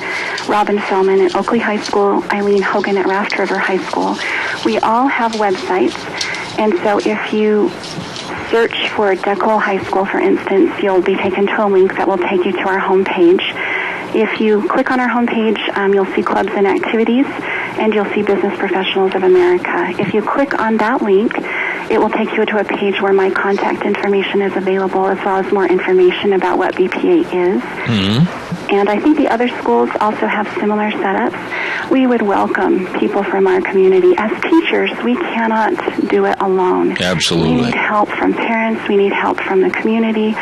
Robin Fellman at Oakley High School, Eileen Hogan at Raft River High School. We all have websites, and so if you search for Declo High School, for instance, you'll be taken to a link that will take you to our homepage. If you click on our homepage, you'll see clubs and activities, and you'll see Business Professionals of America. If you click on that link, it will take you to a page where my contact information is available, as well as more information about what BPA is. Mm-hmm. And I think the other schools also have similar setups. We would welcome people from our community. As teachers, we cannot do it alone. Absolutely. We need help from parents. We need help from the community.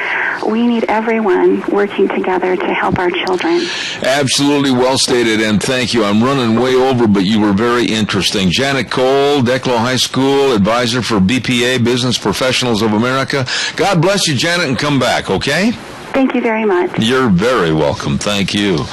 We need everyone working together to help our children. Absolutely well stated, and thank you. I'm running way over, but you were very interesting. Janet Cole, Declo High School, advisor for BPA, Business Professionals of America. God bless you, Janet, and come back, okay? Thank you very much. You're very welcome. Thank you.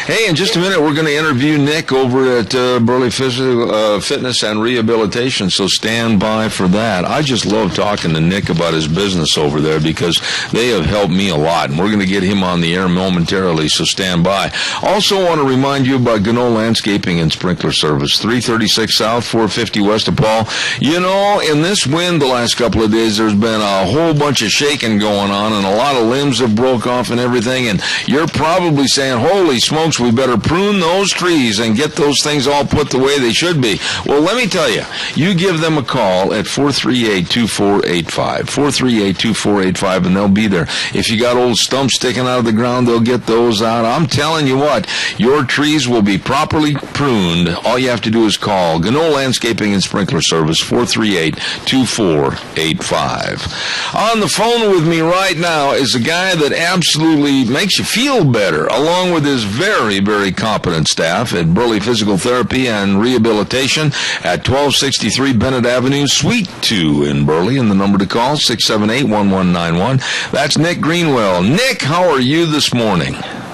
Hey, in just a minute, we're going to interview Nick over at Burley Fitness and Rehabilitation, so stand by for that. I just love talking to Nick about his business over there because they have helped me a lot, and we're going to get him on the air momentarily, so stand by. Also want to remind you about Gano Landscaping and Sprinkler Service, 336 South, 450 West of Paul. You know, in this wind the last couple of days, there's been a whole bunch of shaking going on, and a lot of limbs have broke off and everything, and you're probably saying, holy smokes, we better prune those trees and get those things all put the way they should be. Well, let me tell you, you give them a call at 438-2485, 438-2485, and they'll be there. If you got old stumps sticking out of the ground, they'll get those out. I'm telling you what, your trees will be properly pruned. All you have to do is call Gano Landscaping and Sprinkler Service, 438-2485. On the phone with me right now is a guy that absolutely makes you feel better, along with his very, very competent staff at Burley Physical Therapy and Rehabilitation at 1263 Bennett Avenue, Suite 2 in Burley, and the number to call, 678-1191. That's Nick Greenwell. Nick, how are you this morning?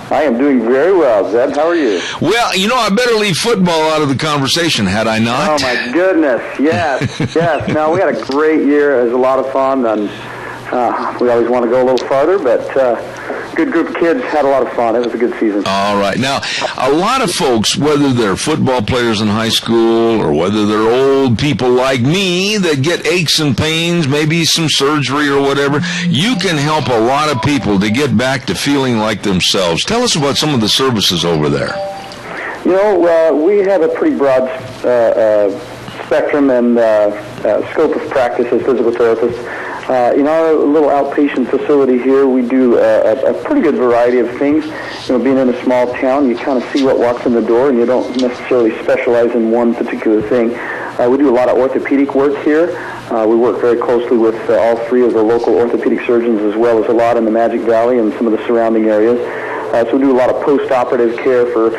I am doing very well, Zeb. How are you? Well, you know, I better leave football out of the conversation, had I not? Oh, my goodness, yes, yes. No, we had a great year. It was a lot of fun, and we always want to go a little farther, but good group of kids, had a lot of fun. It was a good season. All right. Now, a lot of folks, whether they're football players in high school or whether they're old people like me that get aches and pains, maybe some surgery or whatever, you can help a lot of people to get back to feeling like themselves. Tell us about some of the services over there. You know, we have a pretty broad spectrum and scope of practice as physical therapists. In our little outpatient facility here, we do a pretty good variety of things. You know, being in a small town, you kind of see what walks in the door, and you don't necessarily specialize in one particular thing. We do a lot of orthopedic work here. We work very closely with all three of the local orthopedic surgeons, as well as a lot in the Magic Valley and some of the surrounding areas. So we do a lot of post-operative care for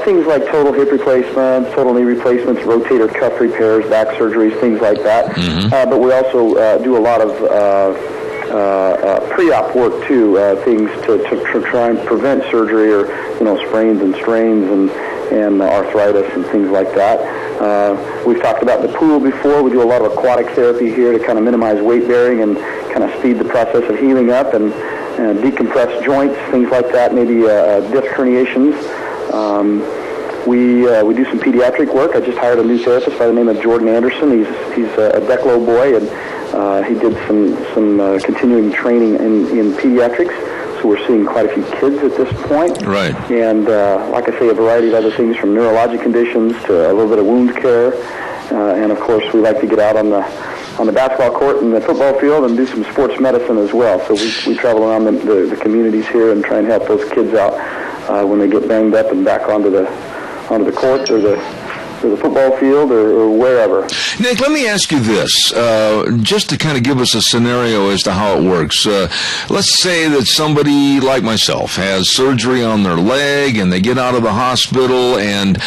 things like total hip replacements, total knee replacements, rotator cuff repairs, back surgeries, things like that. Mm-hmm. But we also do a lot of pre-op work too, things to try and prevent surgery or, you know, sprains and strains and arthritis and things like that. We've talked about the pool before. We do a lot of aquatic therapy here to kind of minimize weight bearing and kind of speed the process of healing up and decompress joints, things like that, maybe disc herniations. We do some pediatric work. I just hired a new therapist by the name of Jordan Anderson. He's a Declo boy, and he did some continuing training in pediatrics. So we're seeing quite a few kids at this point. Right. And like I say, a variety of other things from neurologic conditions to a little bit of wound care. And of course, we like to get out on the basketball court and the football field and do some sports medicine as well. So we travel around the communities here and try and help those kids out when they get banged up and back onto the court or the football field or wherever. Nick, let me ask you this, just to kind of give us a scenario as to how it works. Let's say that somebody like myself has surgery on their leg and they get out of the hospital, and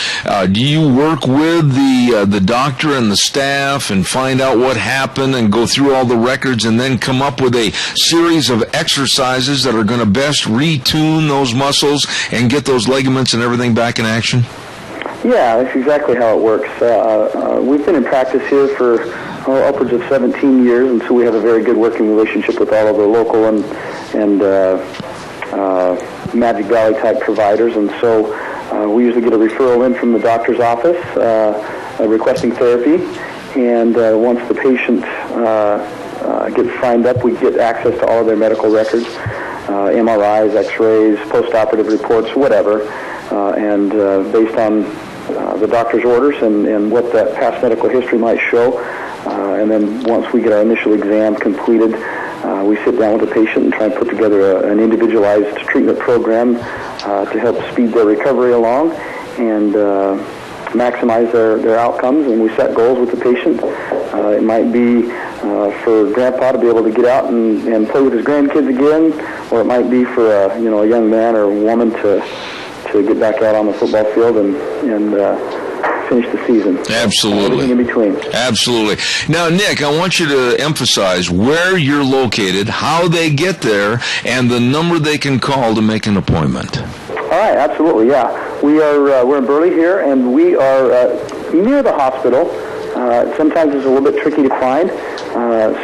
do you work with the doctor and the staff and find out what happened and go through all the records and then come up with a series of exercises that are going to best retune those muscles and get those ligaments and everything back in action? Yeah, that's exactly how it works. We've been in practice here for upwards of 17 years, and so we have a very good working relationship with all of the local and Magic Valley type providers. And so we usually get a referral in from the doctor's office, requesting therapy, and once the patient gets signed up, we get access to all of their medical records, MRIs, X-rays, post-operative reports, whatever, and based on the doctor's orders and what that past medical history might show, and then once we get our initial exam completed, we sit down with the patient and try and put together an individualized treatment program to help speed their recovery along and maximize their outcomes. And we set goals with the patient. It might be for Grandpa to be able to get out and play with his grandkids again, or it might be for a young man or woman to get back out on the football field and finish the season. Absolutely. Everything in between. Absolutely. Now, Nick, I want you to emphasize where you're located, how they get there, and the number they can call to make an appointment. All right, absolutely, yeah. We're in Burley here, and we are near the hospital. Sometimes it's a little bit tricky to find.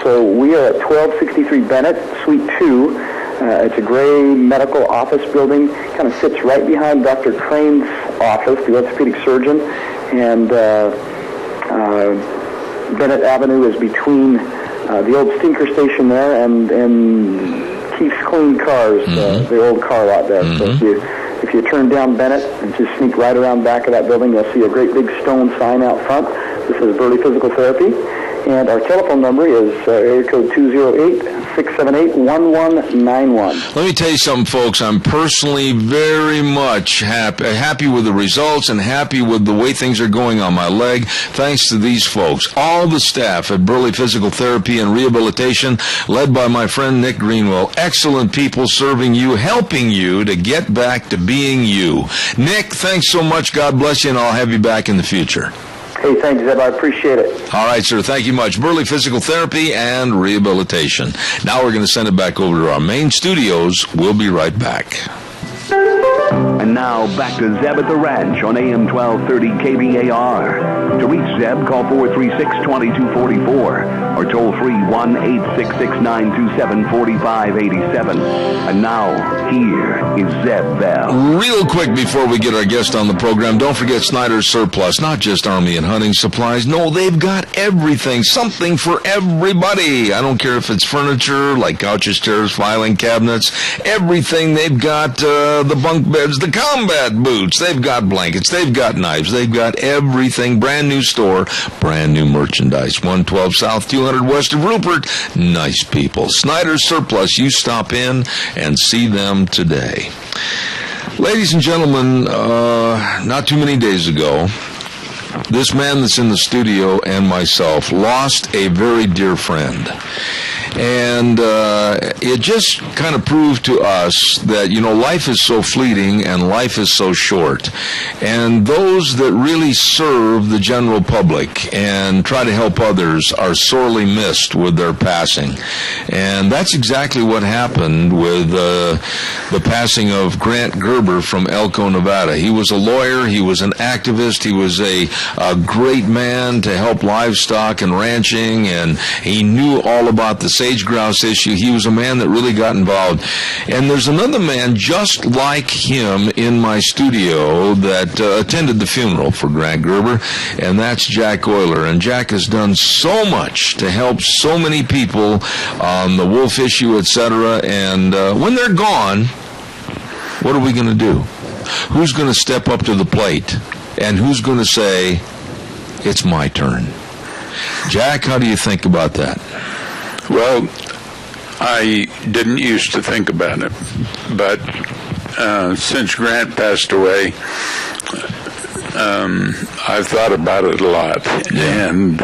So we are at 1263 Bennett, Suite 2. It's a gray medical office building. Kind of sits right behind Dr. Crane's office, the orthopedic surgeon. And Bennett Avenue is between the old Stinker station there and Keith's Clean Cars, the old car lot there. Mm-hmm. So if you turn down Bennett and just sneak right around back of that building, you'll see a great big stone sign out front. This is Burley Physical Therapy. And our telephone number is area code 208-678-1191. Let me tell you something, folks. I'm personally very much happy with the results and happy with the way things are going on my leg, thanks to these folks. All the staff at Burley Physical Therapy and Rehabilitation, led by my friend Nick Greenwell. Excellent people serving you, helping you to get back to being you. Nick, thanks so much. God bless you, and I'll have you back in the future. Hey, thanks, Zeb. I appreciate it. All right, sir. Thank you much. Burley Physical Therapy and Rehabilitation. Now we're going to send it back over to our main studios. We'll be right back. And now back to Zeb at the Ranch on AM 1230 KBAR. To reach Zeb, call 436-2244 or toll free 1-866-927-4587. And now, here is Zeb Bell. Real quick before we get our guest on the program, don't forget Snyder's Surplus. Not just army and hunting supplies. No, they've got everything. Something for everybody. I don't care if it's furniture, like couches, chairs, filing cabinets. Everything. They've got the bunk beds, the combat boots. They've got blankets. They've got knives. They've got everything. Brand new store. Brand new merchandise. 112 South, 200 West of Rupert. Nice people. Snyder's Surplus. You stop in and see them today. Ladies and gentlemen, not too many days ago, this man that's in the studio and myself lost a very dear friend. And it just kind of proved to us that, life is so fleeting and life is so short. And those that really serve the general public and try to help others are sorely missed with their passing. And that's exactly what happened with the passing of Grant Gerber from Elko, Nevada. He was a lawyer. He was an activist. He was a great man to help livestock and ranching, and he knew all about the sage grouse issue. He was a man that really got involved. And there's another man just like him in my studio that attended the funeral for Grant Gerber, and that's Jack Euler. And Jack has done so much to help so many people on the wolf issue, etc. And when they're gone, what are we going to do? Who's going to step up to the plate? And who's going to say, it's my turn? Jack, how do you think about that? Well, I didn't used to think about it, but since Grant passed away, I've thought about it a lot. And,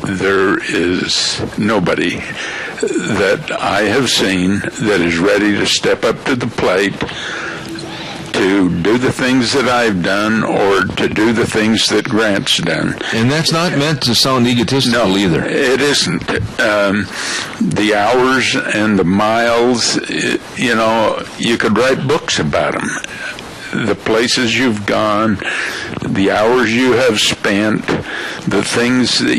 there is nobody that I have seen that is ready to step up to the plate to do the things that I've done or to do the things that Grant's done. And that's not meant to sound egotistical either. It isn't. The hours and the miles, you could write books about them. The places you've gone, the hours you have spent, the things that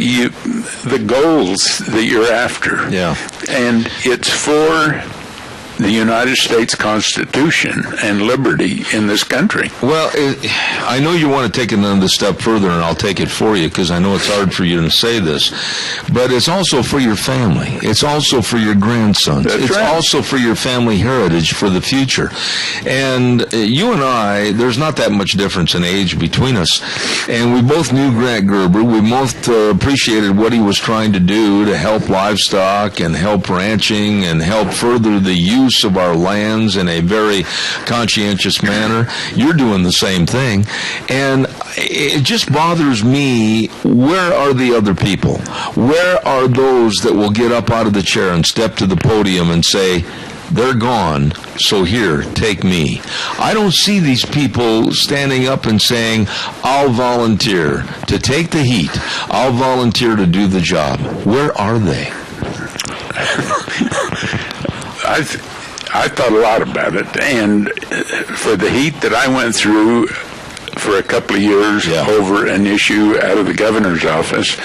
the goals that you're after. Yeah. And it's for the United States Constitution and liberty in this country. Well, I know you want to take it another step further, and I'll take it for you because I know it's hard for you to say this, but it's also for your family. It's also for your grandsons. That's it's right. also for your family heritage for the future. And you and I, there's not that much difference in age between us, and we both knew Grant Gerber. We both appreciated what he was trying to do to help livestock and help ranching and help further the use of our lands in a very conscientious manner. You're doing the same thing. And it just bothers me, where are the other people? Where are those that will get up out of the chair and step to the podium and say, they're gone, so here, take me. I don't see these people standing up and saying, I'll volunteer to take the heat. I'll volunteer to do the job. Where are they? I thought a lot about it, and for the heat that I went through for a couple of years over an issue out of the governor's office,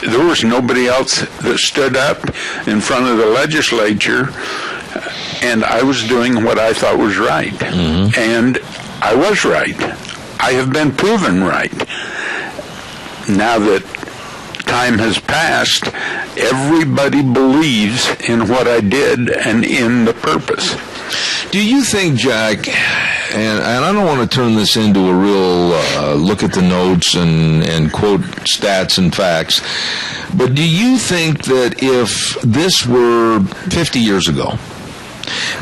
there was nobody else that stood up in front of the legislature, and I was doing what I thought was right. Mm-hmm. And I was right. I have been proven right. Now that time has passed, everybody believes in what I did and in the purpose. Do you think, Jack, and I don't want to turn this into a real look at the notes and quote stats and facts, but do you think that if this were 50 years ago,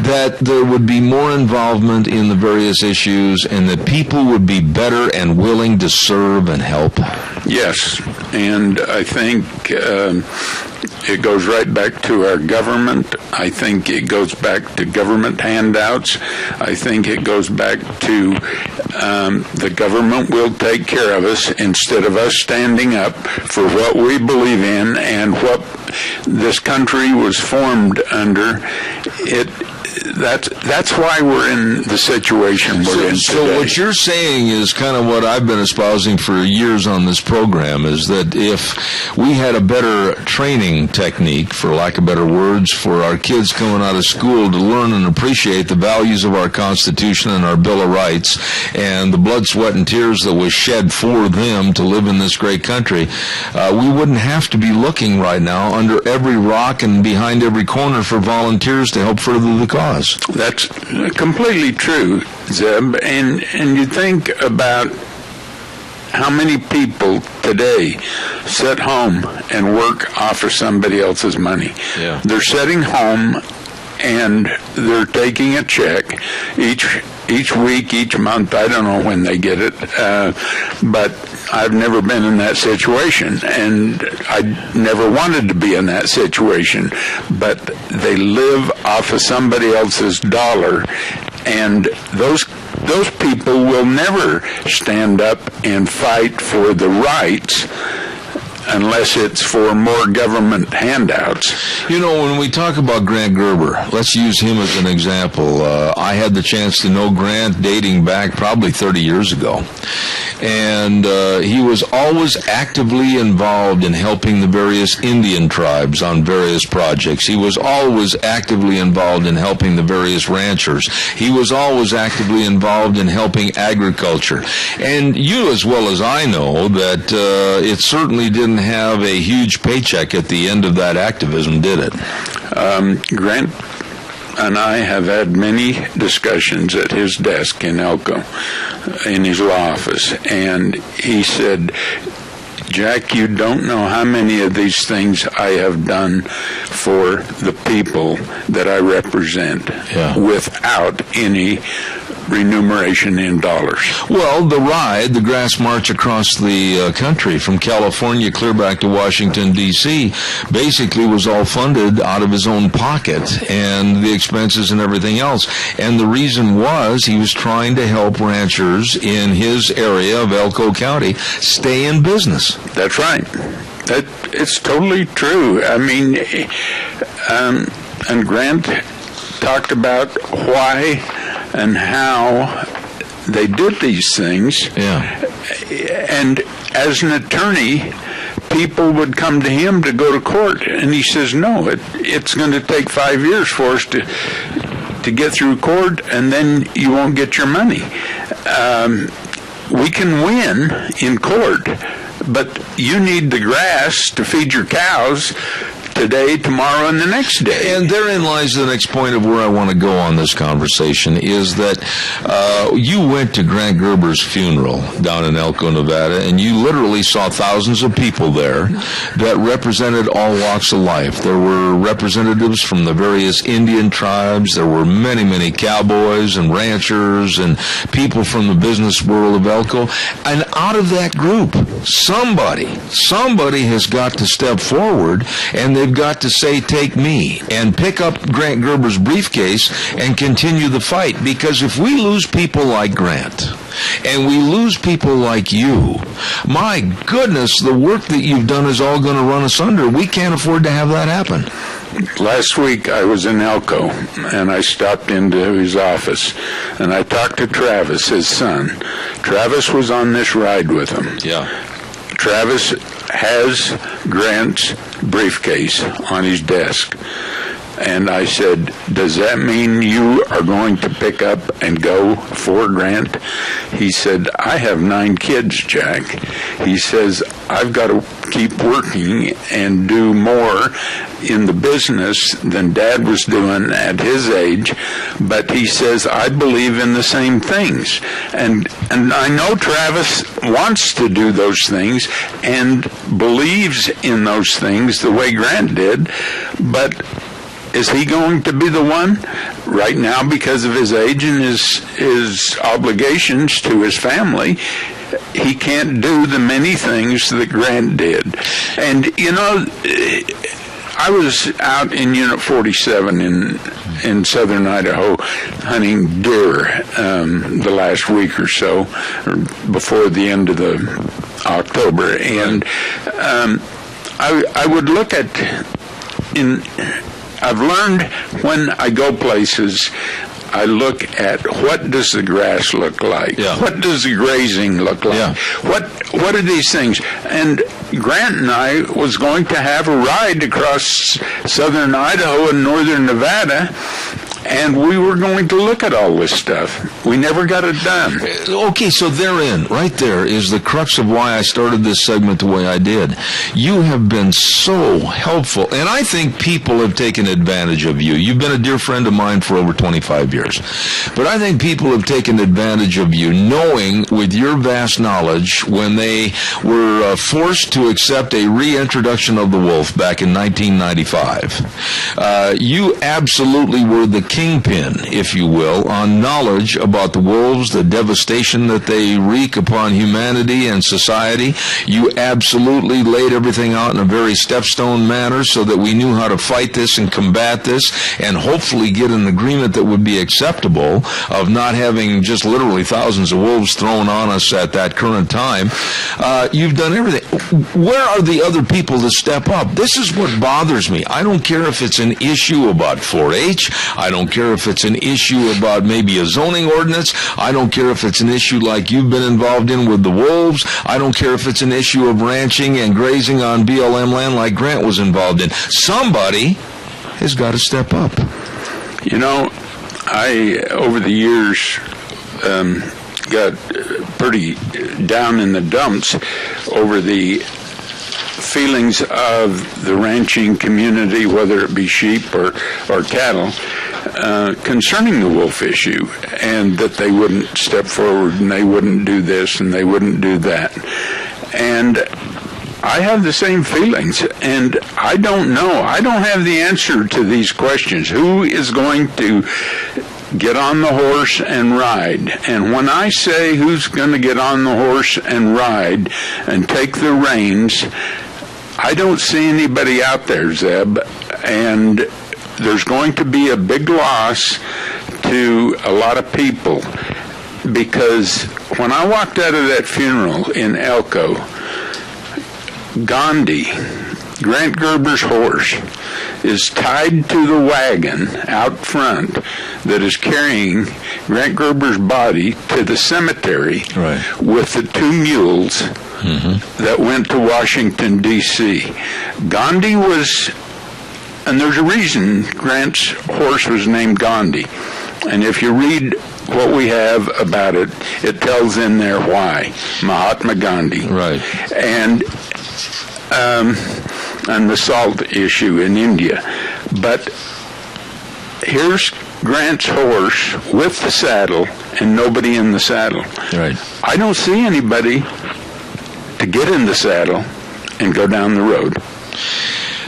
that there would be more involvement in the various issues and that people would be better and willing to serve and help? Yes, and I think it goes right back to our government. I think it goes back to government handouts. I think it goes back to the government will take care of us instead of us standing up for what we believe in and what this country was formed under. That's why we're in the situation we're in today. So what you're saying is kind of what I've been espousing for years on this program, is that if we had a better training technique, for lack of better words, for our kids coming out of school to learn and appreciate the values of our Constitution and our Bill of Rights and the blood, sweat, and tears that was shed for them to live in this great country, we wouldn't have to be looking right now under every rock and behind every corner for volunteers to help further the cause. That's completely true, Zeb. And you think about how many people today sit home and work off of somebody else's money. Yeah. They're sitting home and they're taking a check each week, each month. I don't know when they get it, but I've never been in that situation, and I never wanted to be in that situation. But they live off of somebody else's dollar, and those people will never stand up and fight for the rights unless it's for more government handouts. You know, when we talk about Grant Gerber, let's use him as an example. I had the chance to know Grant dating back probably 30 years ago. And he was always actively involved in helping the various Indian tribes on various projects. He was always actively involved in helping the various ranchers. He was always actively involved in helping agriculture. And you, as well as I know, that it certainly didn't have a huge paycheck at the end of that activism, did it? Grant and I have had many discussions at his desk in Elko, in his law office, and he said, Jack, you don't know how many of these things I have done for the people that I represent without any remuneration in dollars. Well, the ride, the grass march across the country from California clear back to Washington, D.C., basically was all funded out of his own pocket and the expenses and everything else. And the reason was he was trying to help ranchers in his area of Elko County stay in business. That's right. It's totally true. I mean, and Grant talked about why and how they did these things. Yeah. And as an attorney, people would come to him to go to court, and he says, no, it's going to take 5 years for us to get through court, and then you won't get your money. We can win in court, but you need the grass to feed your cows today, tomorrow, and the next day. And therein lies the next point of where I want to go on this conversation, is that you went to Grant Gerber's funeral down in Elko, Nevada, and you literally saw thousands of people there that represented all walks of life. There were representatives from the various Indian tribes. There were many, many cowboys and ranchers and people from the business world of Elko. And out of that group, somebody has got to step forward, and they've got to say, take me, and pick up Grant Gerber's briefcase and continue the fight. Because if we lose people like Grant, and we lose people like you, my goodness, the work that you've done is all going to run us under. We can't afford to have that happen. Last week I was in Elko, and I stopped into his office, and I talked to Travis, his son. Travis was on this ride with him. Yeah. Travis has Grant's briefcase on his desk. And I said, does that mean you are going to pick up and go for Grant? He said, I have 9 kids, Jack. He says, I've got to keep working and do more in the business than Dad was doing at his age. But he says, I believe in the same things. And I know Travis wants to do those things and believes in those things the way Grant did, but is he going to be the one right now, because of his age and his obligations to his family? He can't do the many things that Grant did. And, you know, I was out in Unit 47 in southern Idaho hunting deer the last week or so, or before the end of the October. And I would look at... I've learned when I go places, I look at what does the grass look like? Yeah. What does the grazing look like? Yeah. What are these things? And Grant and I was going to have a ride across southern Idaho and northern Nevada, and we were going to look at all this stuff. We never got it done. Okay, so therein, right there, is the crux of why I started this segment the way I did. You have been so helpful, and I think people have taken advantage of you. You've been a dear friend of mine for over 25 years. But I think people have taken advantage of you, knowing with your vast knowledge, when they were forced to accept a reintroduction of the wolf back in 1995. You absolutely were the kingpin, if you will, on knowledge about the wolves, the devastation that they wreak upon humanity and society. You absolutely laid everything out in a very stepstone manner so that we knew how to fight this and combat this and hopefully get an agreement that would be acceptable of not having just literally thousands of wolves thrown on us at that current time. You've done everything. Where are the other people to step up? This is what bothers me. I don't care if it's an issue about 4-H. I don't care if it's an issue about maybe a zoning ordinance. I don't care if it's an issue like you've been involved in with the wolves. I don't care if it's an issue of ranching and grazing on BLM land like Grant was involved in. Somebody has got to step up. You know, I, over the years, got pretty down in the dumps over the feelings of the ranching community, whether it be sheep or cattle, concerning the wolf issue, and that they wouldn't step forward and they wouldn't do this and they wouldn't do that. And I have the same feelings, and I don't know. I don't have the answer to these questions. Who is going to get on the horse and ride? And when I say who's going to get on the horse and ride and take the reins, I don't see anybody out there, Zeb, and there's going to be a big loss to a lot of people, because when I walked out of that funeral in Elko, Gandhi Grant Gerber's horse is tied to the wagon out front that is carrying Grant Gerber's body to the cemetery with the 2 mules that went to Washington, D.C. Gandhi was, and there's a reason Grant's horse was named Gandhi. And if you read what we have about it, it tells in there why. Mahatma Gandhi. Right. And the salt issue in India. But here's Grant's horse with the saddle and nobody in the saddle. Right. I don't see anybody to get in the saddle and go down the road.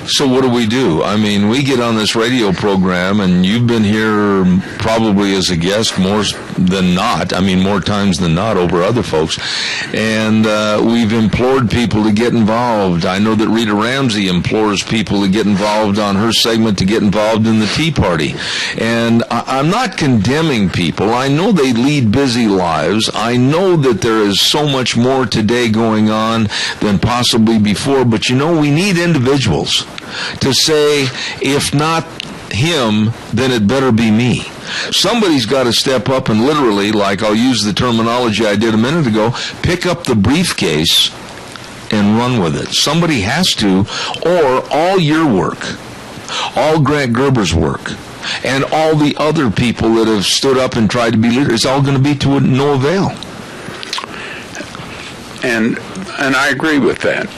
So what do? I mean, we get on this radio program, and you've been here probably as a guest more than not. I mean, more times than not over other folks. And we've implored people to get involved. I know that Rita Ramsey implores people to get involved on her segment, to get involved in the Tea Party. And I'm not condemning people. I know they lead busy lives. I know that there is so much more today going on than possibly before. But, we need individuals to say, if not him, then it better be me. Somebody's got to step up and literally, like I'll use the terminology I did a minute ago, pick up the briefcase and run with it. Somebody has to, or all your work, all Grant Gerber's work, and all the other people that have stood up and tried to be leaders, it's all going to be to no avail. And I agree with that.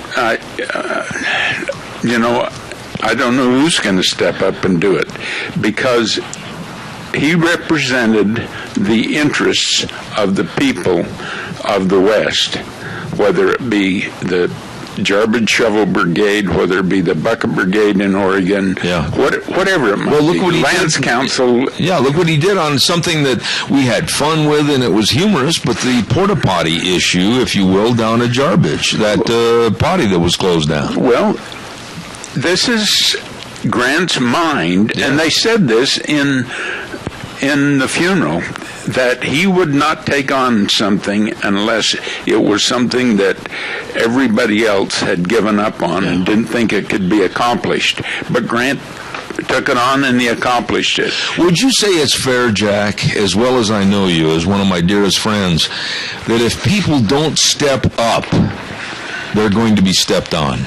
I don't know who's going to step up and do it, because he represented the interests of the people of the West, whether it be the Garbage Shovel Brigade, whether it be the Bucket Brigade in Oregon, whatever it might be. What Lands Council. Yeah, look what he did on something that we had fun with and it was humorous, but the porta potty issue, if you will, down at Garbage, that potty that was closed down. Well, this is Grant's mind, and they said this in the funeral, that he would not take on something unless it was something that everybody else had given up on and didn't think it could be accomplished. But Grant took it on and he accomplished it. Would you say it's fair, Jack, as well as I know you, as one of my dearest friends, that if people don't step up, they're going to be stepped on?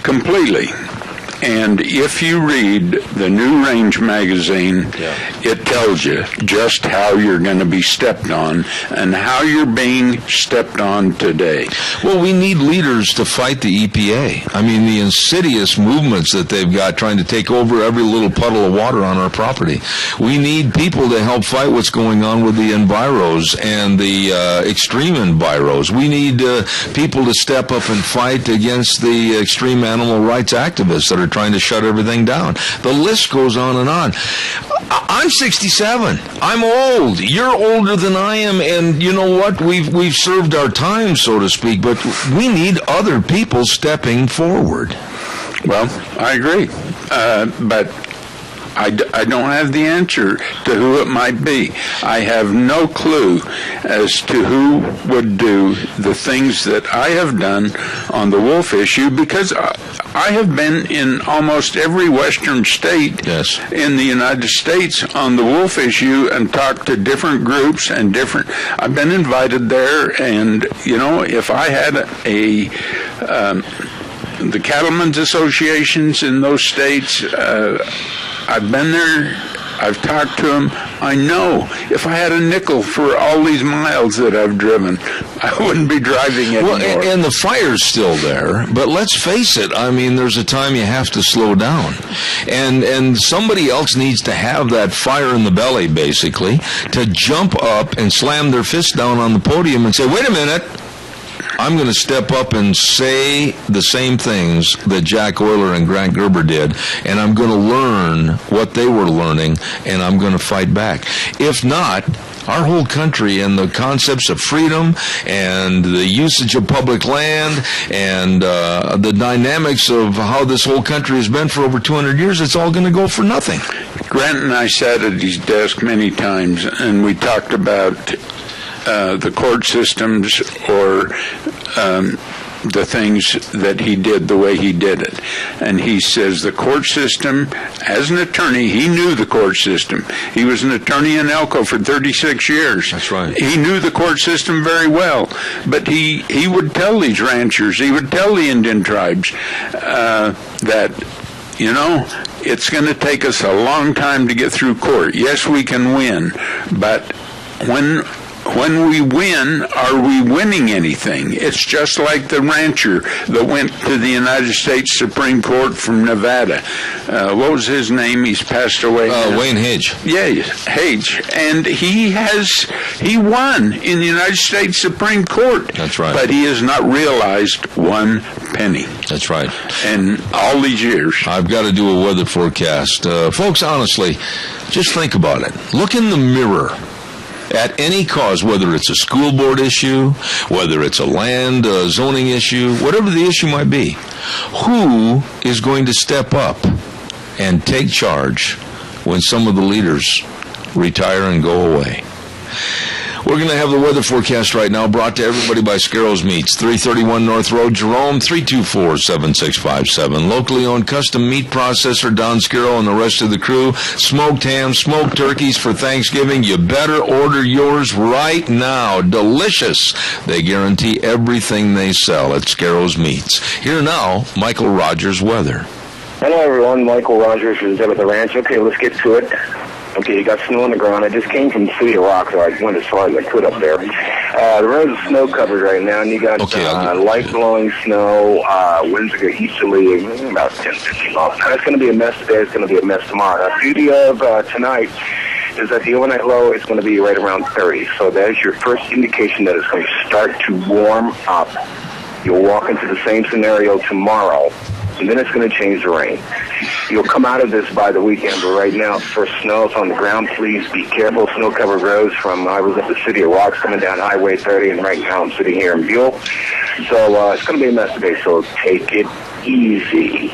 Completely. And if you read the New Range magazine, it tells you just how you're going to be stepped on and how you're being stepped on today. Well, we need leaders to fight the EPA. I mean, the insidious movements that they've got trying to take over every little puddle of water on our property. We need people to help fight what's going on with the enviros and the extreme enviros. We need people to step up and fight against the extreme animal rights activists that are trying to shut everything down. The list goes on and on. I'm 67. I'm old. You're older than I am, and you know what? We've served our time, so to speak, but we need other people stepping forward. Well, I agree. But I don't have the answer to who it might be. I have no clue as to who would do the things that I have done on the wolf issue, because I have been in almost every western state in the United States on the wolf issue and talked to different groups and I've been invited there, and, if I had the cattlemen's associations in those states, I've been there, I've talked to them. I know if I had a nickel for all these miles that I've driven, I wouldn't be driving anymore. Well, and the fire's still there, but let's face it, I mean, there's a time you have to slow down. And somebody else needs to have that fire in the belly, basically, to jump up and slam their fist down on the podium and say, wait a minute, I'm going to step up and say the same things that Jack Euler and Grant Gerber did, and I'm going to learn what they were learning, and I'm going to fight back. If not, our whole country and the concepts of freedom and the usage of public land and the dynamics of how this whole country has been for over 200 years, it's all going to go for nothing. Grant and I sat at his desk many times, and we talked about the court systems or the things that he did the way he did it. And he says the court system, as an attorney, he knew the court system. He was an attorney in Elko for 36 years. That's right. He knew the court system very well. But he would tell these ranchers, he would tell the Indian tribes that, you know, it's going to take us a long time to get through court. Yes, we can win, but when we win, are we winning anything? It's just like the rancher that went to the United States Supreme Court from Nevada. What was his name? He's passed away. Wayne Hage. Yeah, Hage. And he won in the United States Supreme Court. That's right. But he has not realized one penny. That's right. And all these years. I've got to do a weather forecast. Folks, honestly, just think about it. Look in the mirror. At any cause, whether it's a school board issue, whether it's a land zoning issue, whatever the issue might be, who is going to step up and take charge when some of the leaders retire and go away? We're going to have the weather forecast right now brought to everybody by Scarrows Meats, 331 North Road, Jerome, 324-7657. Locally owned custom meat processor, Don Scarrow and the rest of the crew. Smoked ham, smoked turkeys for Thanksgiving. You better order yours right now. Delicious. They guarantee everything they sell at Scarrows Meats. Here now, Michael Rogers weather. Hello, everyone. Michael Rogers from Zeb at the Ranch. Okay, let's get to it. Okay, you got snow on the ground. I just came from the City of Rock, so I went as far as I could up there. The roads are snow covered right now, and you got light blowing snow. Winds are going easterly, about 10-15 miles. Now, it's going to be a mess today. It's going to be a mess tomorrow. Now, the beauty of tonight is that the overnight low is going to be right around 30. So that is your first indication that it's going to start to warm up. You'll walk into the same scenario tomorrow, and then it's going to change the rain. You'll come out of this by the weekend, but right now, first snow is on the ground. Please be careful. Snow-covered roads I was at the City of Rocks coming down Highway 30, and right now I'm sitting here in Buell. So it's going to be a mess today, so take it easy.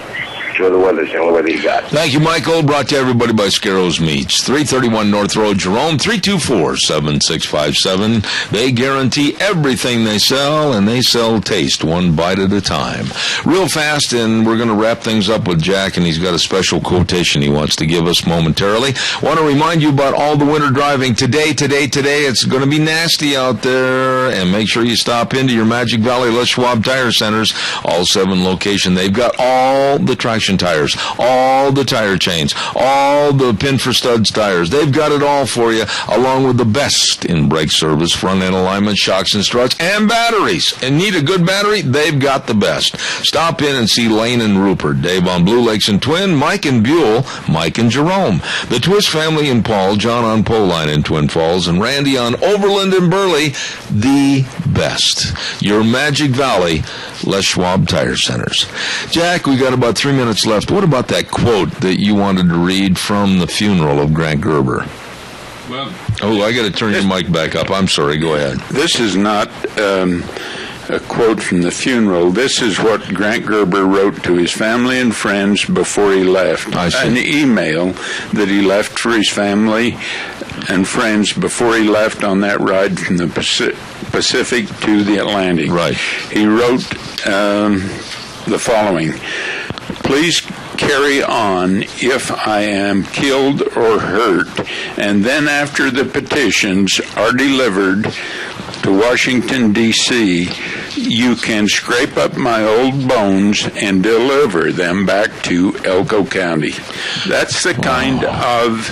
Enjoy the weather. It's the only weather you got. Thank you, Michael. Brought to everybody by Scarrows Meats, 331 North Road, Jerome, 324-7657. They guarantee everything they sell, and they sell taste one bite at a time. Real fast, and we're going to wrap things up with Jack, and he's got a special quotation he wants to give us momentarily. Want to remind you about all the winter driving. Today, it's going to be nasty out there, and make sure you stop into your Magic Valley Les Schwab Tire Centers, all 7 locations. They've got all the traction tires, all the tire chains, all the pin for studs tires. They've got it all for you, along with the best in brake service, front end alignment, shocks and struts, and batteries. And need a good battery? They've got the best. Stop in and see Lane and Rupert, Dave on Blue Lakes and Twin, Mike and Buell, Mike and Jerome, the Twist family in Paul, John on Poline in Twin Falls, and Randy on Overland and Burley. The best. Your Magic Valley Les Schwab Tire Centers. Jack, we got about 3 minutes left. What about that quote that you wanted to read from the funeral of Grant Gerber? Well, I got to turn your mic back up. I'm sorry. Go ahead. This is not a quote from the funeral. This is what Grant Gerber wrote to his family and friends before he left. An email that he left for his family and friends before he left on that ride from the Pacific to the Atlantic. Right. He wrote the following: "Please carry on if I am killed or hurt, and then after the petitions are delivered to Washington, D.C., you can scrape up my old bones and deliver them back to Elko County." That's the kind of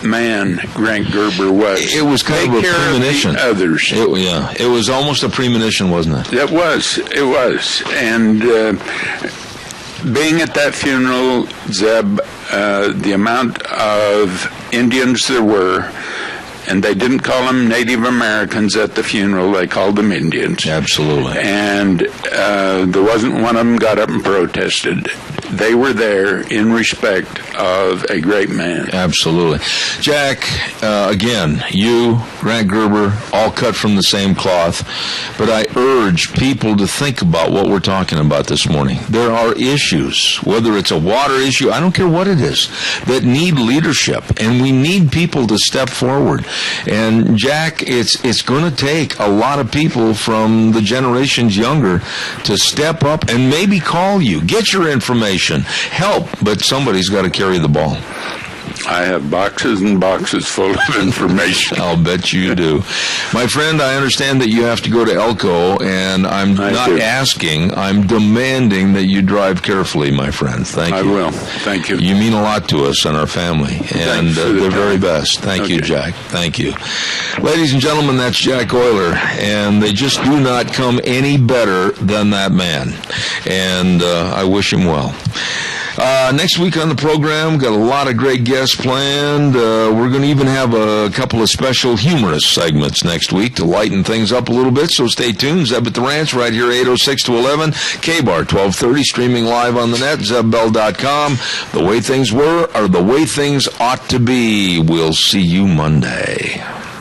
man Grant Gerber was. It was kind of a premonition. Others. It was almost a premonition, wasn't it? It was. And being at that funeral, Zeb, the amount of Indians there were, and they didn't call them Native Americans at the funeral, they called them Indians. Absolutely. And there wasn't one of them got up and protested. they were there in respect of a great man. Absolutely. Jack, again, you, Grant Gerber, all cut from the same cloth, but I urge people to think about what we're talking about this morning. There are issues, whether it's a water issue, I don't care what it is, that need leadership, and we need people to step forward. And Jack, it's going to take a lot of people from the generations younger to step up and maybe call you, get your information, help, but somebody's got to carry the ball. I have boxes and boxes full of information. I'll bet you do. My friend, I understand that you have to go to Elko, and I'm not asking, I'm demanding that you drive carefully, my friend. Thank you. I will. Thank you. You mean a lot to us and our family, and the very best. Thank you, Jack. Thank you. Ladies and gentlemen, that's Jack Euler, and they just do not come any better than that man, and I wish him well. Next week on the program, got a lot of great guests planned. We're going to even have a couple of special humorous segments next week to lighten things up a little bit, so stay tuned. Zeb at the Ranch right here, 806 to 11, K-Bar 1230, streaming live on the net, zebbell.com. The way things were are the way things ought to be. We'll see you Monday.